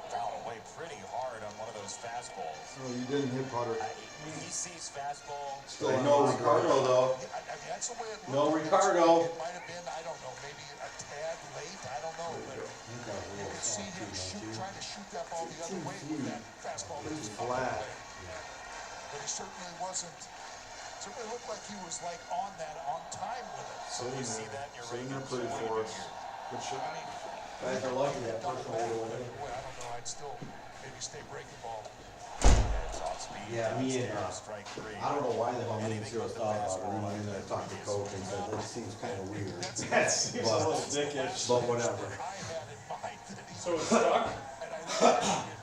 Foul away pretty hard on one of those fastballs. No, you didn't hit putter. He sees fastball. Still No Ricardo, though. I mean, that's the way it No looked. Ricardo. It might have been, I don't know, maybe a tad late, I don't know, but you could see him trying to shoot that ball the other way with that fastball. That was Flat. But he certainly looked like he was like on time with it. So you see that in your Sitting there ratings. pretty for us. Good shot. I mean, Guys are lucky that double first back, one. boy, I don't know, I'd still maybe stay breaking ball. It's off speed. Yeah, me and Strike 3. I don't know why the hell me and Cyril thought about it. We went in there and talked to coach and said, this seems kind of weird. That seems a little dickish. But whatever. I had in mind that he So it's stuck?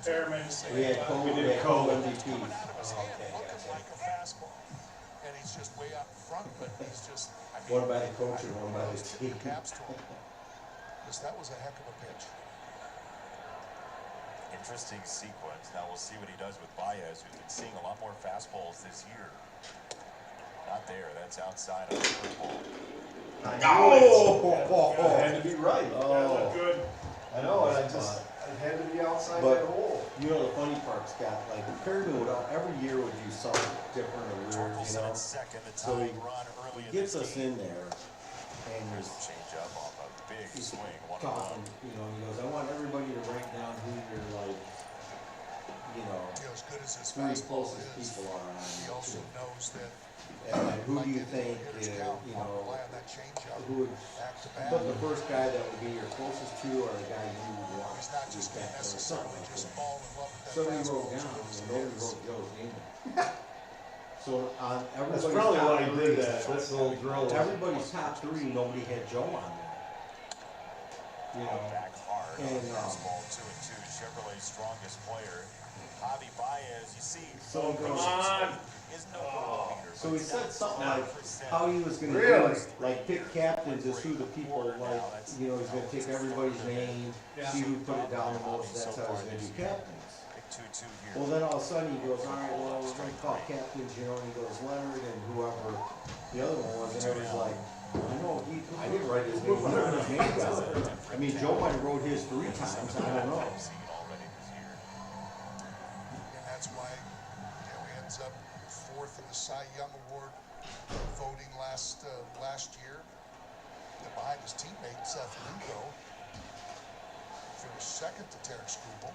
Fairman. We had Cole, we had Cole MVP. looking like a fastball. And he's just way out in front, but he's just, I mean, One by the coach and one by the team. caps to him. Because that was a heck of a pitch. Interesting sequence. Now we'll see what he does with Baez, who's been seeing a lot more fastballs this year. Not there. That's outside of the curveball. Oh! Had to be right. Oh. Good. I know, and I had to be outside But that hole. you know the funny part, Scott, like Perryman would every year would do something different or weird, you Torkelson know. at second. The So tying run early in Gets this us game. in there, and There's a change up off a big swing. 1-1. talking, you know, he goes, I want everybody to write down who your like, you know, You know, as good as his three fastball closest is, people are on. he also knows that And who do you think, you know, who would, the first guy that would be your closest to, or the guy you would want to be captain or something like that? Somebody wrote down, and nobody wrote Joe's name. So on everybody's That's probably top why he did three, that. That's the little drill. everybody's top three, nobody had Joe on there. You know, Back hard on and baseball 2-2. Chevrolet's strongest player, Javi Baez. You see, so come on. Is no leader. So he said something like how he was gonna Really? do, like pick captains as who the people, like, you know, he's gonna take everybody's name, see who put it down the most, that's how he's gonna do captains. Pick 2-2 here. Well, then all of a sudden he goes, all right, well, we're gonna call captains, you know, and he goes Leonard and whoever the other one was, and everybody's like, I know, I didn't write his name, I wrote his name down. I mean, Joe might have wrote his 3 times, I don't know. And that's why, you know, he ends up 4th in the Cy Young Award voting last year. And behind his teammate Seth Lugo, finished 2nd to Tarek Skubal.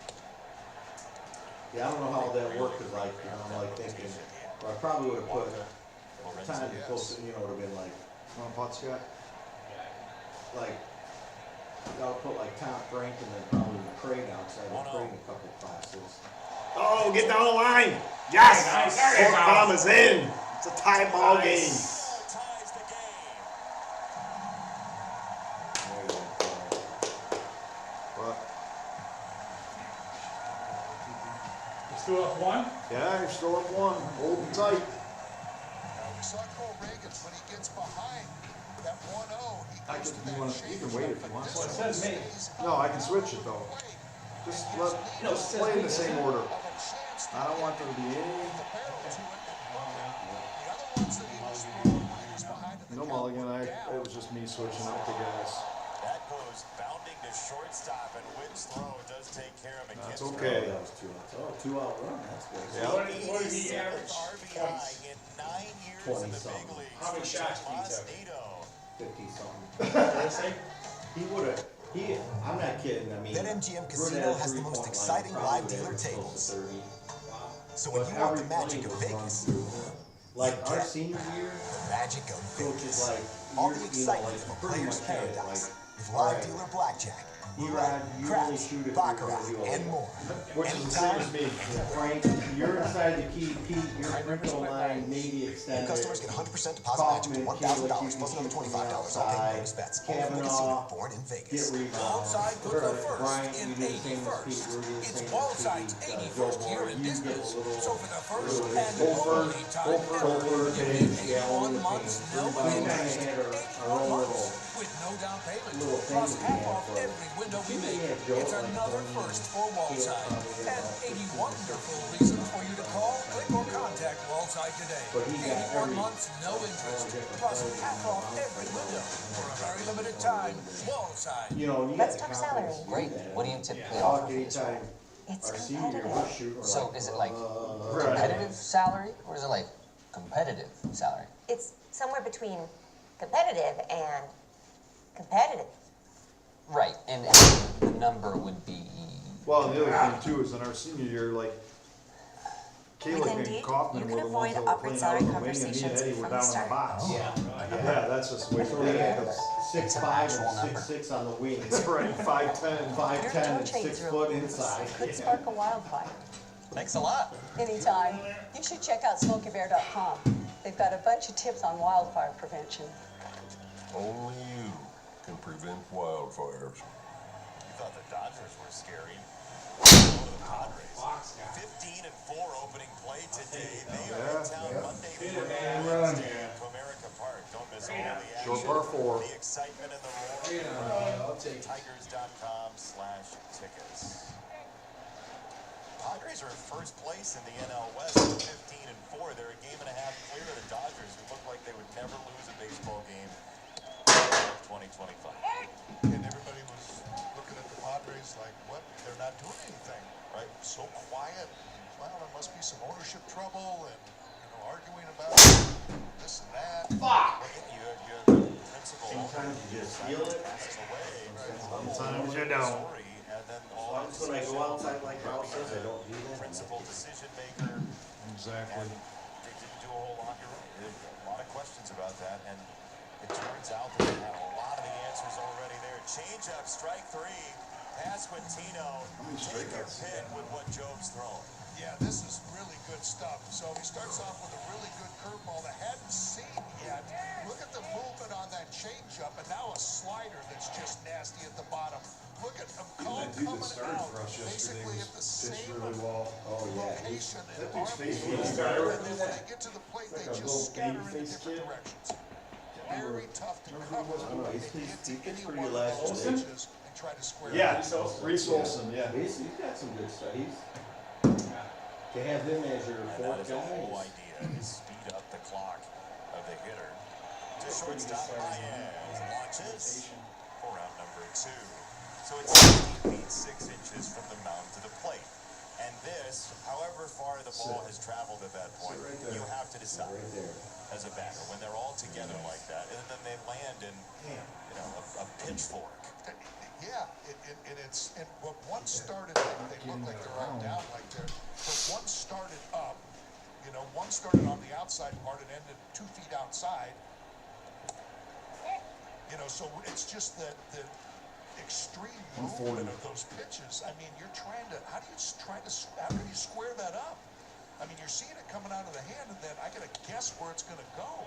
Yeah, I don't know how that worked, cause like, you know, I'm like thinking, or I probably would have put time to close, you know, would have been like, Pot Scott? like, I would put like Tom Frank and then probably McCray down, so I would trade a couple classes. Oh, get down the line! Yes! Nice. Fort Palm is in! It's a tie ball game. Ties the game. What? You still up 1? Yeah, you're still up 1. Hold it tight. Now, we saw Cole Reagans when he gets behind that 1-0, he I goes can, to that you can wait if you want. Well, it says me. No, I can switch it though. Just play in the same order. I don't want there to be any. No mulligan, it was just me switching up the guys. That goes bounding to shortstop, and Witt's throw does take care of McKinstry. That's okay. That was 2 out run, that's good. Yeah. What did he 87 average? RBI in 9 years in the 20 big leagues. How many shots did he Tomas take? Nido. 50 something. What did I say? He would've, I'm not kidding, I mean. BetMGM Bruno Casino had a has the most 3-point line, exciting probably live would've dealer been close tables. to 30. So when But you want the every magic play of was run Vegas, through him. Like our senior year, the magic of coaches Vegas. like, All you're, the you know, excitement like of a pretty player's much had it, paradise like, with all live right, dealer blackjack, E-Rod, you really craps, shoot it. baccarat, and more. Which is the same as me. Frank, you're inside the key, Pete, your free throw line maybe New extended. customers get 100% deposit match up to Kaufman, $1,000 Kayla, plus another keep $25 all outside. paid bonus bets. Only from a casino Kavanaugh, born in get Vegas. rebounds. Wallside put the first Brian, in you do the same as 81st. Pete, we're doing the It's same as Wallside's Pete. 81st year in You get a business. little- So for the first little and Gopher, only time ever, Gopher, you and, get yeah, 81 months, no we kinda interest. had our 81 own months little, with no down payment. little thing Plus we half had off for- every window we we make. had Joe It's like another 20, first for Wallside. probably And about 80 15, wonderful reasons for you to call, click, or contact Wallside today. But he got 81 every- months, no interest. Plus half off every window for a very limited time. Wallside. you know, you Let's got the talk salary. confidence to do Great. that. What do you typically Talk offer for this role? anytime It's our senior year, we're shooting So like, is it like Right. competitive salary or is it like competitive salary? It's somewhere between competitive and competitive. Right, and the number would be. Well, and the other thing too is in our senior year, like, Kayla With and Indeed, Kaufman you were can the ones avoid that were upward playing out salary on the wing, and me and conversations Eddie were from down the in the start. box. yeah. That's just the way So we they did had it. 6'5" and 6'6" on the wing. It's right, 5'10". 5'10" and 6 foot inside. Could spark a wildfire. Thanks a lot. Anytime. You should check out SmokeyBear.com. They've got a bunch of tips on wildfire prevention. Only you can prevent wildfires. You thought the Dodgers were scary. Go to the Padres. 15-4 opening play today. They are in town Monday through Wednesday at Comerica Park. Don't miss all the action. Short par 4. The excitement and the roar. Tigers.com/tickets. Padres are in first place in the NL West at 15-4. They're a game and a half clear of the Dodgers, who look like they would never lose a baseball game in 2025. And everybody was looking at the Padres like, what? They're not doing anything, right? So quiet. Well, there must be some ownership trouble and, arguing about this and that. Fuck! You have the principal. Sometimes you just feel it. Passes away. Sometimes you don't. And then all Once when I go outside like Ralph says, I don't do that. principal decision maker. Exactly. And do a whole lot. You're right. There's a lot of questions about that, and it turns out that they have a lot of the answers already there. Change up, strike three. Pass Quintino. Take your pick with what Job's thrown. Yeah, this is really good stuff. So he starts off with a really good curveball that hadn't seen yet. Look at the movement on that changeup, and now a slider that's just nasty at the bottom. Look at him coming out, basically at the same location and arm and then when they get to the plate, they just scatter in different directions. Very tough to cover and get to any one of those pitches and try to square it. Yeah, Reese Olson, yeah. He's got some good stuff. To have him as your fourth That is the guy. whole idea, is speed up the clock of the hitter. To shortstop, Baez launches for round number 2. So it's 16 feet 6 inches from the mound to the plate. And this, however far the ball has traveled at that point, you have to decide as a batter when they're all together like that, and then they land in, a pitchfork. Yeah, and what one started, they look like they're all down like they're, but one started up, one started on the outside part and ended 2 feet outside. So it's just the extreme movement of those pitches. I mean, you're trying to, how do you square that up? I mean, you're seeing it coming out of the hand, and then I gotta guess where it's gonna go.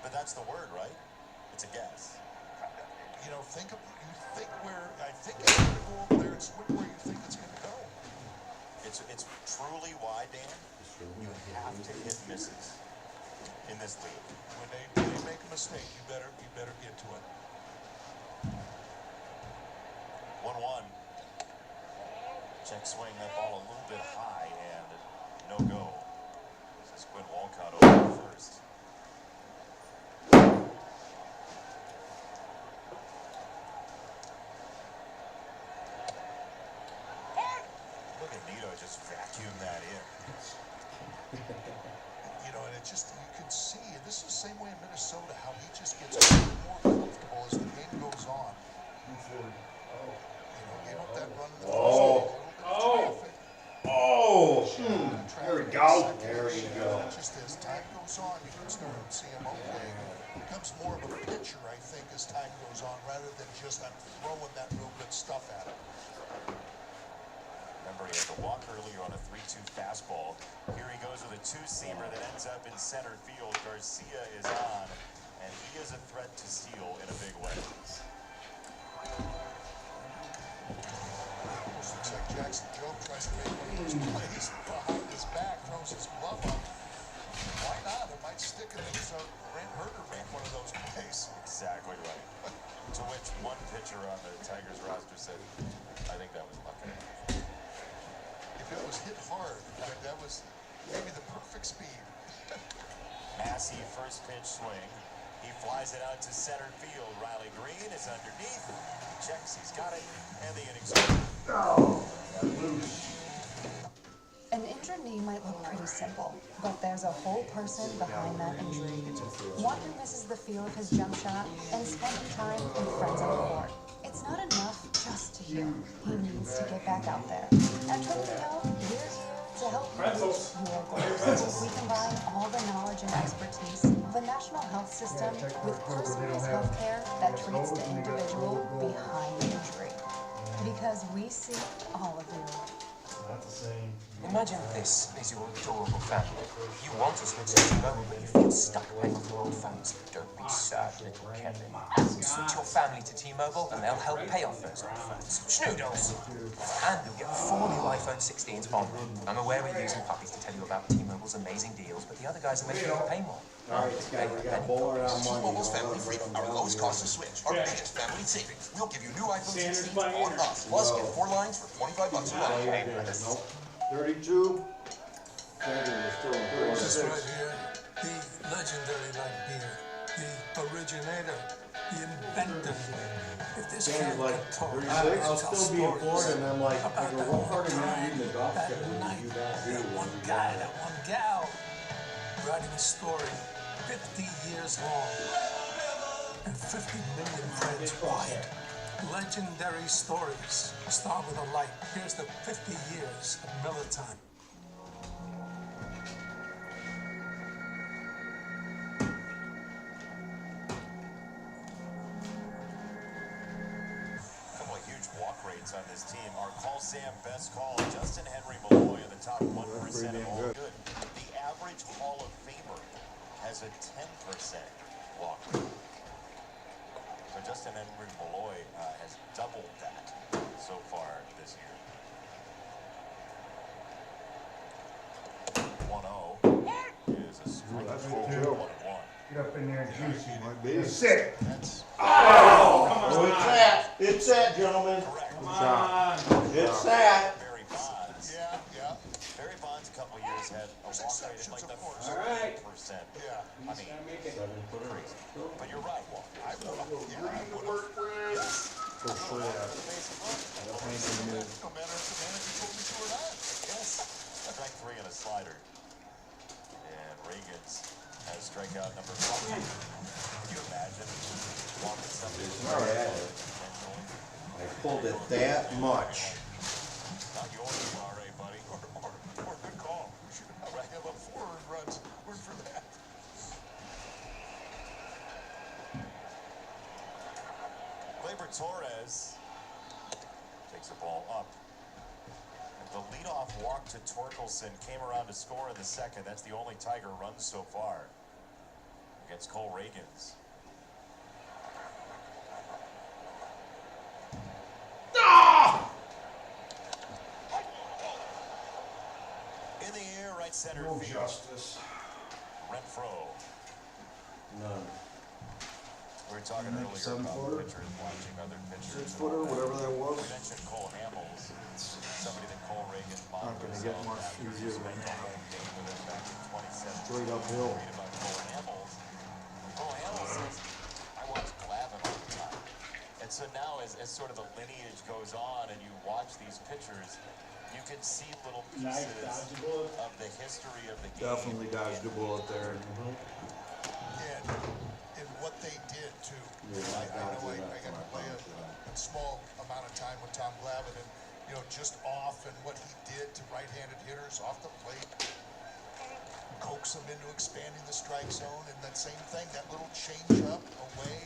But that's the word, right? It's a guess. Think where, I think it's gonna go over there and swing where you think it's gonna go. It's truly wide, Dan. You have to hit misses in this league. When they make a mistake, you better get to it. 1-1. Check swing that ball a little bit high and no go. This is Quinn Walcott over first. Look at Nito just vacuum that in. And it just, you can see, this is the same way in Minnesota, how he just gets more comfortable as the game goes on. Gave up that run in the first inning. There we go. There you go. Just as time goes on, you can start to see him becomes more of a pitcher, I think, as time goes on, rather than just throwing that real good stuff at him. Remember, he had to walk earlier on a 3-2 fastball. Here he goes with a two-seamer that ends up in center field. Garcia is on, and he is a threat to steal in a big way. Almost looks like Jackson Jobe tries to make one of those plays behind his back, throws his glove up. Why not? It might stick in there. So Brent Herter made one of those plays. Exactly right. To which one pitcher on the Tigers roster said, I think that was lucky. If it was hit hard, that was maybe the perfect speed. Massey first pitch swing. He flies it out to center field. Riley Green is underneath. Checks, he's got it, and the inning's over. An injured knee might look pretty simple, but there's a whole person behind that injury. One who misses the feel of his jump shot and spending time with friends on the court. It's not enough just to heal. He needs to get back out there. At Trinity Health, we're here to help you reach your goals. We combine all the knowledge and expertise of the national health system with personalized healthcare that treats the individual behind the injury. Because we see all of you. Not the same. Imagine this is your adorable family. You want to switch to T-Mobile, but you feel stuck paying for old phones. Don't be sad, little Kevin. Switch your family to T-Mobile, and they'll help pay off those old phones. Schnoodles! And you'll get 4 new iPhone 16s on them. I'm aware we're using puppies to tell you about T-Mobile's amazing deals, but the other guys are making you pay more. All right, Scott, we got Bowler on Monday. T-Mobile's Family Freedom, our lowest cost to switch, our biggest family savings. We'll give you new iPhone 16s on us, plus get 4 lines for $25 a month. Nope. 32. This right here, the legendary light beer, the originator, the inventor. If this Dan's can like talk, 36. I'll tell still be aboard, stories and I'm like, about that what part of one you eating the golf that schedule did night, you do that? that one guy, that one gal, writing a story 50 years long and 50 million friends wide. Legendary stories. Start with a light. Here's the 50 years of Miller time. athletes on this team. Our Call Sam best call, Justin Henry Malloy in the top 1% of all good. The average Hall of Famer has a 10% walk rate. So Justin Henry Malloy has doubled that so far this year. 1-0 is a strike. That's Roll. good, too. 1-1. Get up in there and juicy. Might be. That's sick. Oh, it's that. It's that, gentlemen. Come on. It's that. Barry Bonds. Yeah, yeah. Barry Bonds a couple years had a walk rate of like the 38%. Yeah. I mean, crazy. But you're right, Walt. I would have. Yes. For sure. No matter if the manager told me to or not. Yes. Strike 3 and a slider. And Reagan's has strikeout number 5. Can you imagine walking somebody? I pulled it that much. Not your ERA, buddy. Or good call. We should have him up 4 earned runs. Word for that. Gleyber Torres takes the ball up. And the leadoff walk to Torkelson came around to score in the second. That's the only Tiger run so far against Cole Reagans. In the air, right center No field. justice. Renfro. None. We were talking earlier about pitchers watching other pitchers. 6-footer, whatever that was. We mentioned Cole Hamels, somebody that Cole Reagan Not gonna get much easier than that. Straight uphill. Read about Cole Hamels. Cole Hamels says, I watch Glavine all the time. And so now as sort of the lineage goes on and you watch these pitchers, you can see little pieces of the history of the game. Definitely dodged a bullet there. And what they did too. I know I got to play a small amount of time with Tom Glavine, and just off and what he did to right-handed hitters off the plate, coax them into expanding the strike zone, and that same thing, that little change up away.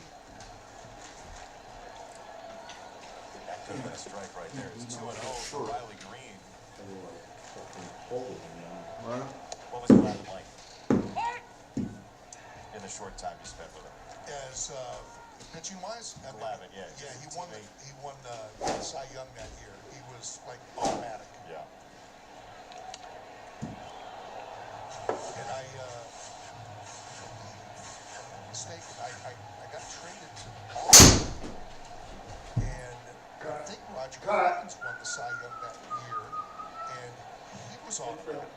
That could have been a strike right there. It's 2-0 for Riley Green. What was Glavine like in the short time you spent with him? As pitching wise, Glavine, yeah. Yeah, he won Cy Young that year. He was like automatic. Yeah. And I mistaken. I got traded to Boston, and I think Roger Clemens won the Cy Young that year, and he was automatic.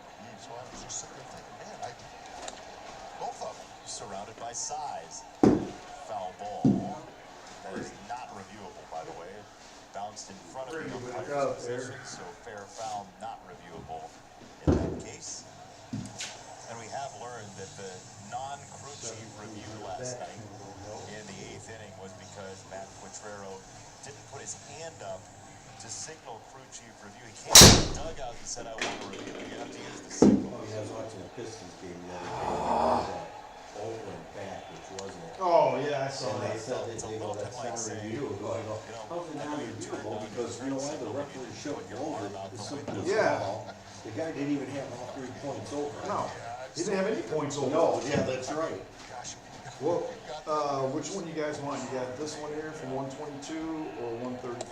So I was just sitting there thinking, man, both of them. Surrounded by size. Foul ball. That is not reviewable, by the way. It bounced in front of the umpire's position, so fair foul not reviewable in that case. And we have learned that the non-crew chief review last night in the 8th inning was because Matt Quatrero didn't put his hand up to signal crew chief review. He came to the dugout and said, I want to review. You have to use the signal. Oh, yeah, I was watching the Pistons game the other day. Oakland back, which wasn't it? Oh, yeah, I saw and that. they said that's not reviewable. I go, how's it not reviewable? Because you know why? The referee should have blown it as simple as foul. The guy didn't even have all 3 points over. No, he didn't have any points over. No, yeah, that's right. Well, which one you guys want? You got this one here from 122 or 135?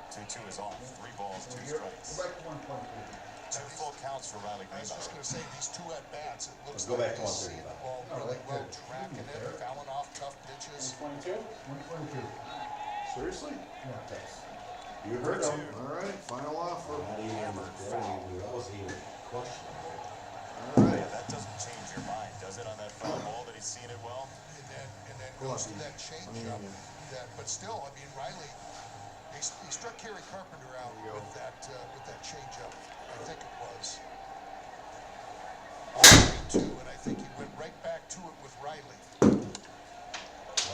2-2 is off. 3 balls, 2 strikes. Go back to 122. 2 full counts for Riley Green. I was just going to say, these 2 at-bats, it looks Go like back to they see the ball really well, tracking it, fouling off tough pitches. 122. Seriously? Yeah. You heard him. All right, final offer. Not even, that wasn't even a question. All right. Yeah, that doesn't change your mind, does it, on that foul ball that he's seen it well? And then goes to that change-up. But still, I mean, Riley, he struck Kerry Carpenter out with that change-up. I think it was. 2, and I think he went right back to it with Riley.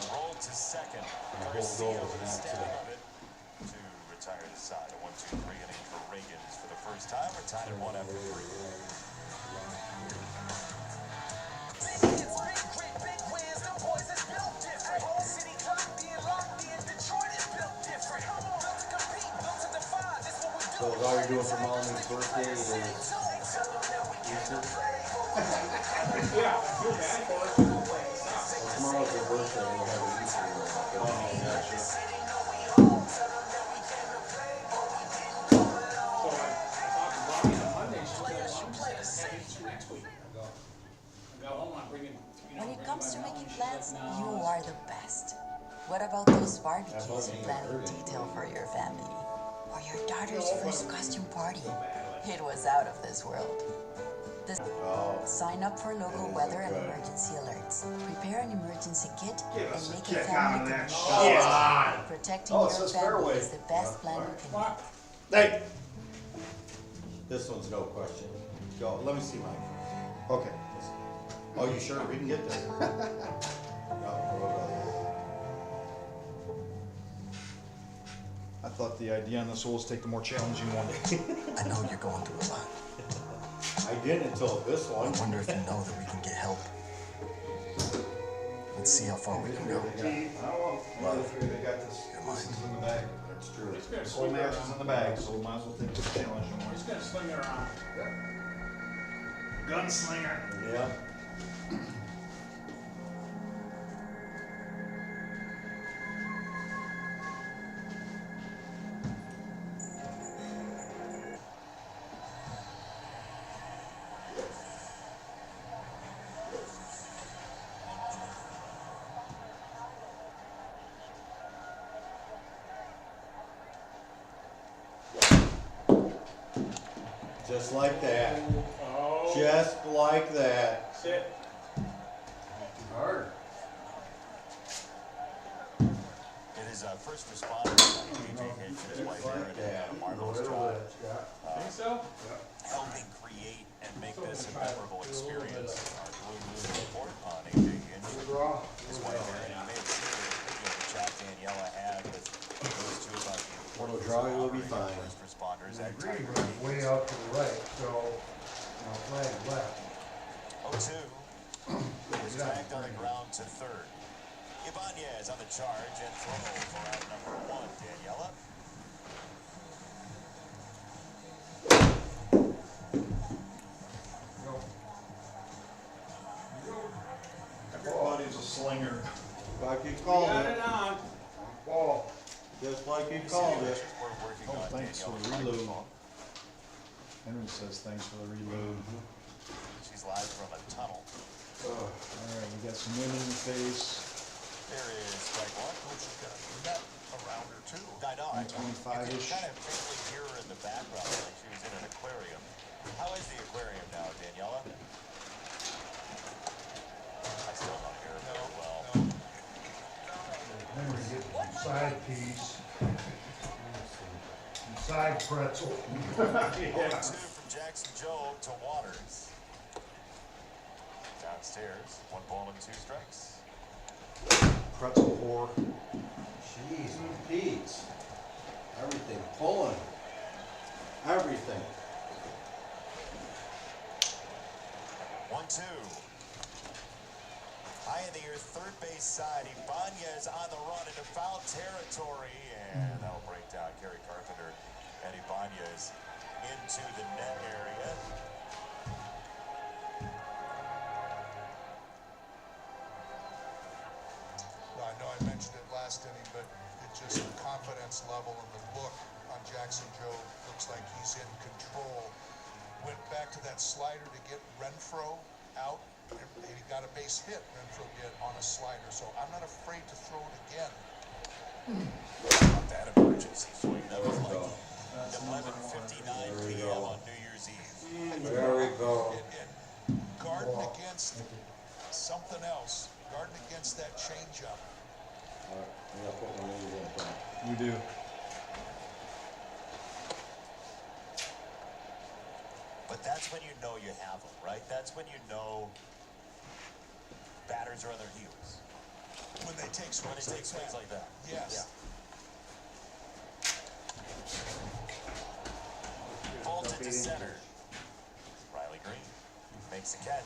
Rolled to second. Garcia with a stab of it to retire the side. A 1-2-3 inning for Reagans for the first time. We're tied at 1 after 3. Whole city clock being locked in Detroit is built different. Built to compete, built to So all you're doing for Melanie's birthday is Easter? Yeah, I feel bad for her. She's like, Well, tomorrow's her birthday, and we'll have an Easter roll. oh, gotcha. So I talked to Bobby on Monday. She said, well, I'm just gonna have Easter next week. I got home, I'm bringing, When it comes to making She's plans, like, you no. are the best. What about those barbecues you plan in detail for your family? Or your daughter's first costume party? It was out of this world. Sign up for local weather and emergency alerts. Prepare an emergency kit and make a family commitment. Protecting your family is the best plan you can make. Hey! This one's no question. Go, let me see mine first. Okay. Oh, you sure? We can get there. I thought the idea on this was take the more challenging one. I know you're going through a lot. I didn't until this one. I wonder if you know that we can get help. Let's see how far we can go. They got this is in the bag. That's true. This whole match is in the bag, so we might as well take the challenging one. He's gonna sling it around. Gunslinger. Yeah. Just like that. Oh. Just like that. Sit. Hard. It is first responder, AJ Hitch, his wife Erin, and Marlo's job. Think so? Helping create and make this a memorable experience. Our Blue Moon report on AJ Hitch, his wife Erin, he made sure the chat Daniela had with those two about the importance Draw, you'll be of fine. first responders The at green time. room's way out to the right, so, flag left. 0-2. He was tagged on the ground to third. Ibanez on the charge and throw for out number 1, Daniela. Everybody's a slinger. Like you called Got it. it on. Ball. Just like you called it. We're working Oh, on thanks for Daniela's the reload. microphone. Henry says thanks for the reload. She's live from a tunnel. All right, we got some wind in the face. There is strike one. We got a round or two. I know. You can 125-ish. kind of faintly hear her in the background like she was in an aquarium. How is the aquarium now, Daniela? I still don't hear her very well. Henry getting some side piece. Some side pretzel. 0-2 from Jackson Joe to Waters. Downstairs, 1 ball and 2 strikes. Pretzel whore. Jeez, Pete. Everything pulling. Everything. 1-2. High in the air, third base side. Ibanez on the run into foul territory, and that'll break down Gary Carpenter and Ibanez into the net area. Well, I know I mentioned it last inning, but it just the confidence level and the look on Jackson Joe looks like he's in control. Went back to that slider to get Renfroe out, and he got a base hit. Renfroe did on a slider, so I'm not afraid to throw it again. Not that emergency swing. That was like 11:59 p.m. on New Year's Eve. There we go. And guarding against something else, guarding against that changeup. We do. But that's when you know you have them, right? That's when you know batters are on their heels. When they take swings, When they take swings like that. Yes. Vaulted to center. Riley Green makes the catch.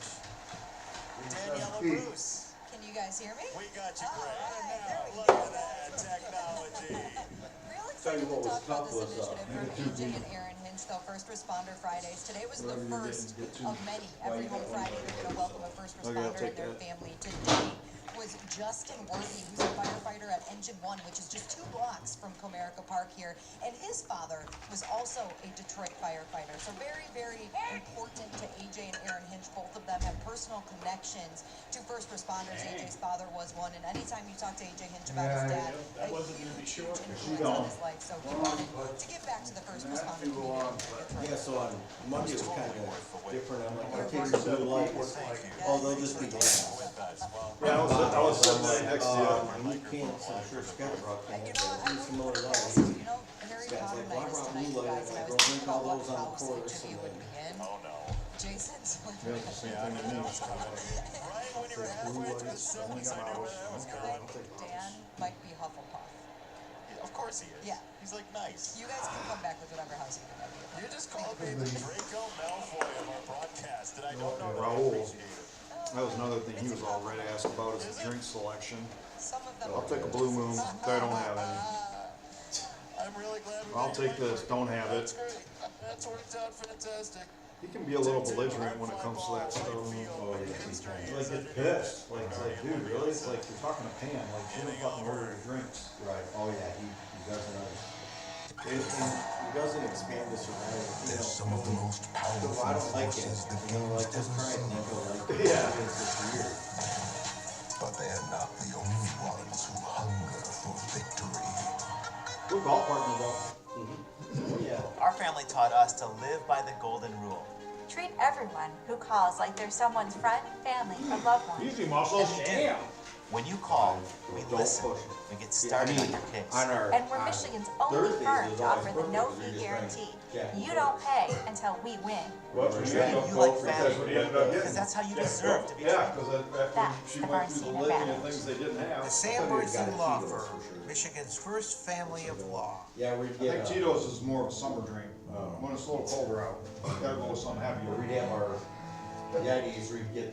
Daniela Bruce. Can you guys hear me? We got you, Greg. All right, there we Look go. at that technology. Real excited what to was talk about tough this was, initiative from AJ and Aaron Hinch, though, First Responder Fridays. Today was the first of many. Every Home Friday, they're going to welcome a first responder and their family. Today was Justin Worthy, who's a firefighter at Engine 1, which is just 2 blocks from Comerica Park here. And his father was also a Detroit firefighter. So very, very important to AJ and Aaron Hinch. Both of them have personal connections to first responders. AJ's father was one, and anytime you talk to AJ Hinch about his dad, a huge influence on his life. So he wanted to give back to the first responder community. Yeah, so on Monday it was kind of different. I'm like, my kids are blue lights. Oh, they'll just be gas. Yeah, I was sitting right next to you. You can't, I'm sure Scott brought that. You know what, I Some other lights. you know, Harry Scott's Potter like, well, I night is brought tonight, blue you light, guys, and I and I was go thinking drink all about what those on the house course. each of you would be in. Oh no. Jason's like, Yeah, it's the same thing to me. Right when you were halfway through the sentence, I knew where that was going. Dan might be Hufflepuff. Of course he is. Yeah. He's like nice. You guys can come back with whatever house you think I'd be in. You just called me the Draco Malfoy of our broadcast, and I don't know that I Raul. appreciate it. That was another thing he was all ready to ask about is the drink selection. Some of them I'll take a Blue Moon. I don't have any. I'm really glad we I'll take this. Don't have That's it. great. That's worked out fantastic. He can be a little belligerent when it comes to that stuff. Oh, yeah. Like, get pissed. Like, dude, really? It's like you're talking to Pam. Like, she don't fucking order your drinks. Right, oh yeah, he doesn't understand. He doesn't expand this around. They're some of the most powerful I don't like it. forces the You know, games like, just ever try and seen. think of like, Yeah. it's just weird. But they're not the only ones who hunger for victory. Good golf partner, though. Yeah. Our family taught us to live by the golden rule. Treat everyone who calls like they're someone's friend, family, or loved one. Easy muscles. Damn. When you call, we Don't listen. push it. We get started on your case. On our, And we're Michigan's only Thursdays, firm there's to always offer the perfect no because you're fee just guarantee. Jack and You Coke. don't pay until we win. What you Treat end up you like going that's what he ended up family, getting. because that's how you deserve to be Yeah, treated. because after That's she the went through the Barcina litany of Advantage. things they didn't have. The I Sam thought he got Bernstein a Law Tito's Firm, for sure. Michigan's first family of law. Yeah, we'd I think get, Tito's is more of a summer drink. When it's a little colder out, gotta go with something heavier. we'd have our Yetis, we'd get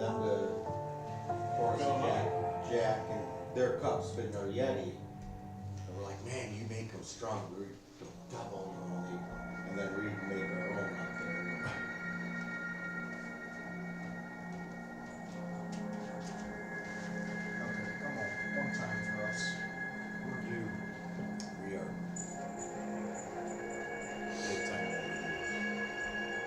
them to pour some Jack and their cups fit in our Yeti. And we're like, man, you make them strong, we go double, you know, and then we'd make our own out there. Okay, come on, one time for us. We're due. We are big time overdue.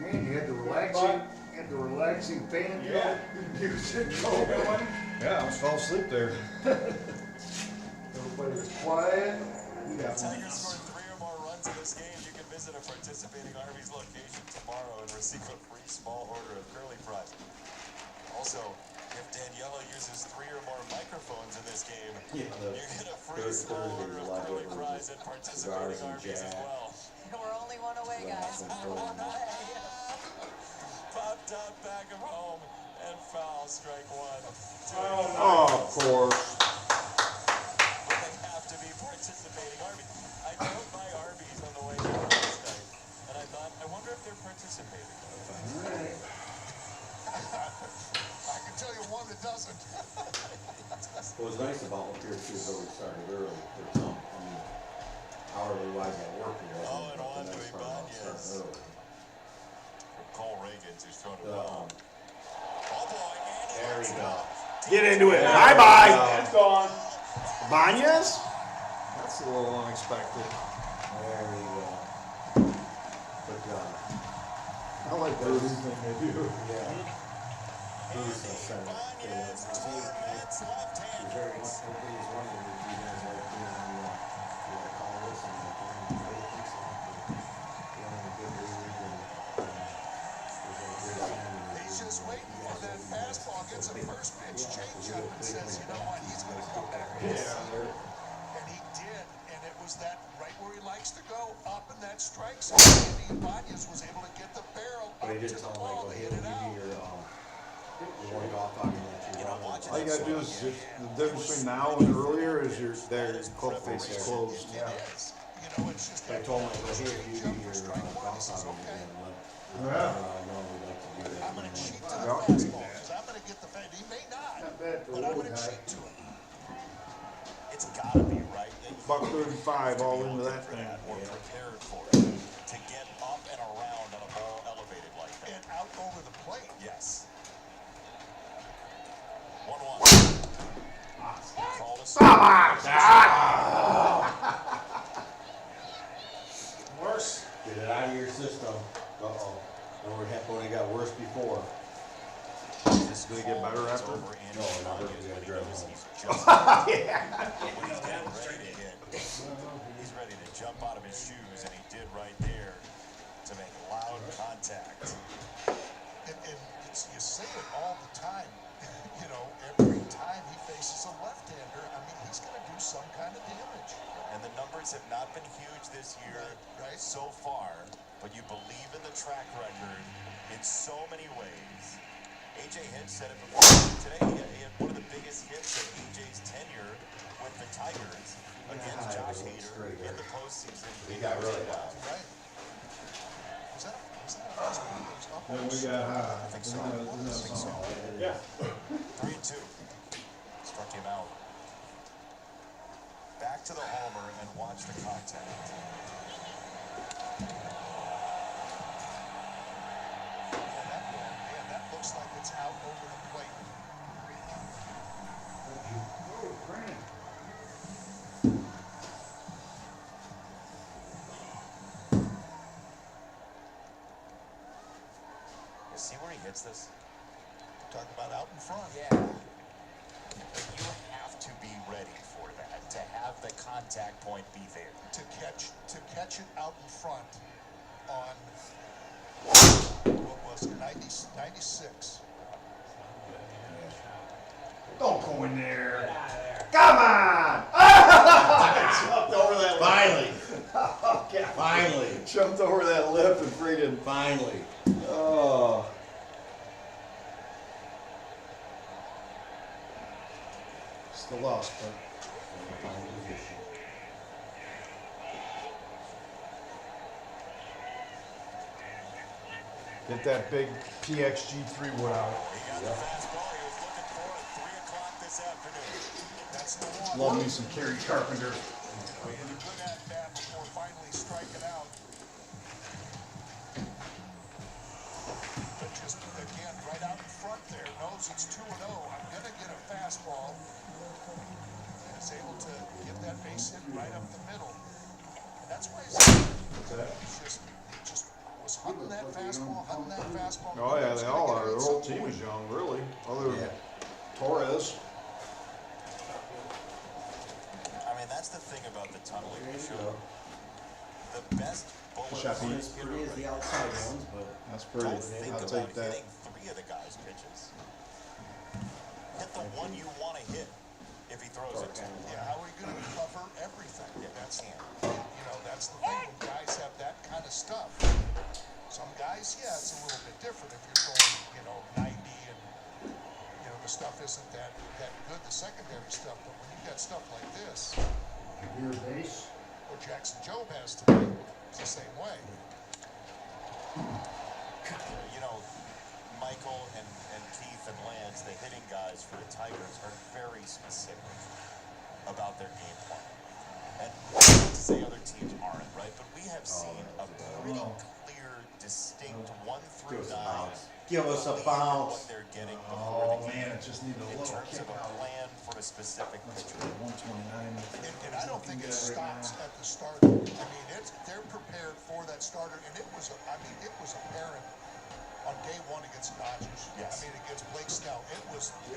Man, you had the relaxing fan, music going. Yeah, I almost fell asleep there. Everybody was quiet. Tigers scored 3 or more runs in this game. You can visit a participating Arby's location tomorrow and receive a free small order of curly fries. Also, if Daniela uses 3 or more microphones in this game, you get a free small order of curly fries at participating Arby's as well. We're only one away, guys. We're one away. Popped out back of home and foul, strike 1. Oh, of course. But they have to be participating Arby's. I drove by Arby's on the way down last night, and I thought, I wonder if they're participating. I can tell you one that doesn't. What was nice about up here too is that we started early for some, I mean, hourly wise at work, it wasn't. Oh, and but on the to nice part about Ibanez. starting early. Cole Reagans, who's thrown it The, well. Oh boy, and There we go. Get into it. Bye-bye. It's gone. Banez? That's a little unexpected. There we go. Good job. I like that thing they do. Yeah. Who's the center? Ibanez to Mets left-handers. Everybody's wondering if you guys like, you wanna call this and like, you're in a good league and, there's a great team. He's just waiting for that fastball, gets a first pitch changeup and says, you know what, he's gonna come back. And he did, and it was that right where he likes to go, up in that strike zone. Andy Ibanez was able to get the barrel But up he to did the tell him, like, ball well, to he'll hit it give out. you your, Walk off on you. All you gotta do is just, the difference between now and earlier is your club face is closed. Yeah. You know, it's just I told him, I go, hey, if you do your golf out over there, Yeah. I'm gonna cheat to the fastball, because I'm gonna get the fade. He may not, but I'm gonna cheat to it. It's gotta be, right? Buck 35 all into that thing. Or prepared for it. To get up and around on a ball elevated like that. And out over the plate. Yes. 1-1. Call us. Worse. Get it out of your system. Uh-oh. Remember when it got worse before. Is this gonna get better after? No, not really. We gotta drive home. Yeah. When he's getting ready to hit, he's ready to jump out of his shoes, and he did right there to make loud contact. And it's, you say it all the time. You know, every time he faces a left-hander, I mean, he's going to do some kind of damage. And the numbers have not been huge this year so far, but you believe in the track record in so many ways. AJ Hinch said it before today. He had one of the biggest hits of AJ's tenure with the Tigers against Josh Hader in the postseason. He got really bad. Right. Was that Then we got, I think so. Yeah. 3-2. Struck him out. Back to the homer and watch the contact. Yeah, that looks like it's out over the plate. You see where he hits this? Talking about out in front. Yeah. But you have to be ready for that, to have the contact point be there. To catch it out in front on what was it, 96. Don't go in there. Get out of there. Come on! Jumped over that Finally. Okay. Finally. Jumped over that lip and freaking. Finally. Oh. Still lost, but. Get that big PXG3 wood out. He got the fastball he was looking for at 3 o'clock this afternoon. That's the one. Love me some Kerry Carpenter. Good at bat before finally striking out. But just, again, right out in front there, knows it's 2-0. I'm going to get a fastball. And is able to get that base hit right up the middle. And that's why he's just was hunting that fastball, Oh yeah, they all are. Their whole team is young, really. Other than Torres. I mean, that's the thing about the tunneling issue. The best bullet Sheffy. points Pretty is the outside ones, but That's pretty. don't think I'll about take that. hitting 3 of the guys' pitches. Hit the one you want to hit if he throws it to you. Yeah, how are you going to cover everything? Yeah, That's, you know, that's the thing when guys have that kind of stuff. Some guys, yeah, it's a little bit different if you're going, you know, 90 and, you know, the stuff isn't that good, the secondary stuff. But when you got stuff like this, Your base. what Jackson Jobe has today, it's the same way. You know, Michael and Keith and Lance, the hitting guys for the Tigers, are very specific about their game plan. And not to say other teams aren't, right? But we have seen a pretty clear, distinct 1 through 9. Give us a bounce. What they're getting before the game. Man, it just needed a In little terms kick of a out. plan for a specific pitcher. 129. And I don't think it stops at the starter. I mean, they're prepared for that starter, and it was apparent on day 1 against the Dodgers. Yes. I mean, against Blake Snell, it was. You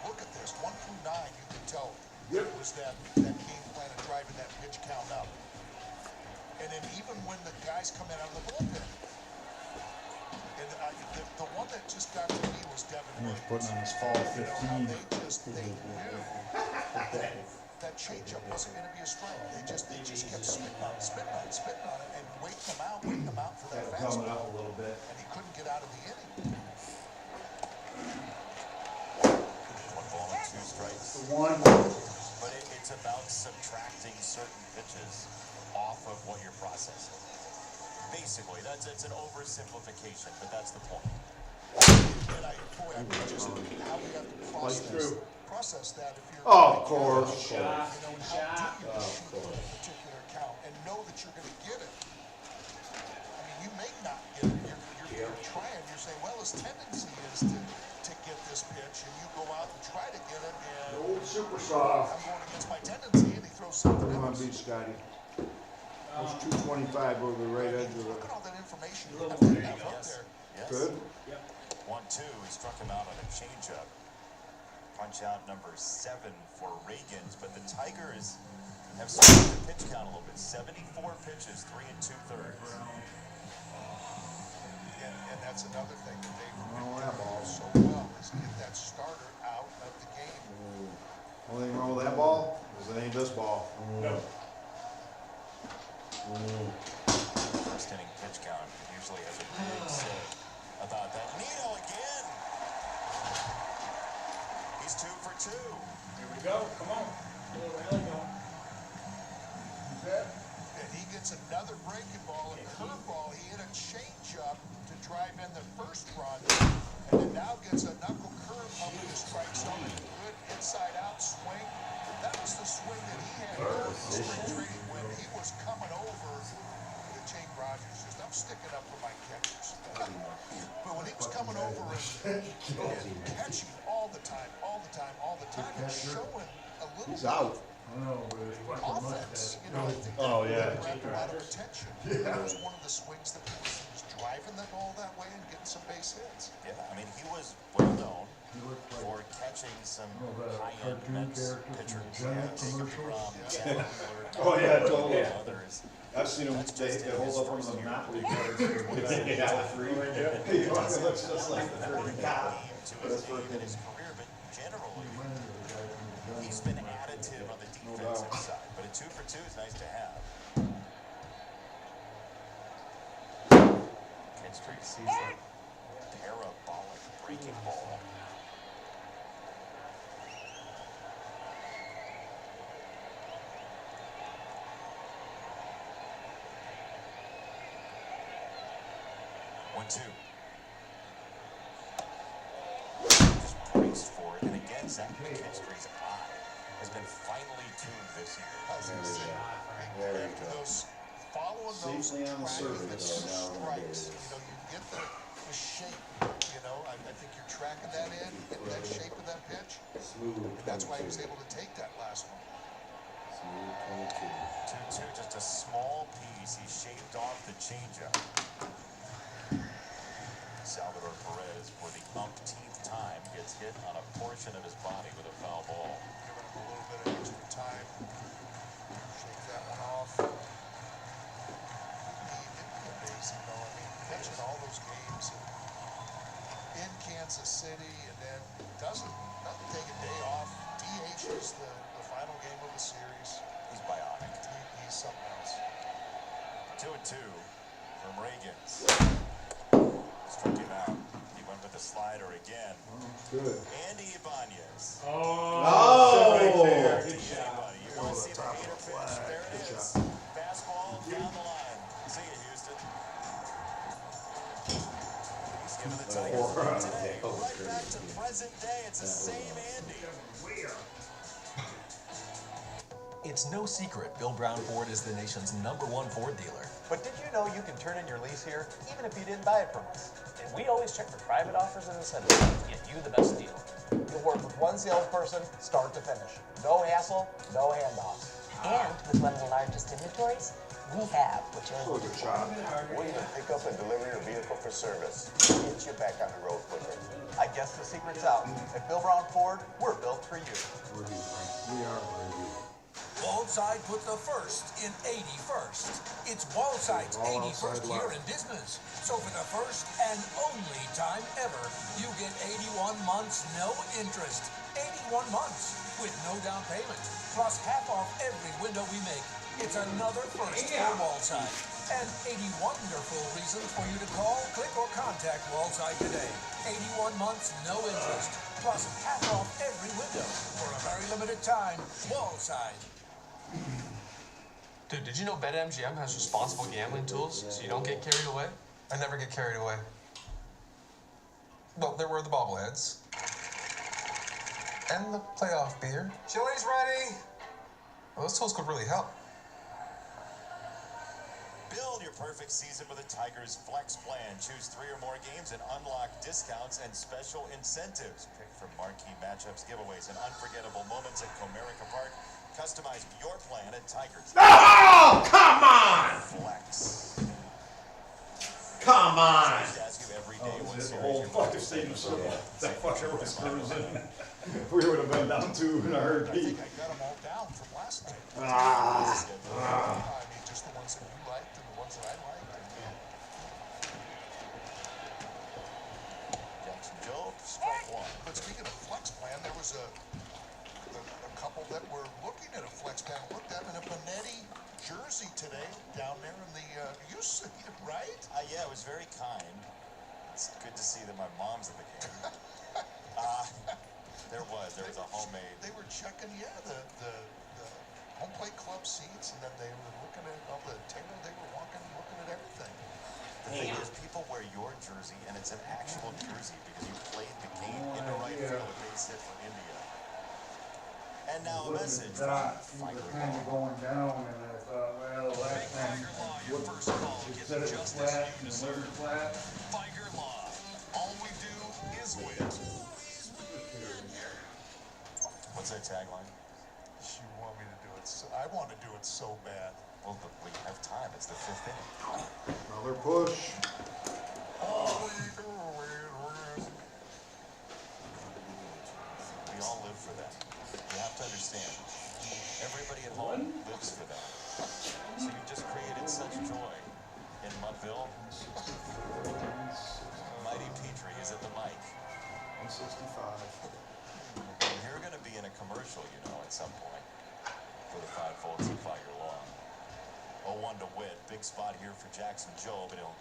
look at this 1 through 9. You can tell it was that game plan of driving that pitch count up. And then even when the guys come in out of the bullpen, and the one that just got to me was Devin He's Williams. putting on his fall 15. They knew that changeup wasn't going to be a strike. They just kept spitting on it, and waiting them out for that Coming fastball. up a little bit. And he couldn't get out of the inning. One ball and two strikes. One. But it's about subtracting certain pitches off of what you're processing. Basically, it's an oversimplification, but that's the point. And I mean, just how we have to process that if you're. Oh, of course. You know, and how do you shoot for a particular count and know that you're going to get it? I mean, you may not get it. You're trying. You're saying, well, his tendency is to get this pitch, and you go out and try to get it. And Old super soft. I'm going against my tendency, and he throws something Come on, else. beat Scotty. Those 225 over the right edge of Look at it. all that information you have up there. Yes. Good. 1-2, he struck him out on a changeup. Punch out number 7 for Reagans, but the Tigers have slowed the pitch count a little bit. 74 pitches, 3 2/3. And that's another thing that they Oh, that ball. so well is get that starter out of the game. Only thing wrong with that ball is it ain't this ball. No. First inning pitch count usually has a big say about that. Nino again. He's 2 for 2. Here we go. Come on. Little alley going. And he gets another breaking ball, a curveball. He hit a changeup to drive in the first run, and then now gets a knuckle curve up in the strike zone. Good inside-out swing. That was the swing that he had in spring training when he was coming over to Jake Rogers. Just, I'm sticking up for my catchers. But when he was coming over and catching all the time, and showing a little He's out. offense, you know, I think Oh, that yeah. grabbed a lot of attention. That was one of the swings that he was driving the ball that way and getting some base hits. Yeah, I mean, he was well known for catching some high-end Mets pitchers. Oh, yeah, totally. Others. I've seen him, they hold up one of the Monopoly cards. Yeah, free. He looks just like the freaking guy. To his name in his career, but generally, he's been additive on the defensive side. But a 2 for 2 is nice to have. Kinstry sees a parabolic breaking ball. One, two. Just braced for it, and again, Zach McKinstry's eye has been finely tuned this year. There you go. Following those Safely on the surface, though, now we're gonna strikes, do you know, you get the shape, you know, I think you're tracking that in, getting that shape of that pitch. Smooth. And that's why he was able to take that last one. Smooth 22. 2-2, just a small piece. He shaved off the changeup. Salvador Perez, for the umpteenth time, gets hit on a portion of his body with a foul ball. Giving him a little bit of extra time. Shake that one off. Amazing, though. I mean, catching all those games in Kansas City, and then doesn't take a day off. DH's the final game of the series. He's bionic. He's something else. 2-2 from Reagans. Struck him out. He went with the slider again. Good. Andy Ibanez. Oh! Right there. Good Anybody. shot. You want to see the hater pitch? There it is. Fastball down the line. See you, Houston. He's giving the Tigers a run today. Right back to present day. It's the same Andy. It's no secret Bill Brown Ford is the nation's #1 Ford dealer. But did you know you can turn in your lease here even if you didn't buy it from us? And we always check for private offers and incentives to get you the best deal. You'll work with one salesperson, start to finish. No hassle, no handoffs. And with one of the largest inventories, we have what you're looking for. We even pick up and deliver your vehicle for service. Get you back on the road quicker. I guess the secret's out. At Bill Brown Ford, we're built for you. We are ready. Waldside put the first in 81st. It's Waldside's 81st year in business. So for the first and only time ever, you get 81 months, no interest. 81 months with no down payment. Plus half off every window we make. It's another first for Waldside. and 80 wonderful reasons for you to call, click, or contact Wallside today. 81 months, no interest, plus half off every window for a very limited time. Wallside. Dude, did you know BetMGM has responsible gambling tools so you don't get carried away? I never get carried away. Well, there were the bobbleheads. And the playoff beer. Chili's ready! Well, those tools could really help. Build your perfect season with a Tigers Flex Plan. Choose 3 or more games and unlock discounts and special incentives. Pick from marquee matchups, giveaways, and unforgettable moments at Comerica Park. Customize your plan at Tigers. Oh, come on! Flex. Come on! Ask you every day what The series whole you're fucking focused stadium on. circle. That fucker was cruising. We would have been down 2 in a heartbeat. I got them all down from last night. Ah. I mean, just the ones that you liked and the ones that I liked. Jackson Job, strike 1. But speaking of flex plan, there was a couple that were looking at a flex plan, looked at in a Benetti jersey today down there in the, you see it, right? Yeah, it was very kind. It's good to see that my mom's at the game. There was a homemade. They were checking, the home plate club seats, and then they were looking at all the table. They were looking at everything. The thing is, people wear your jersey, and it's an actual jersey because you played the game into right field, a base hit for India. And now a message from We were kind of going down, and I thought, well, last time, instead of it flat, and it wasn't flat. Tiger Law. All we do is win. What's that tagline? You want me to do it? I want to do it so bad. Well, we have time. It's the 5th inning. Another push. We all live for that. You have to understand. Everybody at home lives for that. So you just created such joy in Mudville. Mighty Petrie is at the mic. 165. You're going to be in a commercial, at some point for the 5-fold Tiger Law. 0-1 to Witt. Big spot here for Jackson Joe, but he'll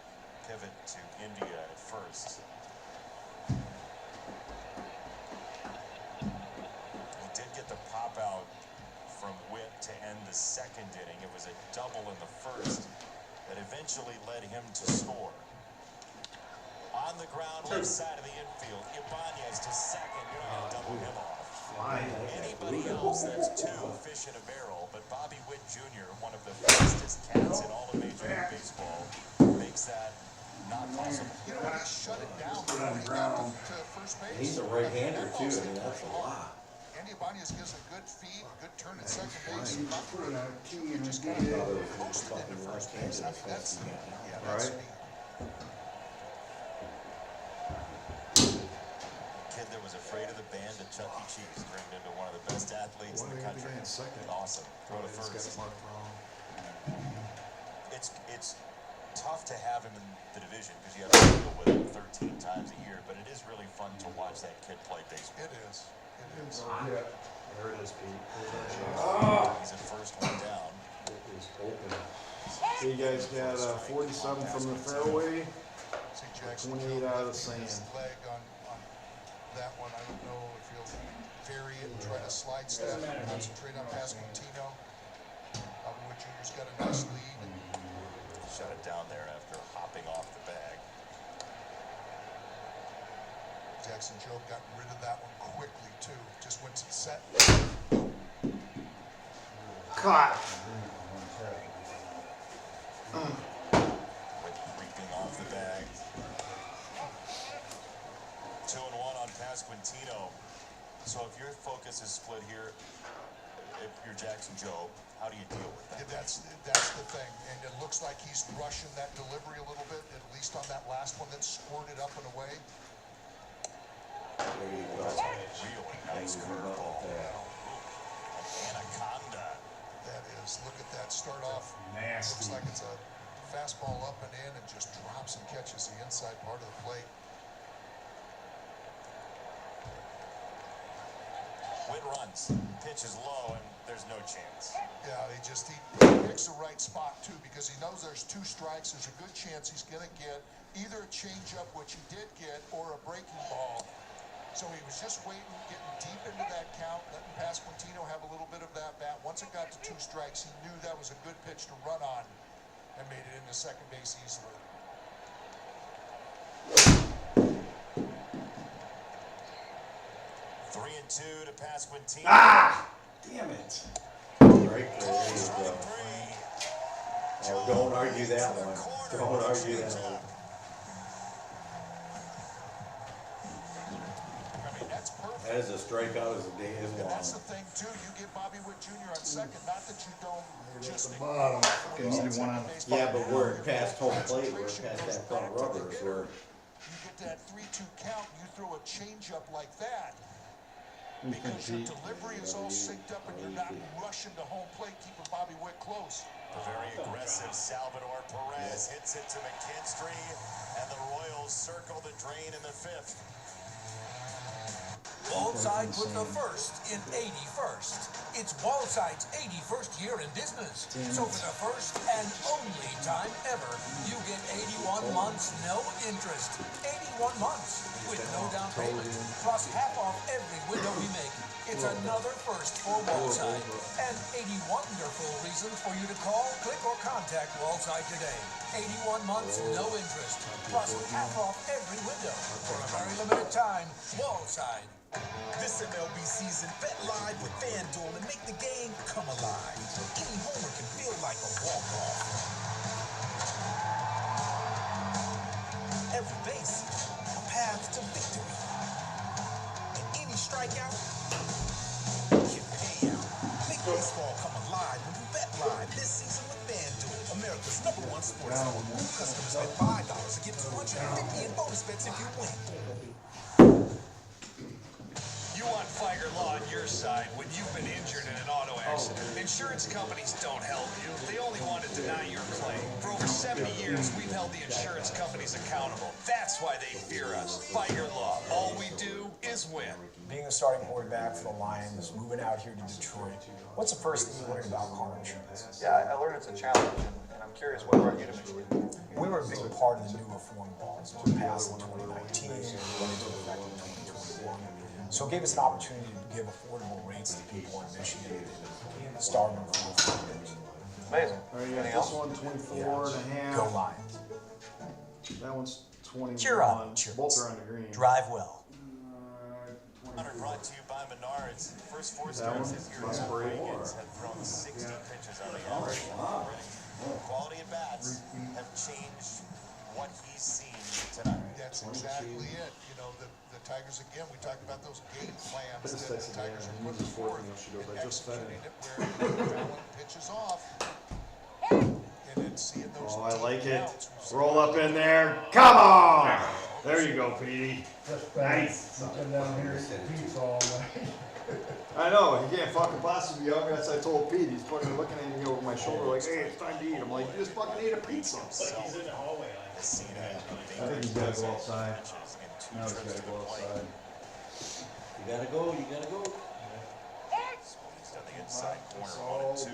pivot to India at first. He did get the pop out from Witt to end the 2nd inning. It was a double in the first that eventually led him to score. On the ground, left side of the infield, Ibanez to 2nd. You're not going to double him off. Anybody else, that's 2 fish in a barrel, but Bobby Witt Jr., one of the fastest cats in all of Major League Baseball, makes that not possible. He shut it down when he got to first base. He's a right-hander too, I mean, that's a lot. Andy Ibanez gives a good feed, good turn at second base. Put a key in his Just kind gate. of posted into first base. I mean, that's me. Kid that was afraid of the band at Chuck E. Cheese turned into one of the best athletes in the country. Awesome. Throw to first. It's tough to have him in the division because you have to deal with him 13 times a year, but it is really fun to watch that kid play baseball. It is. It is. Yeah. There it is, Pete. He's at first, one down. It is open. So you guys got 47 from the fairway, See Jackson 28 out of the sand. leg on that one. I don't know if he'll vary it and try to slide step, concentrate on Pasquantino. Bobby Witt Jr.'s got a nice lead. Shut it down there after hopping off the bag. Jackson Joe got rid of that one quickly too. Just went to set. Caught. With reaping off the bag. 2-1 on Pasquantino. So if your focus is split here, if you're Jackson Joe, how do you deal with that? Yeah, that's the thing, and it looks like he's rushing that delivery a little bit, at least on that last one that squirted up and away. That's a really nice curveball. Anaconda. That is, look at that, start off. Nasty. Looks like it's a fastball up and in and just drops and catches the inside part of the plate. Witt runs, pitch is low, and there's no chance. Yeah, he picks the right spot too, because he knows there's 2 strikes. There's a good chance he's going to get either a changeup, which he did get, or a breaking ball. So he was just waiting, getting deep into that count, letting Pasquantino have a little bit of that bat. Once it got to 2 strikes, he knew that was a good pitch to run on, and made it into second base easily. Three and 2 to Pasquantino. Ah! Damn it. Right there, you go. Oh, don't argue that one. Don't argue that one. That is a strikeout as a day is long. And that's the thing too. You get Bobby Witt Jr. on second. Not that you don't just bottom. Yeah, but we're past home plate. We're past that front rubber. So you get that 3-2 count. You throw a changeup like that, because your delivery is all synced up and you're not rushing to home plate, keeping Bobby Witt close. The very aggressive Salvador Perez hits it to McKinstry, and the Royals circle the drain in the 5th. Waldside put the first in 81st. It's Waldside's 81st year in business. So for the first and only time ever, you get 81 months, no interest. 81 months with no down payment, plus half off every window we make. It's another first for Waldside, and 80 wonderful reasons for you to call, click, or contact Waldside today. 81 months, no interest, plus half off every window. For a very limited time, Waldside. This MLB season, bet live with FanDuel and make the game come alive. Any homer can feel like a walk-off. Every base, a path to victory. And any strikeout can pay out. Make baseball come alive when you bet live this season with FanDuel, America's #1 sports book. New customers bet $5 to get $250 in bonus bets if you win. You want Feiger Law on your side when you've been injured in an auto accident. Insurance companies don't help you. They only want to deny your claim. For over 70 years, we've held the insurance companies accountable. That's why they fear us. Feiger Law. All we do is win. Being a starting quarterback for the Lions, moving out here to Detroit, what's the first thing you learned about car insurance? Yeah, I learned it's a challenge, and I'm curious, what brought you to Michigan? We were a big part of the new reform laws that were passed in 2019 and went into effect in 2021. So it gave us an opportunity to give affordable rates to people in Michigan, starting for 4 years. Amazing. All right, you got this one, 24 and a half. Go Lions. That one's 21. Cheer up. Both are on the green. Drive well. Brought to you by Menards. First 4 That starts one? this year, That's Zach great. Reagans have thrown 60 pitches on the average. Quality at bats have changed what he's seen tonight. That's exactly it. You know, the Tigers, again, we talked about those game plans that the Tigers are putting forth and executing it where Allen pitches off. And then seeing those Oh, I like it. counts. Roll up in there. Come on! There you go, Petey. Nice. Come down here and eat pizza all night. I know, he can't fucking possibly be hungry. That's what I told Pete. He's fucking looking at me over my shoulder like, hey, it's time to eat. I'm like, you just fucking ate a pizza. He's in the hallway. I think he's gotta go outside. Now he's gotta go outside. You gotta go, you gotta go. Squeezed on the inside corner, It's all 1 and 2.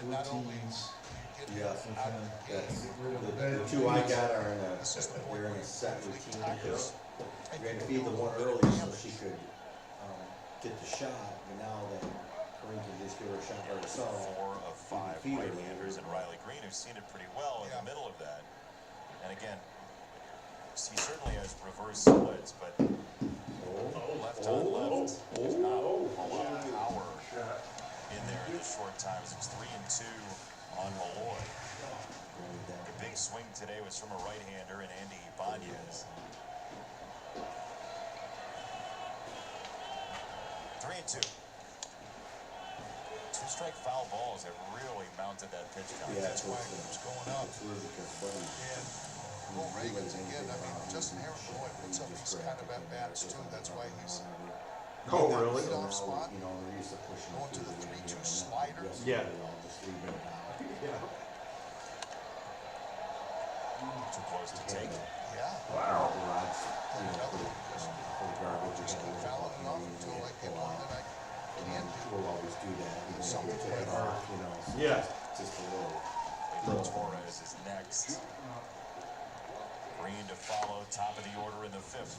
about routines. Yes, that's the 2 I got are in a set routine because we had to feed the one early so she could get the shot, and now that Corinne can just give her a shot by herself. 4 of 5 right-handers and Riley Green, who's seen it pretty well in the middle of that. And again, he certainly has reverse splits, but left on left, there's not a whole lot of power in there in the short times. It was 3 and 2 on Malloy. The big swing today was from a right-hander and Andy Ibanez. 3 and 2. 2-strike foul balls have really mounted that pitch count. Yeah, That's why it keeps going up. And Will Reagans, again, I mean, Justin Harris Malloy puts up these kind of at-bats too. That's why he's Oh, really? leadoff spot. Going to the 3-2 slider. Yeah. Too close to take it. Yeah. Wow. Just keep fouling it off until I get one that I and we'll always do that. Even if we took it off, you know. So Yeah. Just a little. Torres is next. Green to follow, top of the order in the 5th.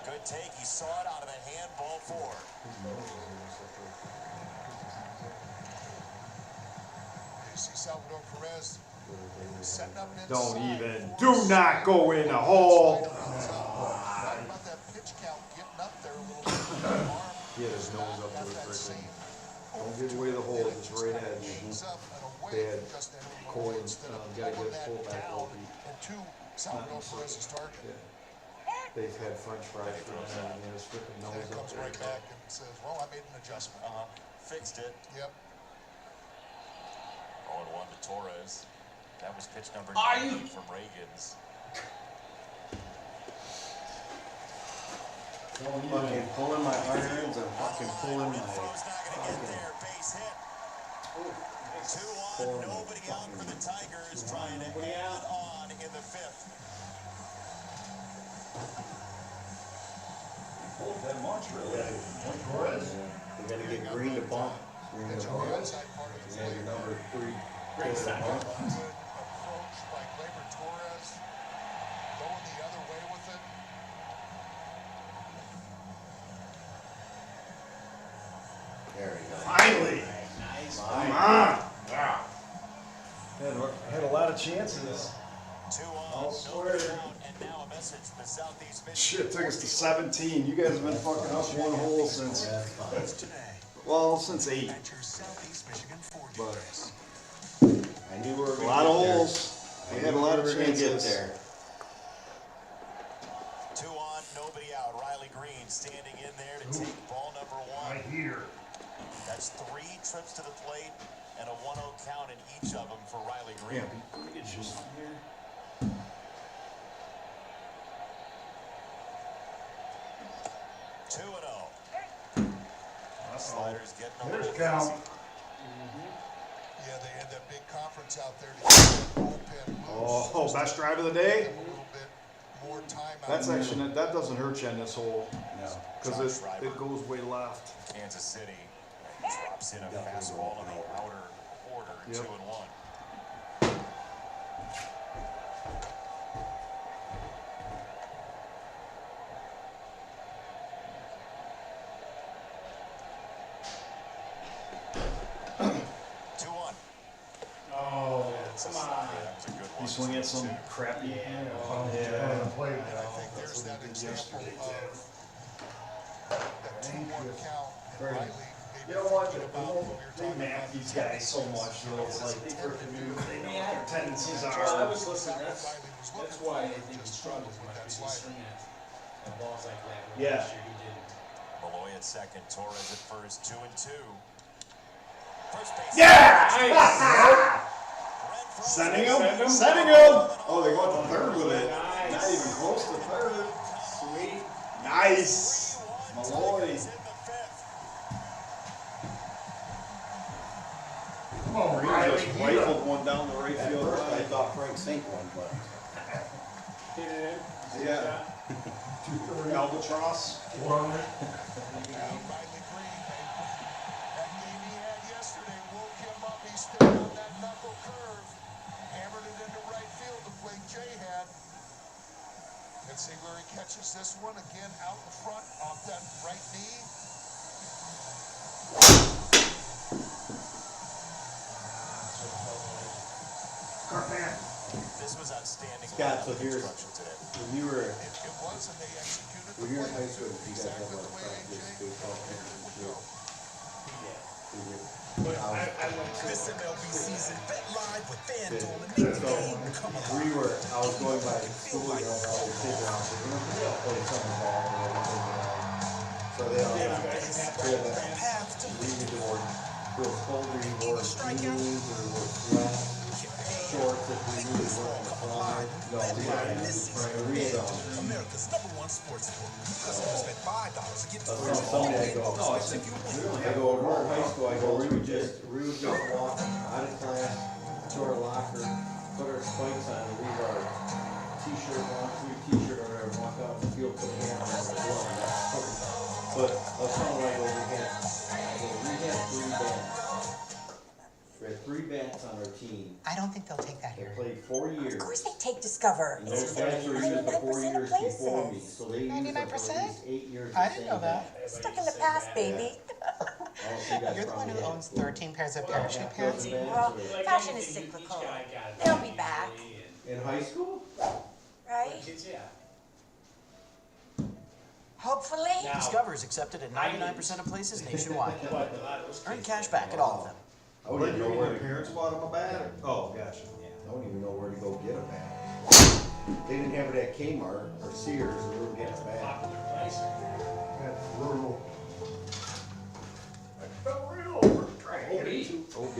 Good take, he saw it out of the handball 4. You see Salvador Perez setting up inside. Don't even. Do not go in the hole. Right about that pitch count, getting up there a little bit. He had his nose up to it, right. Don't give away the hole, it's right edge. Bad. Cole gotta get his pull back over. And 2, Salvador Perez's target. They've had French fries for him, and his freaking And nose it up comes there. right back and says, well, I made an adjustment. Fixed it. Yep. 0-1 to Torres. That was pitch number 9 from Reagan's. Fucking pulling my irons and fucking pulling my. Base hit. 2-1, nobody out for the Tigers, trying to add on in the 5th. Oh, that much, really? We gotta get Green to bump. Green to bump. Yeah, your number 3. Good approach by Gleyber Torres. Going the other way with it. There we go. Finally! Nice. Come on! Had a lot of chances. 2-0, I'll swear. and now a message to Southeast Michigan. Shit, took us to 17. You guys have been fucking up one hole since, well, since 8. But I knew we were a gonna lot get of there. holes. They had a lot of Get chances. there. 2 on, nobody out. Riley Green standing in there to take ball number 1. Right here. That's 3 trips to the plate and a 1-0 count in each of them for Riley Green. Yeah, it's just here. 2-0. Sliders getting a There's little count. busy. Yeah, they had that big conference out there to get the bullpen loose. Oh, best drive of the day? A little bit more time out That's there. actually, that doesn't hurt you in this hole. No. Because it goes way left. Kansas City drops in a fastball on the outer quarter, Yep. 2-1. Oh, come on. You swing at some crappy. Yeah. And I think there's that example of that 2-1 count. And Riley, You know what? They map these guys so much, though. It's like they freaking do. They know what their tendencies I are. was listening. That's why I think he struggled so much because he's swinging at balls like that. Yeah. Last year he didn't. Malloy at second, Torres at first, 2-2. First base. Yeah! Sending him. Sending him. Oh, they went to third with it. Nice. Not even close to third. Sweet. Nice. Malloy. Come on, He Riley. just rifled one down the right field First, I line. thought Frank Saint won, but. Hit it in. Yeah. Albatross. 400. Riley Green, that game he had yesterday woke him up. He stayed on that knuckle curve, hammered it into right field to play J-Head. Let's see where he catches this one again out in front off that right knee. This was outstanding. Scott, so here's, Construction today. when you were, It was, and they executed when the you were in play high school, did you guys have exactly a the way practice AJ baseball figured it would go. This MLB season, bet live with FanDuel and make the game come alive. I was going by school, you know, all the kids around, so we were playing summer ball and everything around. So they all had that reading board, real cold reading board, jeans or flat shorts if we really weren't fly. No, we had read America's #1 sports book. Customers spend $5 to get the That's first how Sunday I ball go. game. If you win. I go over to high school, I go, we would just walk out of class to our locker, put our spikes on, and leave our t-shirt, long sleeve t-shirt or whatever, walk out in the field, put a hand on our glove, and that's perfect. But let's not like we had 3 bats. We had 3 bats on our team. I don't think they'll take that They here. played 4 years. Of course they take Discover. And those bats were used the 4 years before me, so they used them for at 99%? least 8 years. I didn't know that. You're stuck in the past, baby. You're the one who owns 13 pairs of parachute pants? Well, fashion is cyclical. They'll be back, In high school? right? Yeah. Hopefully. Discover is accepted at 99% of places nationwide. Earn cash back at all of them. I wouldn't even know where the parents bought them a bat. Oh, gotcha. I wouldn't even know where to go get a bat. They didn't have it at Kmart or Sears, or we were getting a bat. That's brutal. OB.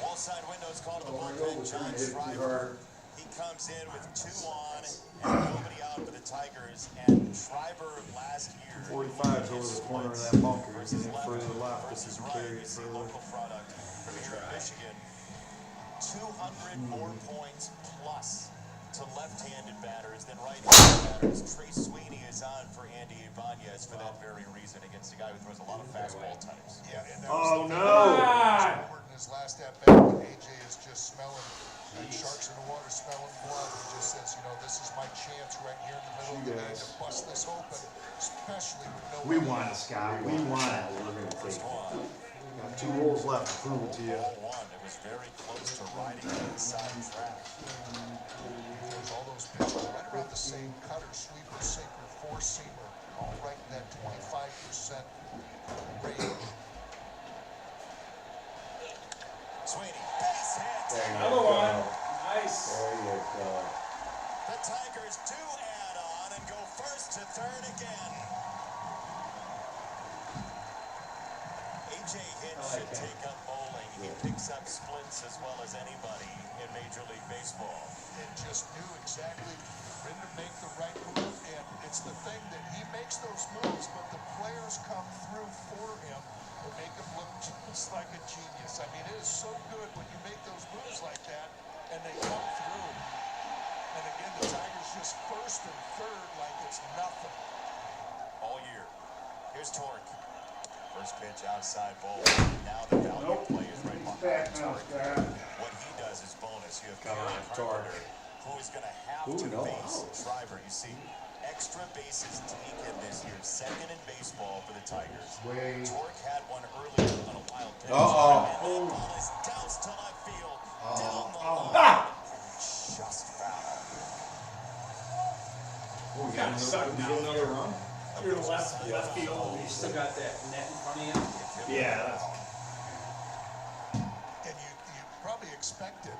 Wall side windows called to the bullpen. John Schreiber. He comes in with 2 on and nobody out for the Tigers. And Schreiber last year. 45's over the corner of that bunker. Versus Getting it further left. This versus is right. carry it It's the further. local product from here in Michigan. 200 more points plus to left-handed batters than right-handed batters. Trey Sweeney is on for Andy Ibanez for that very reason against a guy who throws a lot of fastball types. Yeah, and that Oh, was no. in his last at bat when AJ is just smelling, like sharks in the water smelling blood. He just says, you know, this is my chance right here in the middle of the game to bust this open, especially with no. We want it, Scott. We want it. Got 2 rolls left to prove it to you. Ball 1, it was very close to riding the inside track. There's all those pitches right around the same cutter, sweeper, sinker, four-seamer, all right in that 25% range. Sweeney, base hit. Another one. Nice. There you go. The Tigers do add on and go first to third again. AJ Hinch should take up bowling. He picks up splits as well as anybody in Major League Baseball. And just knew exactly when to make the right move, and it's the thing that he makes those moves, but the players come through for him and make him look just like a genius. I mean, it is so good when you make those moves like that, and they come through. And again, the Tigers just first and third like it's nothing. All year. Here's Torque. First pitch outside ball. Now the value play is right behind Torque. What he does is bonus. You have Karen Carter, who is going to have to face Schreiber. You see, extra bases taken this year. Second in baseball for the Tigers. Torque had one earlier on a wild pitch. And that ball is doused to left field. Down the line. Just foul. You got sucked now. Another run? You're left field. You still got that net in front of you. Yeah. And you probably expected,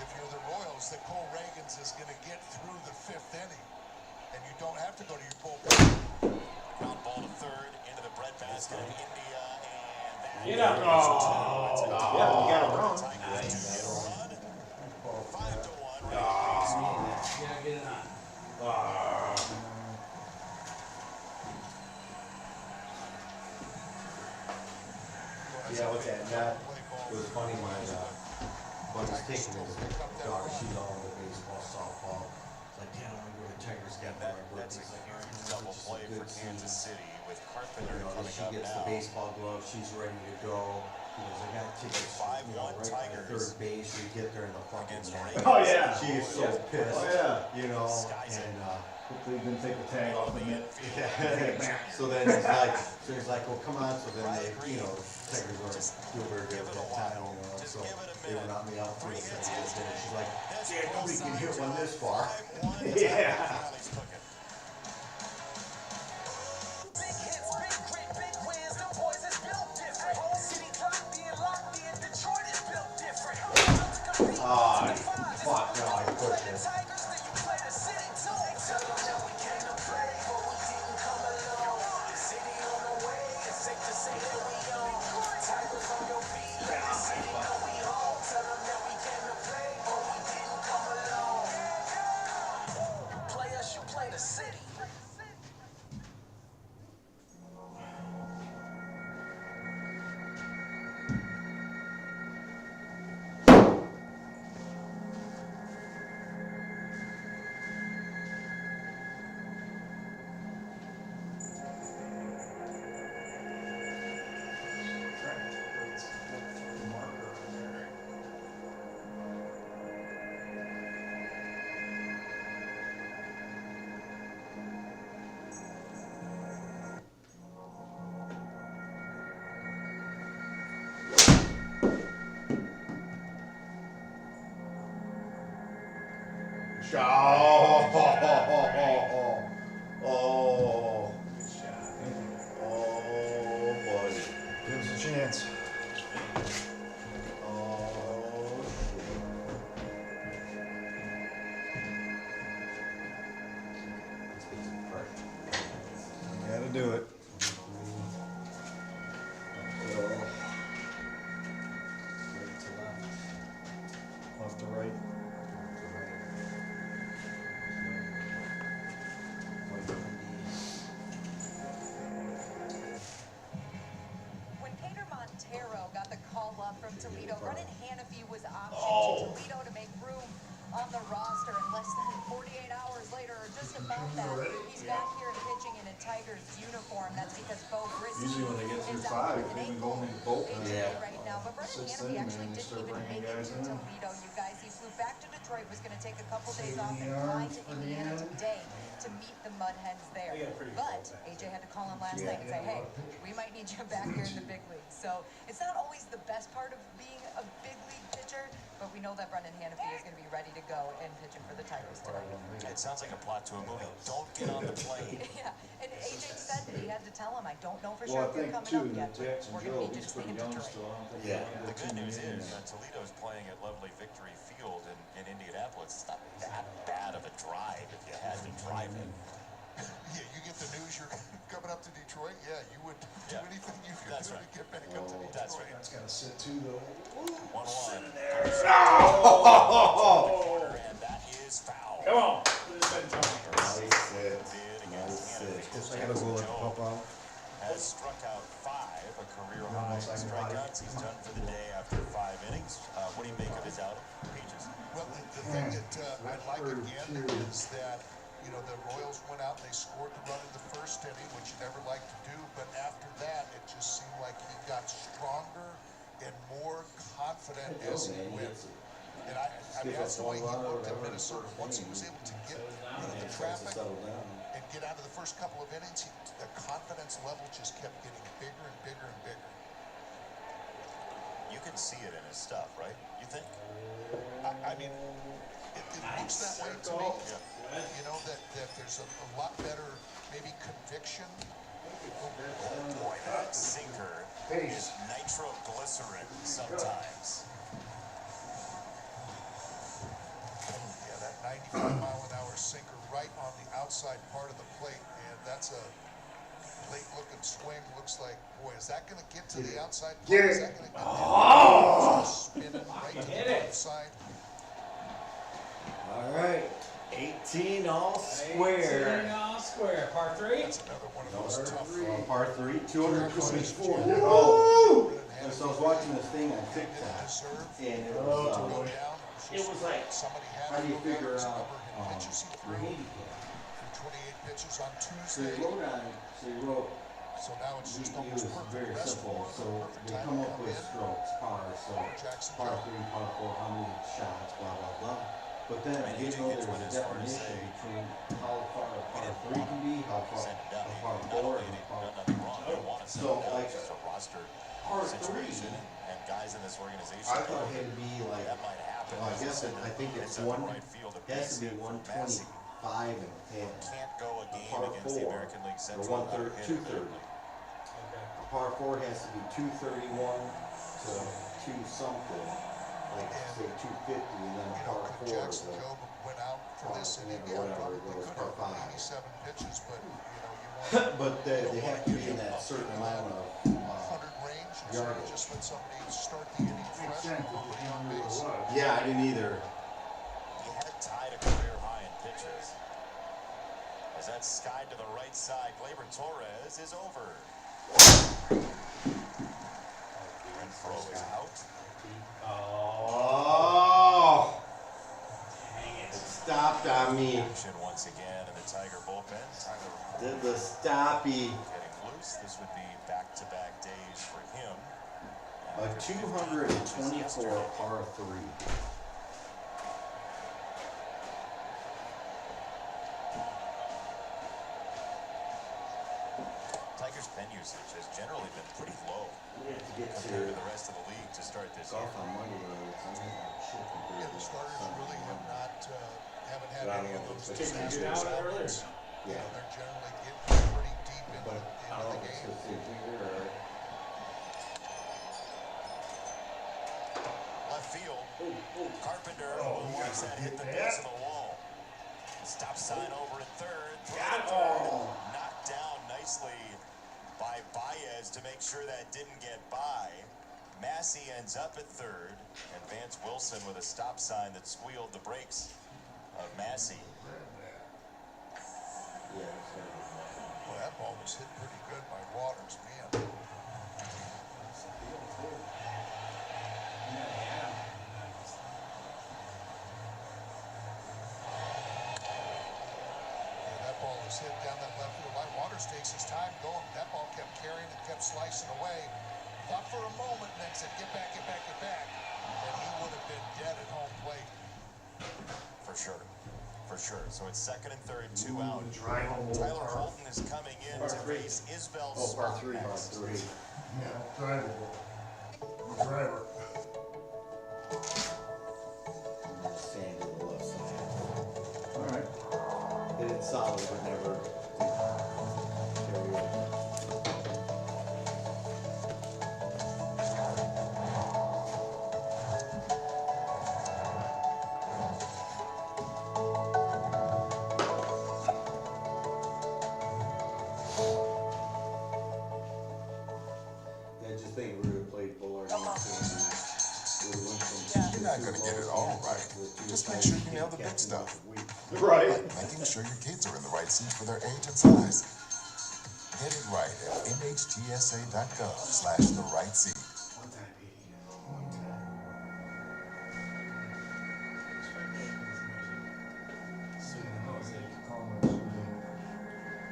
if you're the Royals, that Cole Reagans is going to get through the 5th inning, and you don't have to go to your bullpen. Ground ball to third, into the breadbasket of India, and that Get up. Yeah, you got a run. Tigers do get a run. 5-1. Yeah, get it on. Yeah, with that net, it was funny when I was taking his daughter, she's all into baseball, softball. It's like, yeah, I'm gonna go to Tigers game. That's a huge double play for Kansas City with Carpenter coming She up gets the now. baseball glove, she's ready to go. He goes, I got tickets, right by third base, we get there in the fucking net. Oh, yeah. She is so pissed, Oh, yeah. you know, and, Hopefully he didn't take the tag off the net. so then he's like, well, come on, so then they, you know, Tigers were feel very good at that time, you know, so they would knock me out 3 seconds, and she's like, yeah, nobody can hit one this far. Yeah. Fuck, no, I pushed it. Oh, buddy. Give us a chance. Gotta do it. Left to right. When Peter Montero got the call up from Toledo, Brennan Hanafy was optioned to Toledo to make room on the roster. And less than 48 hours later, or just about that, he's back here and pitching in a Tigers uniform. That's because Bo Brisky Usually when they get through is out 5, with an they've been ankle going into bolt injury right now. But Brennan Hanafy actually didn't start even bringing make it guys to in. Toledo, you guys. He flew back to Detroit, was going to take a couple days off and fly to Indiana today to meet the Mudhens there. But AJ had to call him last night and say, hey, we might need you back here in the big leagues. So it's not always the best part of being a big league pitcher, but we know that Brennan Hanafy is going to be ready to go and pitching for the Tigers tonight. It sounds like a plot to a movie. Don't get on the plane. Yeah, and AJ said that he had to tell him, I don't know for Well, sure I if you're think coming too up that yet, but Jackson we're going to Joe, need you to he's stay pretty in young Detroit. still. I don't think The good news is Toledo's playing at lovely Victory Field in Indianapolis. It's not that bad of a drive if you had to drive it. Yeah, you get the news you're coming up to Detroit. Yeah, you would do anything you could do to get back up to Detroit. That's right. It's gotta sit too though. 1-1. And that is foul. Come on. I gotta go let the pop out. Has struck out 5, a career high in strikeouts. He's done for the day after 5 innings. What do you make of his outing, Peaches? Well, the thing that I like again is that, you know, the Royals went out and they scored the run in the first inning, which you never like to do. But after that, it just seemed like he got stronger and more confident as he went. And I mean, that's the way he looked at Minnesota. Once he was able to get rid of the traffic and get out of the first couple of innings, the confidence level just kept getting bigger and bigger and bigger. You can see it in his stuff, right? You think? I mean, it looks that way to me. You know, that there's a lot better, maybe conviction. Oh boy, that sinker is nitroglycerin sometimes. Yeah, that 95-mile-an-hour sinker right on the outside part of the plate, and that's a late-looking swing. Looks like, boy, is that going to get to the outside plate? Get it. Is that going to get spinning right to the left side? All right, 18 all square. 18 all square. Par 3. That's another one of those tough. Par 3, 224. Oh! And so I was watching this thing on TikTok, and it was like, how do you figure out your handicap? 28 pitches on So Tuesday. he wrote on it, So now it's just it almost was perfect. very Rest simple. for So perfect they time come to up come with in. strokes, par, so Jackson par Joe. 3, par 4, how many shots, blah, blah, blah. But then I didn't know there was a definition between how far a par 3 can be, how far a par 4, and a par. So like par 3, and guys in this organization, I thought it had to be like, that might happen. well, I guess I think it's up one, the right field of has to be Massey for 125 Massey. and Can't go a game par against the 4, American League or Central. 230. A par 4 has to be 231 to 2 something, like say 250, and then a par 4 is Jackson a Joe went out for this inning. or Yeah, whatever probably it goes, could par have 5. 87 pitches, but you know, you want But they have to be in that certain amount of 100 range. So you yardage. just let somebody start the inning fresh with nobody on base. Yeah, I didn't either. He had tied a career high in pitches. As that skied to the right side, Gleyber Torres is over. Renfroe is out. Oh! It stopped on me. Action once again in the Tiger bullpen. Tyler Did the stoppy. getting loose. This would be back-to-back days for him. A 224 par 3. Tiger's pen usage has generally been pretty low We have to get compared to to the rest of the league to start this golf year. on Monday. Yeah, the starters really have not haven't had But I any don't of know those if it's disastrous fixed. outings. Yeah. They're generally getting pretty deep into But I the don't know if game. it's the finger or. Left field. Carpenter will watch that hit the base of the wall. Stop sign over at third. Knocked down nicely by Baez to make sure that didn't get by. Massey ends up at third, and Vance Wilson with a stop sign that squealed the brakes of Massey. Well, that ball was hit pretty good by Waters, man. That ball was hit down that left field line. Waters takes his time going. That ball kept carrying and kept slicing away. Thought for a moment and then said, get back, get back, get back. And he would have been dead at home plate. For sure. For sure. So it's second and third, 2 out. Tyler Holton is coming in to face Isbel Part three. Yeah, driver. Driver. Sand to the left side. Alright. Hit it solid, but never carry over. I just think we would have played Bullard and You're not gonna get it all right. Just make sure you nail the big stuff. Right. Like making sure your kids are in the right seat for their age and size. Get it right at nhtsa.gov/the right seat.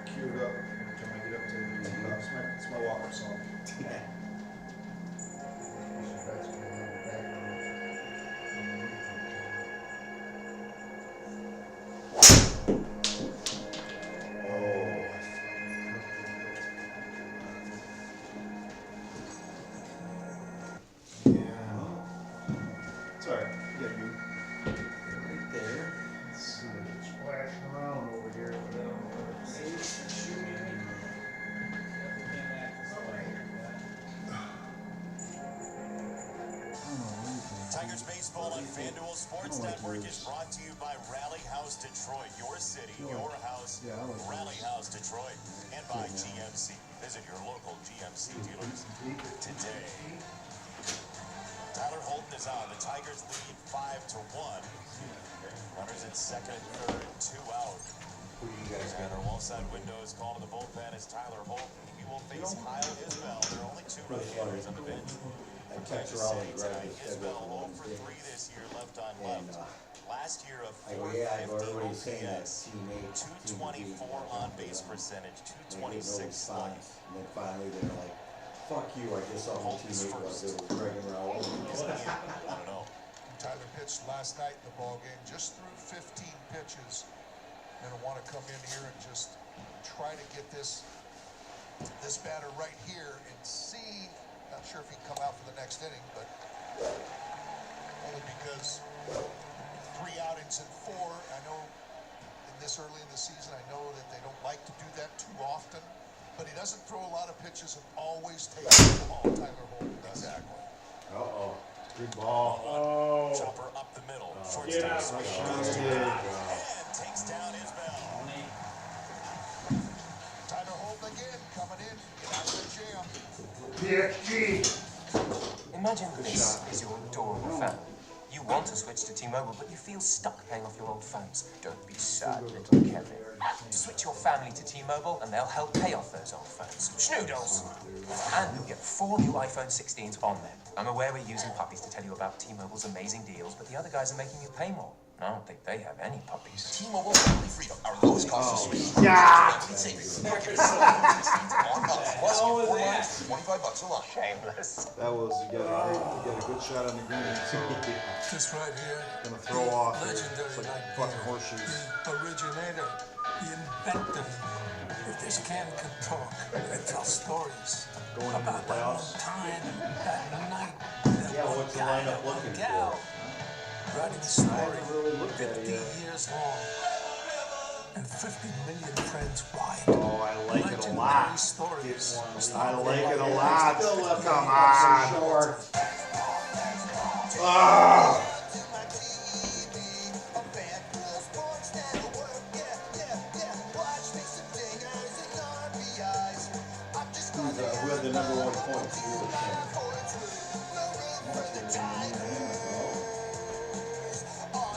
Queued up. Every time I get up to it's my walk-up song. It's alright. Yeah, you. Right there. Let's see, it's splashing around over here, but I don't know what it is. Tigers baseball on FanDuel Sports Network is brought to you by Rally House Detroit, your city, your house, Rally House Detroit, and by GMC. Visit your local GMC dealers today. Tyler Holton is on. The Tigers lead 5-1. Runners at second and third, 2 out. And our wall-side window is called to the bullpen as Tyler Holton. He will face Kyle Isbel. There are only 2 right-handers on the bench. Kansas City tonight. Isbel 0 for 3 this year, left on left. Last year a 450 OPS, 224 on base percentage, 226 slugging. And then finally they're like, fuck you, I guess I'll be teammate was Greg and Raul. I don't know. Tyler pitched last night in the ball game, just threw 15 pitches. And I want to come in here and just try to get this batter right here and see. Not sure if he can come out for the next inning, but only because 3 outings in 4. I know in this early in the season, I know that they don't like to do that too often, but he doesn't throw a lot of pitches and always takes the ball. Tyler Holton does. Exactly. Uh-oh. Good ball. Chopper up the middle. Shortstop swing. And takes down Isbel. Tyler Holton again coming in. Get out of the jam. PXG. Imagine this is your adorable family. You want to switch to T-Mobile, but you feel stuck paying off your old phones. Don't be sad, little Kevin. Switch your family to T-Mobile, and they'll help pay off those old phones. Schnoodles! And you'll get 4 new iPhone 16s on them. I'm aware we're using puppies to tell you about T-Mobile's amazing deals, but the other guys are making you pay more. I don't think they have any puppies. T-Mobile Family Freedom, our lowest cost to switch. Yeah. Savings. Plus 4 months, $25 a month. Shameless. That was, you got a good shot on the green. So This right here. gonna throw off. Legendary It's like right fucking there. horseshoes. The originator, the inventor. If this can could talk, and tell stories Going into the about that playoffs. one time, that night, that Yeah, one what's the guy, lineup that one looking gal. for? writing a story 50 years long and 50 million friends wide. Oh, I like it a lot. Stories. I like it a lot. Come on. Ah. Who had the number 1 points?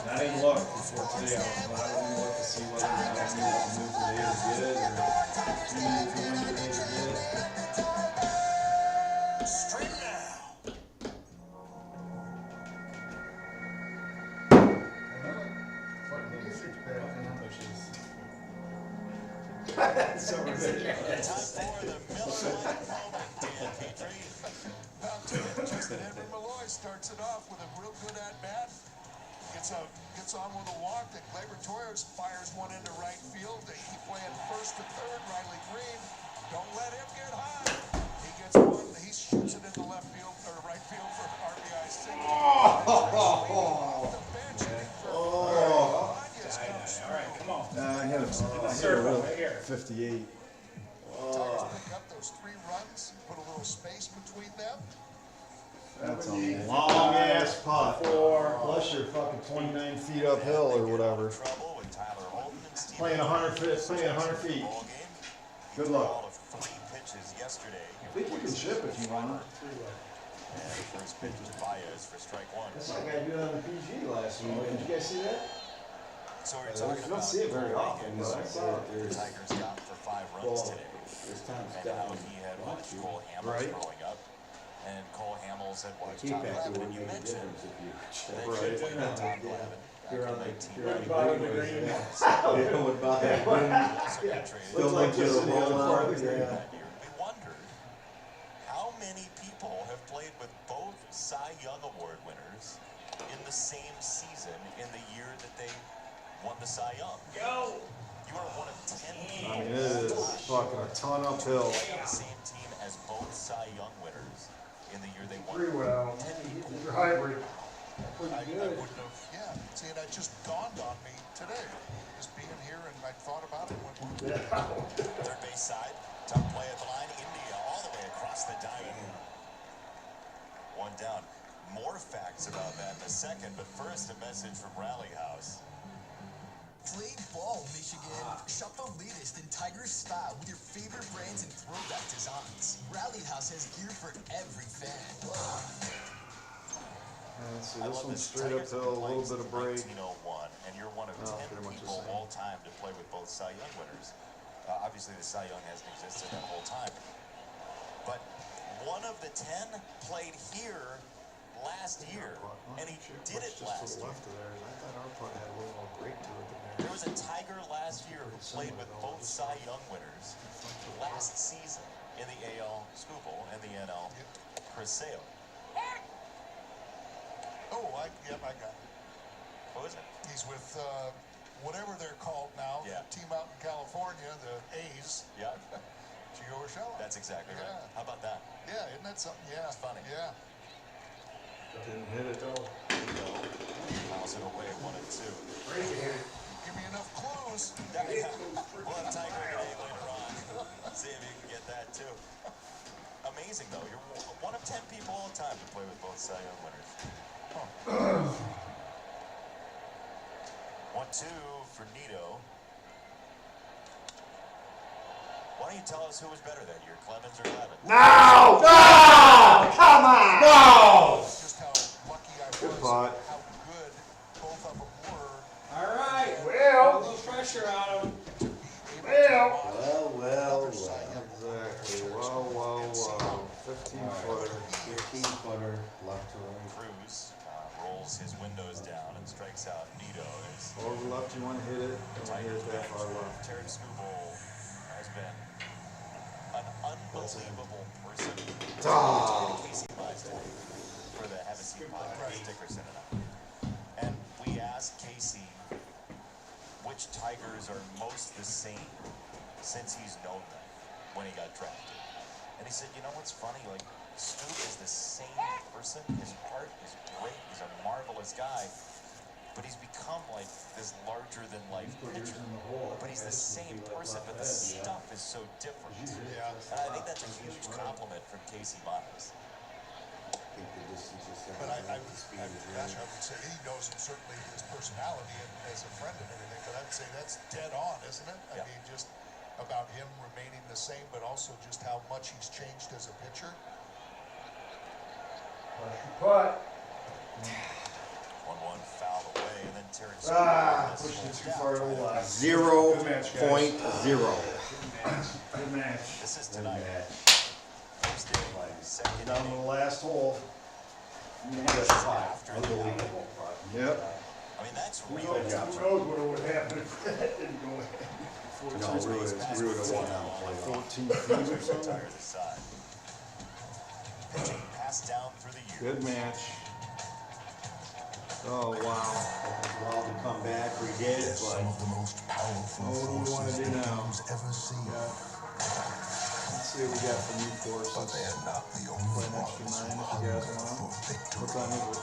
I didn't look before today. I didn't look to see whether or not I knew what move today to get it or who needed to win today to get it. Stream now. That's so ridiculous. Justin Edward Malloy starts it off with a real good at-bat. Gets on with a walk. Then Gleyber Torres fires one into right field. They keep playing first to third. Riley Green, don't let him get high. He gets one. He shoots it into left field or right field for RBI single. All right, come on. I hit a real 58. Tigers pick up those 3 runs, put a little space between them. That's a long ass putt. Plus you're fucking 29 feet uphill or whatever. Playing 100 feet. Good luck. I think you can ship if you want. First pitch was Baez for strike 1. That's like I did on the PG last week. Did you guys see that? So we're talking You don't see it very often, but I saw it. the Tigers got for 5 runs today. And how he had watched Cole Hamels growing up. And Cole Hamels had watched Tom Glavine. And you mentioned that you should play with Tom Glavine. You're on the Still green. Still like get this a in the roll other part on of the green. that year. We wondered how many people have played with both Cy Young Award winners in the same season in the year that they won the Cy Young. Go! You are one of 10 people. I mean, it is fucking a ton uphill. Playing on the same team as both Cy Young winners in the year they won. 3 went out. You're hybrid. I wouldn't have, yeah. See, and that just dawned on me today. Just being here and I thought about it when Third base side, tough play at the line. India all the way across the diamond. 1 down. More facts about that in a second, but first a message from Rally House. Play ball, Michigan. Shop the latest in Tiger style with your favorite brands and throwback designs. Rally House has gear for every fan. Let's see, this one's straight uphill, a little bit of break. 1901, and you're one of 10 people all time to play with both Cy Young winners. Obviously, the Cy Young hasn't existed that whole time. But one of the 10 played here last year, and he did it last year. There was a Tiger last year who played with both Cy Young winners last season in the AL Scoopable and the NL Chris Sale. oh, I got it. What was it? He's with whatever they're called now. Yeah. The team out in California, the A's. Yeah. Gio Urshela. That's exactly right. Yeah. How about that? Yeah, isn't that something? Yeah. It's funny. Yeah. Didn't hit it though. Miles it away, 1 and 2. Give me enough clues. We'll have Tiger today later on. See if you can get that too. Amazing though. You're one of 10 people all the time to play with both Cy Young winners. 1-2 for Nito. Why don't you tell us who was better that year, Clemens or Glavine? No! No! Come on! No! Just how lucky I was. Good putt. How good both of them were. All right. Well. A little pressure on him. Well. Exactly. Wow. 15-footer. 15-footer, left to right. Cruz rolls his windows down and strikes out Nito. Over left, you want to hit it. Don't hit it that far left. Terrence Scooball has been an unbelievable person. Casey buys today for the Have a Seat podcast, Dickerson and I. And we asked Casey which Tigers are most the same since he's known them when he got drafted. And he said, you know what's funny? Like, Scoop is the same person. His heart is great. He's a marvelous guy. but he's become like this larger-than-life pitcher. But he's the same person, but the stuff is so different. Yeah. And I think that's a huge compliment from Casey Miles. But gosh, I would say he knows him, certainly his personality and as a friend and everything, but I'd say that's dead on, isn't it? I mean, just about him remaining the same, but also just how much he's changed as a pitcher. Putt. 1-1 foul away, and then Terry Pushed it too far to the left. 0.0. Good match. This is tonight. Thursday, second Down to the last hole. Unbelievable. Yep. I mean, that's Who real. knows what would happen if that didn't go ahead. No, we would have won that one. 14 feet or something. Retire this side. Pitching passed down through the years. Good match. Oh, wow. Well, to come back, we did, Some of the most powerful forces the game's ever seen. Let's see what we got from you forces. But they are not the only ones who hunger for victory. What's on it?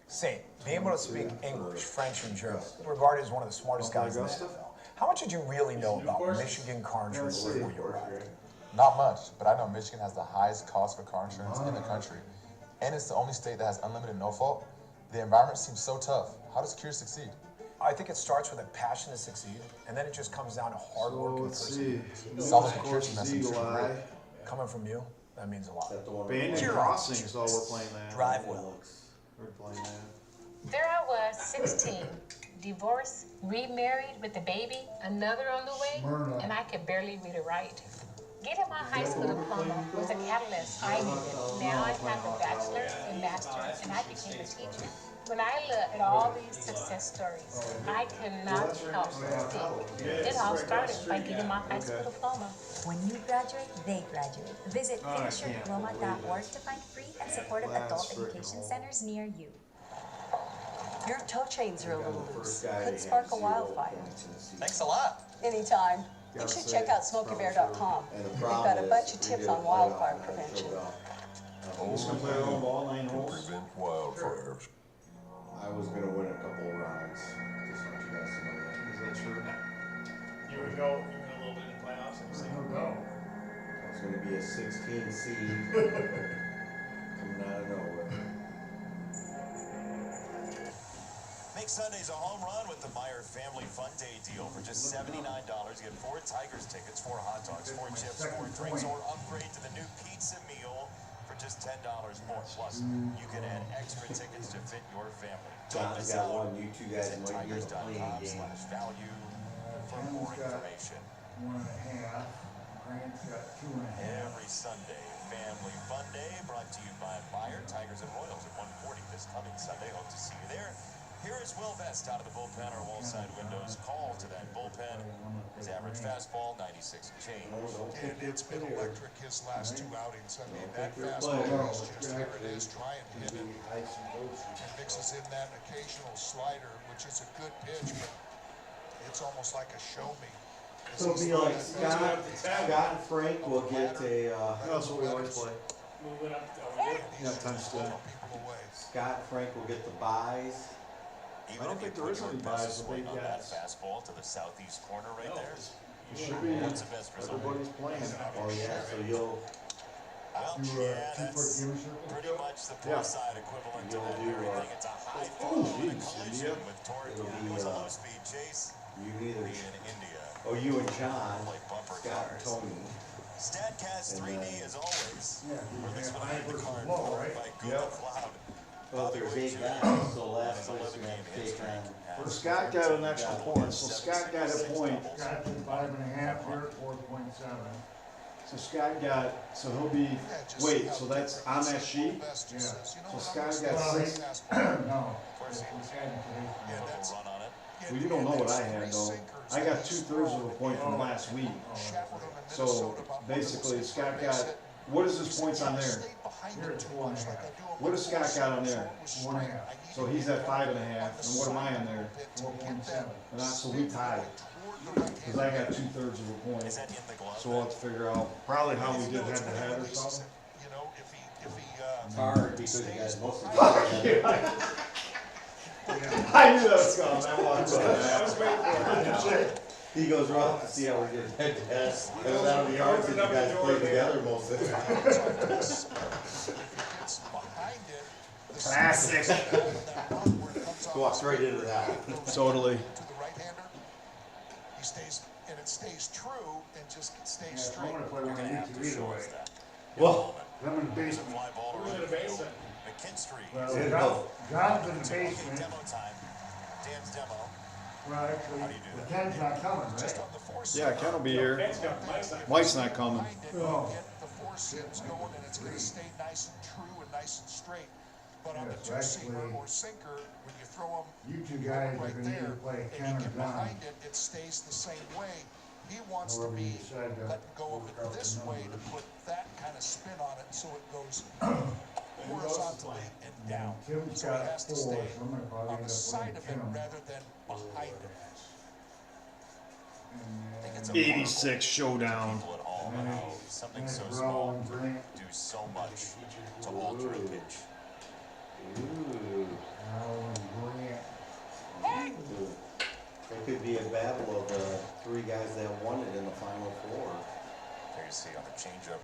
Say, being able to speak English, French, and German, regarded as one of the smartest guys in the NFL. How much did you really know about Michigan car insurance before you arrived? Not much, but I know Michigan has the highest cost for car insurance in the country. And it's the only state that has unlimited no-fault. The environment seems so tough. How does Cure succeed? I think it starts with a passion to succeed, and then it just comes down to hard work and Let's see. persistence. Sounds like Of a course, Christian message. Eagle Eye. Coming from you, that means a lot. Bandit Crossing is all we're playing that. Drive well. We're playing that. There I was, 16, divorced, remarried with a baby, another on the way, and I could barely read or write. Getting my high school diploma was a catalyst I needed. Now I have a bachelor's and master's, and I became a teacher. When I look at all these success stories, I cannot help but think. It all started by getting my high school diploma. When you graduate, they graduate. Visit finishyourdiploma.org to find free and supportive adult education centers near you. Your toe chains are a little loose. Could spark a wildfire. Thanks a lot. Anytime. You should check out SmokeyBear.com. We've got a bunch of tips on wildfire prevention. Prevent wildfires. I was gonna win a couple of rounds. Just want you guys to know that. Is that true? You would go even a little bit in the playoffs and say, I was gonna be a 16 seed coming out of nowhere. Make Sundays a home run with the Meyer Family Fun Day deal. For just $79, get 4 Tigers tickets, 4 hot dogs, 4 chips, 4 drinks, or upgrade to the new pizza meal for just $10 more. Plus, you can add extra tickets to fit your family. Don't miss out. You two guys Visit might be able to play a game. Tigers.com/value for more information. 1.5. Grant's got 2.5. Every Sunday, Family Fun Day, brought to you by Meyer, Tigers and Royals at 1:40 this coming Sunday. Hope to see you there. Here is Will Vest out of the bullpen or wall side windows. Call to that bullpen. His average fastball, 96 and change. And it's been electric his last 2 outings. I mean, that fastball is just, here it is, try and hit it. And mixes in that occasional slider, which is a good pitch, but it's almost like a show me. So it'll be like Scott and Frank will get a, That's what we always play. moving up. Yeah, times two. Scott and Frank will get the buys. Even I don't if you think there put is your any best buys, but swing they on that got. fastball to the southeast corner right there. It should be. What's the best result? Everybody's playing. Oh yeah, so you'll Well, yeah, that's pretty much the pro side equivalent to that very thing. It's a high fall and a collision with torque. It was a low-speed chase. you either Be in India. you and John, Like bumper Scott and cars. Tony. StatCast 3D as always. Released with a versus card low, powered right? by Google Cloud. Well, there's 8 guys, so last place we have to take on. Well, Scott got an extra point, so Scott got a point. Got to 5.5 here, 4.7. So Scott got, so he'll be, wait, so that's on that sheet? So Scott got 6. No. Well, you don't know what I had though. I got 2/3 of a point from last week. So basically Scott got, what is his points on there? Here it's 4.5. What does Scott got on there? 1.5. So he's at 5.5, and what am I on there? 4.7. And so we tied. Cause I got 2/3 of a point. So we'll have to figure out probably how we did head to head or something. You know, if he It's hard because you guys mostly. I knew that was coming. I watched that. I was waiting for it. He goes, we'll have to see how we're getting head to head. And that'll be hard because you guys play together most of the time. Classic. Walks right into that. Totally. To the right-hander, he stays, and it stays true and just stays straight. I'm gonna play one of these either way. Well, I'm in the basement. Who's in the basement? McKinstry. Well, John's in the basement. Demo time. Dan's demo. Well, actually, the Ken's not coming, right? Yeah, Ken will be here. Ken's coming. Mike's not. Mike's not coming. Oh. Get the four seams going, and it's gonna stay nice and true and nice and straight. But on the Yes, two-seamer actually, or sinker, when you throw them You two guys are right gonna either there, play and Ken you or get John. behind it, it stays the same way. He wants to However you be decide to letting go of work out it this the way to numbers. put that kind of spin on it, so it goes horizontally and down. Tim's So it got has to 4, so stay I'm gonna probably on end the up side playing of it Tim. rather than behind it. It's a 86 showdown. people at home and how something so Nice small roll, can Grant. do so much to alter a pitch. It could be a battle of the three guys that won it in the final four. There you see on the changeup.